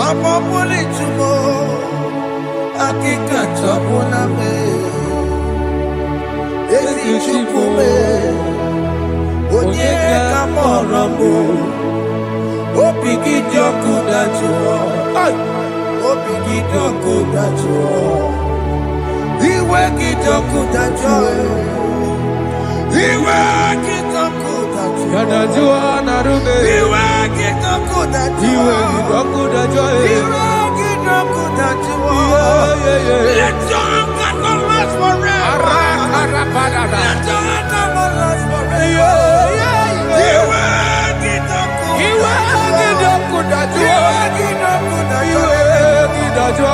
Amamuli chumo, akika chapuna me. Esi chupume, onye kamorambo. Opigi dioku dachuo, opigi dioku dachuo. Iwe kidoku dachuo, iwe kidoku dachuo. Yanajua narume. Iwe kidoku dachuo, Iwe kidoku dachuo. Iwe kidoku dachuo. Let your anger not last forever. Let your anger not last forever. Iwe kidoku, Iwe kidoku dachuo. Iwe kidoku dachuo. Iwe kidoku.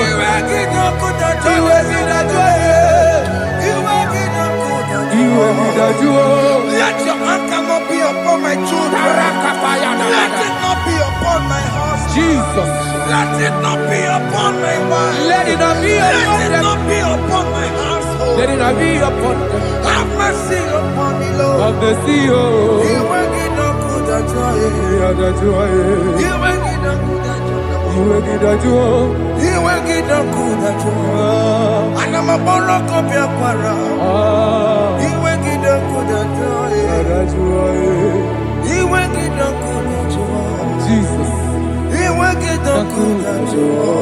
Iwe kidoku dachuo. Iwe kidoku. Iwe kidoku dachuo. Iwe kidoku. Let your anger not be upon my children. Let it not be upon my husband. Jesus. Let it not be upon my wife. Let it not be Let upon it them. not be upon my household. Let it not be upon them. Have mercy upon me, Lord. Of the CEO. Iwe kidoku dachuo. Iwe kidoku dachuo. Iwe kidoku. Iwe kidoku dachuo. Anamaboroko biakwara. Iwe kidoku dachuo. Iwe kidoku dachuo. Jesus. Iwe kidoku dachuo.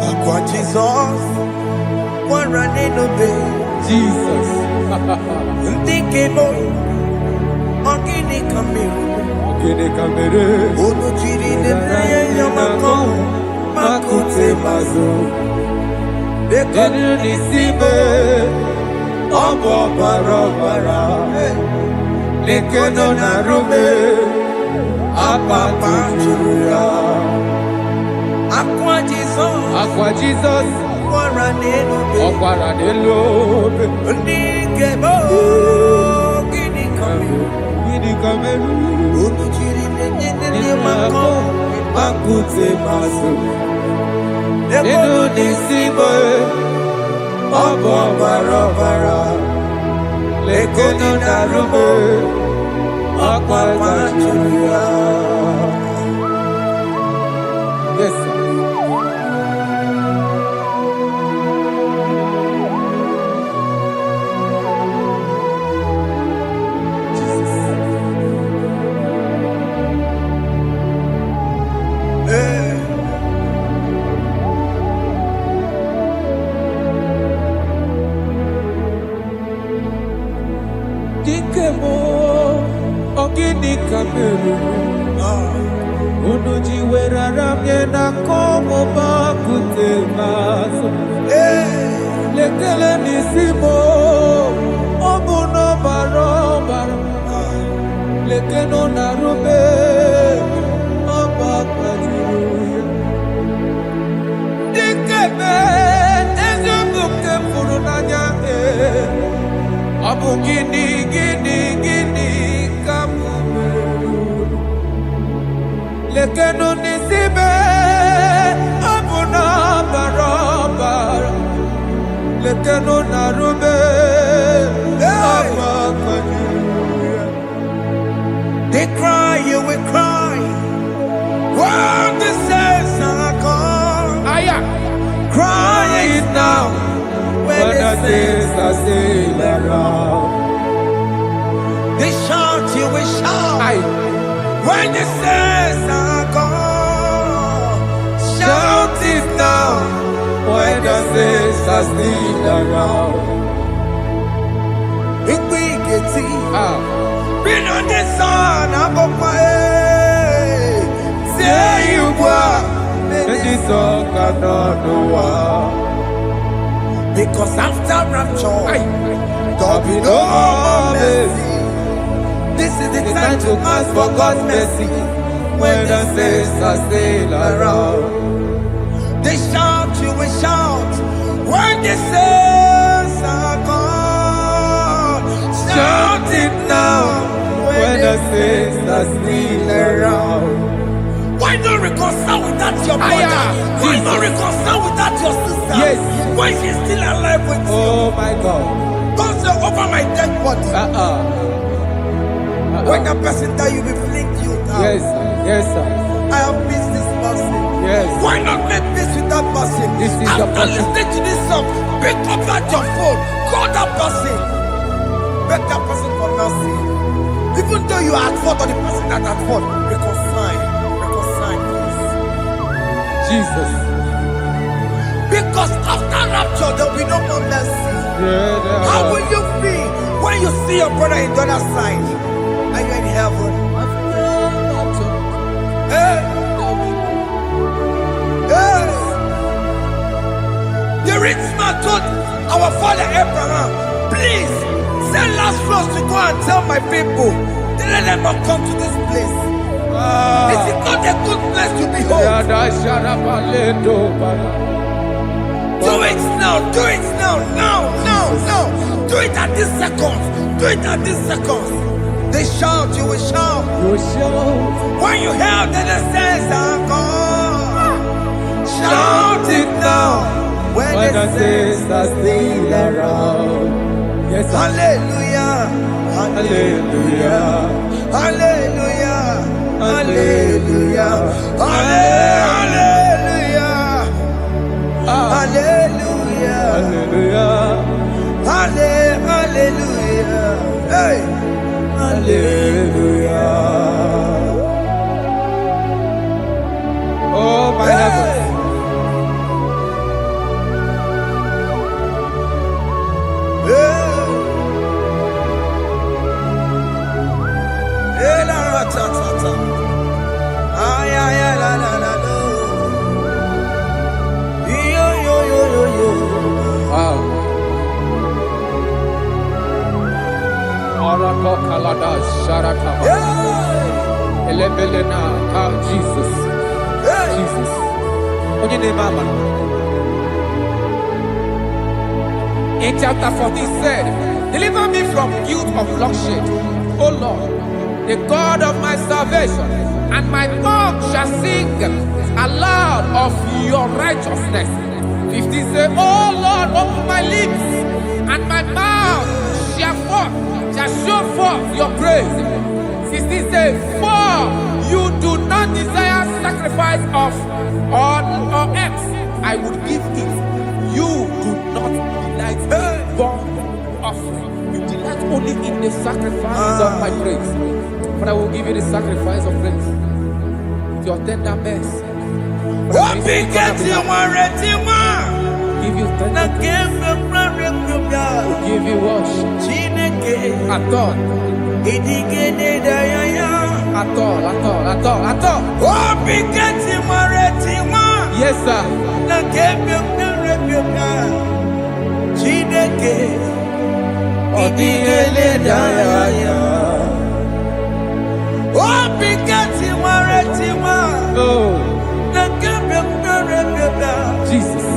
Aqua Jesus, one running obey. Jesus. Thinking boy, Ogini Kamiru, Okene kamere. Odo Chiri de Prayer Yamako, Makute Mazo. They Denu nisibe. Obo barabara. Lekeno narume. Apapa chuya. Aqua Jesus, Aqua Jesus. one running obey. Ọ̀pára dé lóbe. Thinking boy, Ogini Kamiru, Gidi kamere. Odo Chiri de Yamako, Makute maso. They Nínú nisibe. Obo barabara. Lekeno narume. Apapa chuya. Yes, sir. Dikemo, ogini kamere. Unuji werara mjena komo bakute maso. Lekele nisimo, obuno barobara. Lekeno narube, abakajuya. Dikeme, ezobuke furunanya. Abu gini kamumeru. Lekeno nisibe. Abu na barobara. Lekeno narube. Abakajuya. They cry, you will cry. When the saints are gone, cry it now. When When the the saints saints are still around. they shout, you will shout. Aye. When the saints are gone, shout it now. When the saints are still around. It will get Ah. been on the sun, I'm up my head. Say you were. And this song cannot know why. Because after rapture, Aye. there'll be no more mercy. This is the time to ask for God's mercy. When the saints are still around. They shout, you will shout. When the saints are gone, Shout it now. When the saints are still around. Why not? Because reconcile with that your brother? Why not reconcile with that your sister? Yes. Why she's still alive with you? Oh my God. Don't say over my dead body. When that person die, you will blink you down. Yes, sir. Yes, sir. I have missed this person. Yes. Why not make peace with that person? This is your After person. listening to this song, pick up that your phone, call that person, beg that person for mercy. Even though you are at fault or the person that at fault, reconcile, please. Jesus. Because after rapture, there will be no more mercy. Yeah, How will you feel when you see your brother in the other side and you're in heaven? Hey. Hey. The rich man told our father Abraham, please send Lazarus to go and tell my people, let them not come to this place. This is not a good place to behold. Do it now, do it now. Do it at this second. Do it at this second. They shout, you will shout. When you hear that the saints are gone, shout it now. When the saints are still around. Yes, sir. Hallelujah, hallelujah, hallelujah, hallelujah, hallelujah, hallelujah, hallelujah, hallelujah, hey, hallelujah. Oh my heavens. Jesus. Jesus. In chapter 14 said, deliver me from guilt of bloodshed, O Lord, the God of my salvation, and my tongue shall sing aloud of your righteousness. 15 said, O Lord, open my lips, and my mouth shall show forth your praise. 16 says, for you do not desire sacrifice of or eggs, I would give it. You do not delight in burnt offering. You delight only in the sacrifice of my praise. But I will give you the sacrifice of praise. With your tender mercy. Give you tender will give you worship. At all. Yes, sir. Jesus.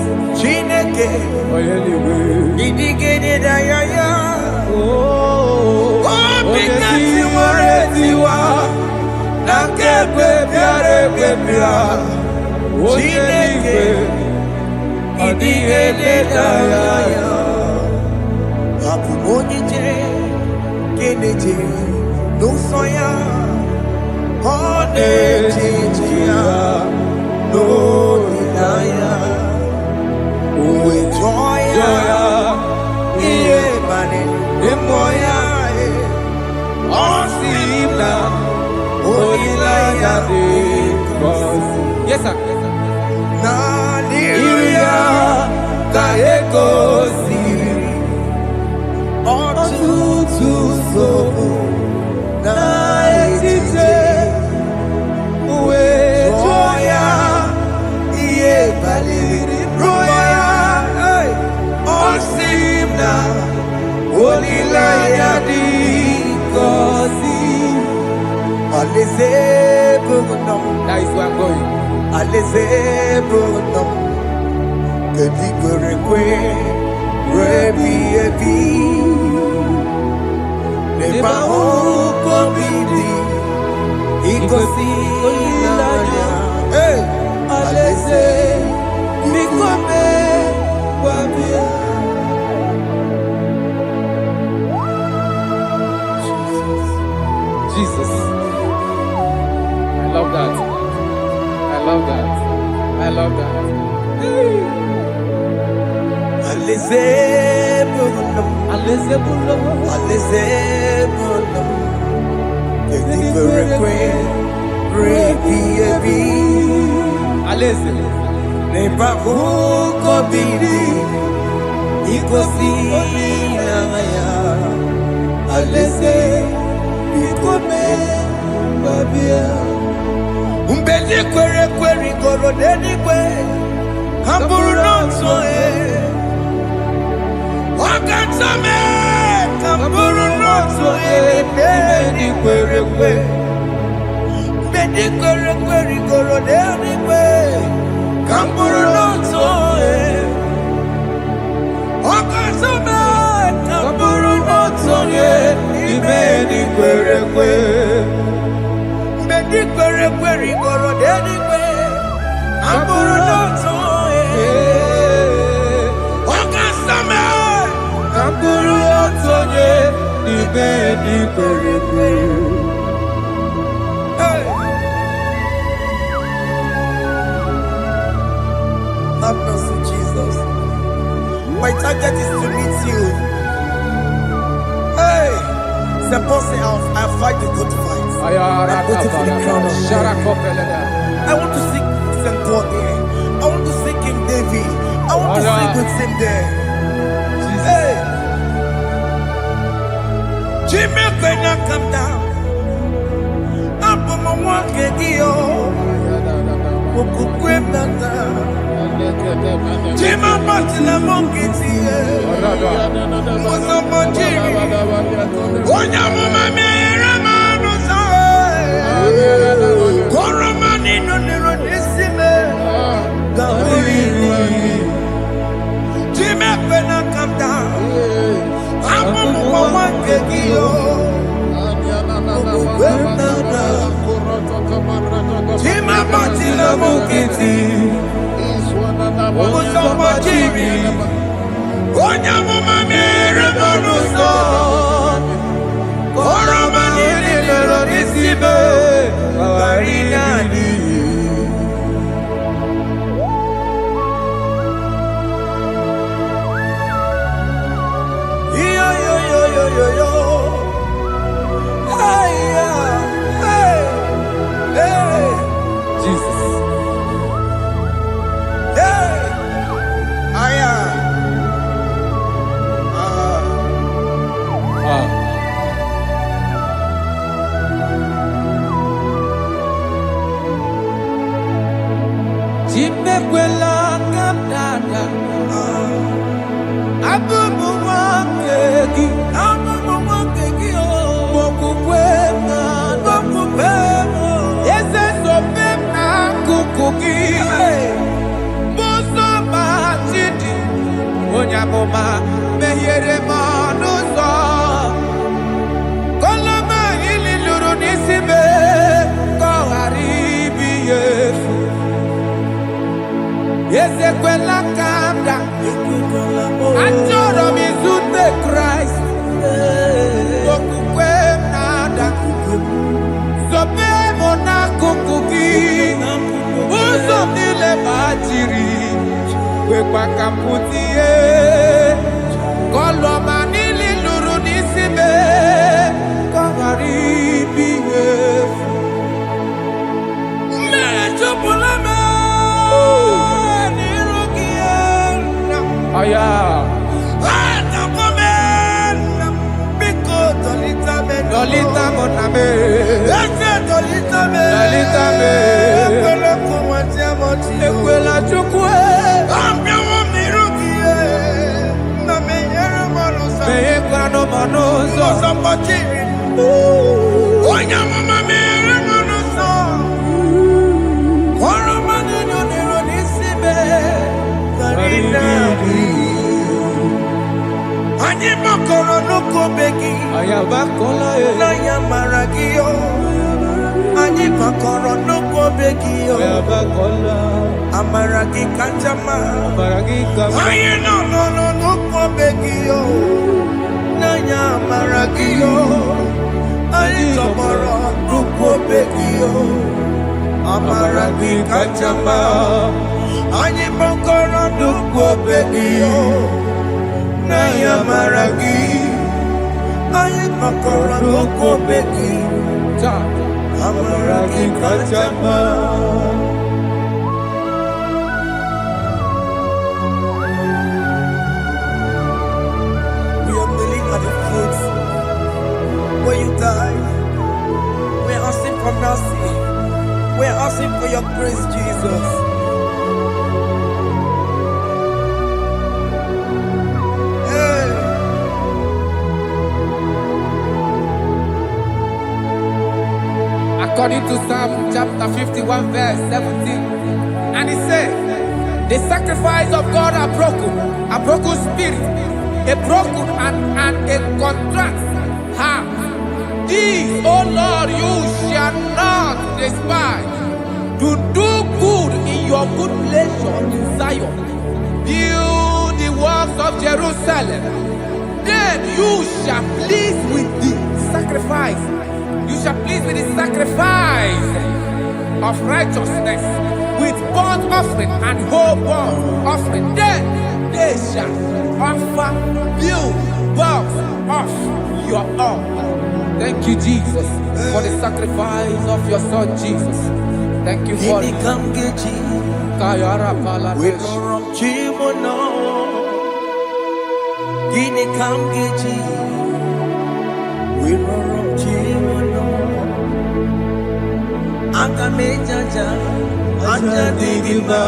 Yes, sir. That is where I'm going. Hey! Jesus. I love that. I love that. I love that. Alizebulum, Alizebulum, Alizebulum, Kekiberekwe, Rebiyebi, Alizebulum, Nebahuko Bibi, Ikosi Namaya, Alizebikome, Babia, Umbedi Kwere Kweri Goro Denikwe, Hamburu Nonso Wakatame, Hamburu Nonso Bedi Kwere Kweri, Bedi Kwere Kweri Goro Denikwe, Hamburu Nonso Wakatame, Hamburu Nonso Bedi Kwere Kweri, Bedi Kwere Kweri Goro Denikwe, Hamburu Nonso Wakatame, Hamburu Nonso Bedi Kwere Kweri. Have mercy, Jesus. My target is to meet you. Hey, suppose I fight the good fight. I put it for the crown of life. I want to see St. Paul there. I want to see King David. I want to sing with him there. Hey, Jimmy, when I come down, I'm on my walk again. Jima Martina Monkiti, Mosamboji, Onyama Mera Koromani no Nirodisime, Jima Pena come down, I'm on one Kegio, Jima Martina Monkiti. Mosamboji, Onyama Mera Koromani no Nirodisime, Barinani. Yo. Hey, Jesus. Hey, Jimekwela kamdada, abubu wakegi, mokukwema, yese sopema kukuki, muso batidi, onyamoma mehiere manuso, koloma ili luru nisibe, koharibi yefu. Yesekwela kamda, Antoro mizute Christ, Okukwe nada, Sope mona kukuki, Uzo nile bajiri, Kwekwa kamputie, Koloma nili luru nisibe, Kogaribi yefu. Mechopulame, Aya, Dolita moname, Dolita me, Ekwela chukwe, Meyekwano manoso, Onyama mere manoso, Koromani no nirodisime, Ani makoro no kobeki, Ayabakola, Naya maragio, Ani makoro no kobeki, Ayabakola, Amaragi kanjama, Amaragi kama, Aye no kobeki, Naya maragio, Ani kpọrọ nnukwu obe gị amara gị kacha mma anyị kpọkọrọ nnukwu obe gị na ya amara gị anyị kpọkọrọ nnukwu obe gị amara gị kacha mma. When you die, we're asking for mercy. We're asking for your grace, Jesus. Hey. According to Psalm chapter 51 verse 17, and it says, the sacrifice of God are broken spirit, a broken and a contrite heart. These, oh Lord, you shall not despise. To do good in your good pleasure in Zion. Build the works of Jerusalem. Then you shall please with the sacrifice. You shall please with the sacrifice of righteousness, with burnt offering and whole burnt offering. Then they shall offer you works of your own. Thank you, Jesus, for the sacrifice of your son, Jesus. Thank you for it. Kayara Pala. We don't chimono. Gini kamgeji. We don't chimono. Akamejaja. Anja digima.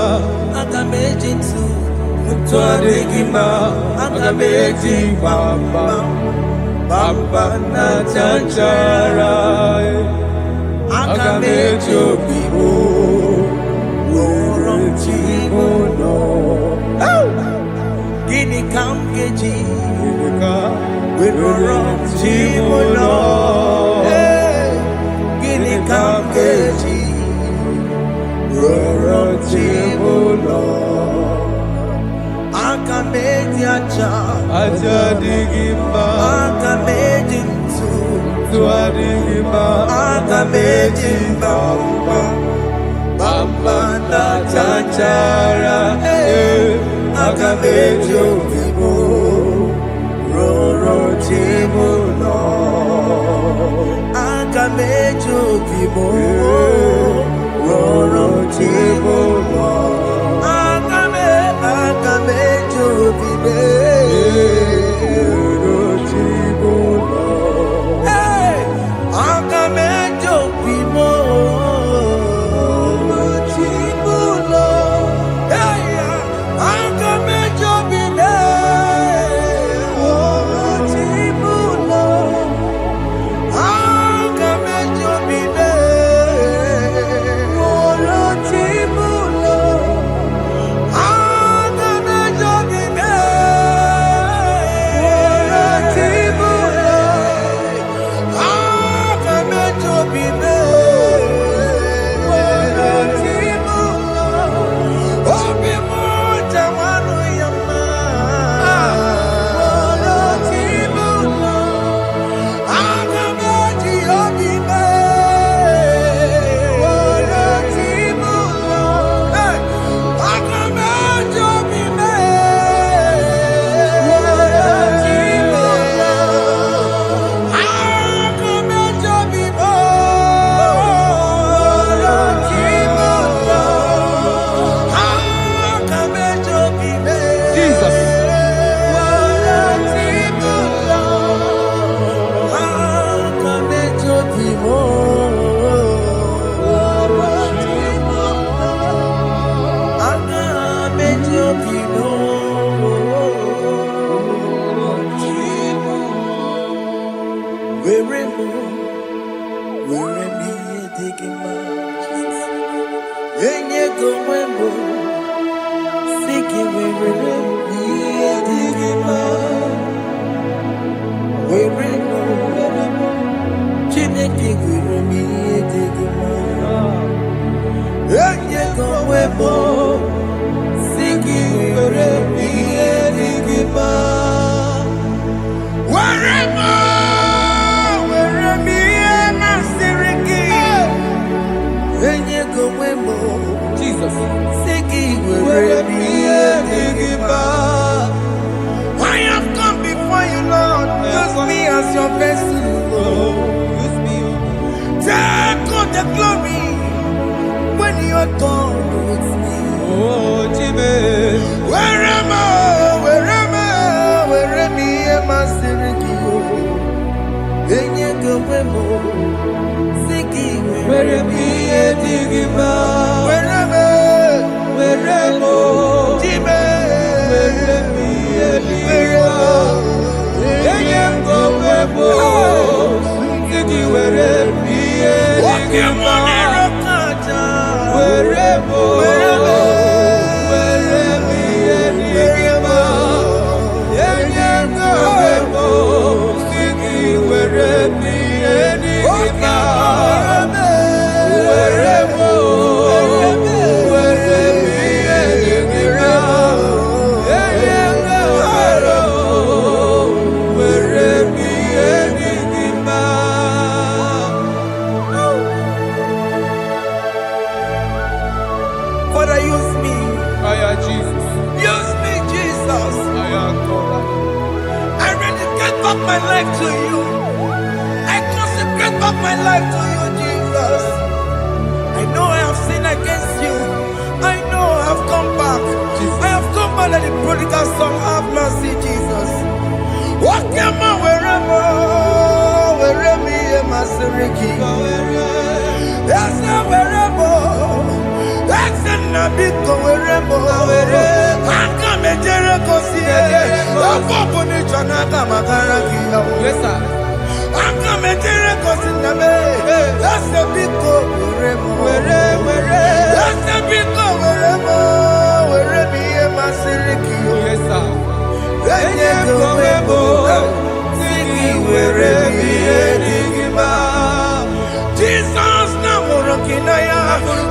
Akamejinsu. Mutwa digima. Akameji bamba. Bamba na chanchara Akamejo bibo Woron chimono Gini kamgeji Woron chimono Gini kamgeji Woron chimono Akameji aja digima Akameji digima Akameji bamba Bamba na chanchara Akameji bibo Roro chimono Akameji bibo Roro chimono Akameji bibo Wemo, Siki, where me, Digima, wherever, Jime, where me, Siki, where me, Father, use me. Jesus. Use me, Jesus. I rededicate back my life to you. I consecrate back my life to you, Jesus. I know I have sinned against you. I know I have come back. I have come back like the prodigal son. Have mercy, Jesus. Walk your man wherever me and my Seriki. Yes, wherever. That's a big wherever. I come and Jericho see it. Yes, sir. I come and Jericho see the man. That's a big wherever. That's a big wherever me and my Seriki. Yes, sir. Jesus na morokina ya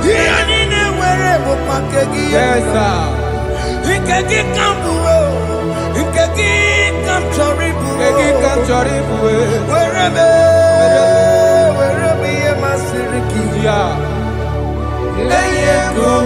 yanine wherever pakegi. Yes, sir. Ikegi kambuo, ikegi kamchoribu, wherever ye masiriki. Yeah. Leye go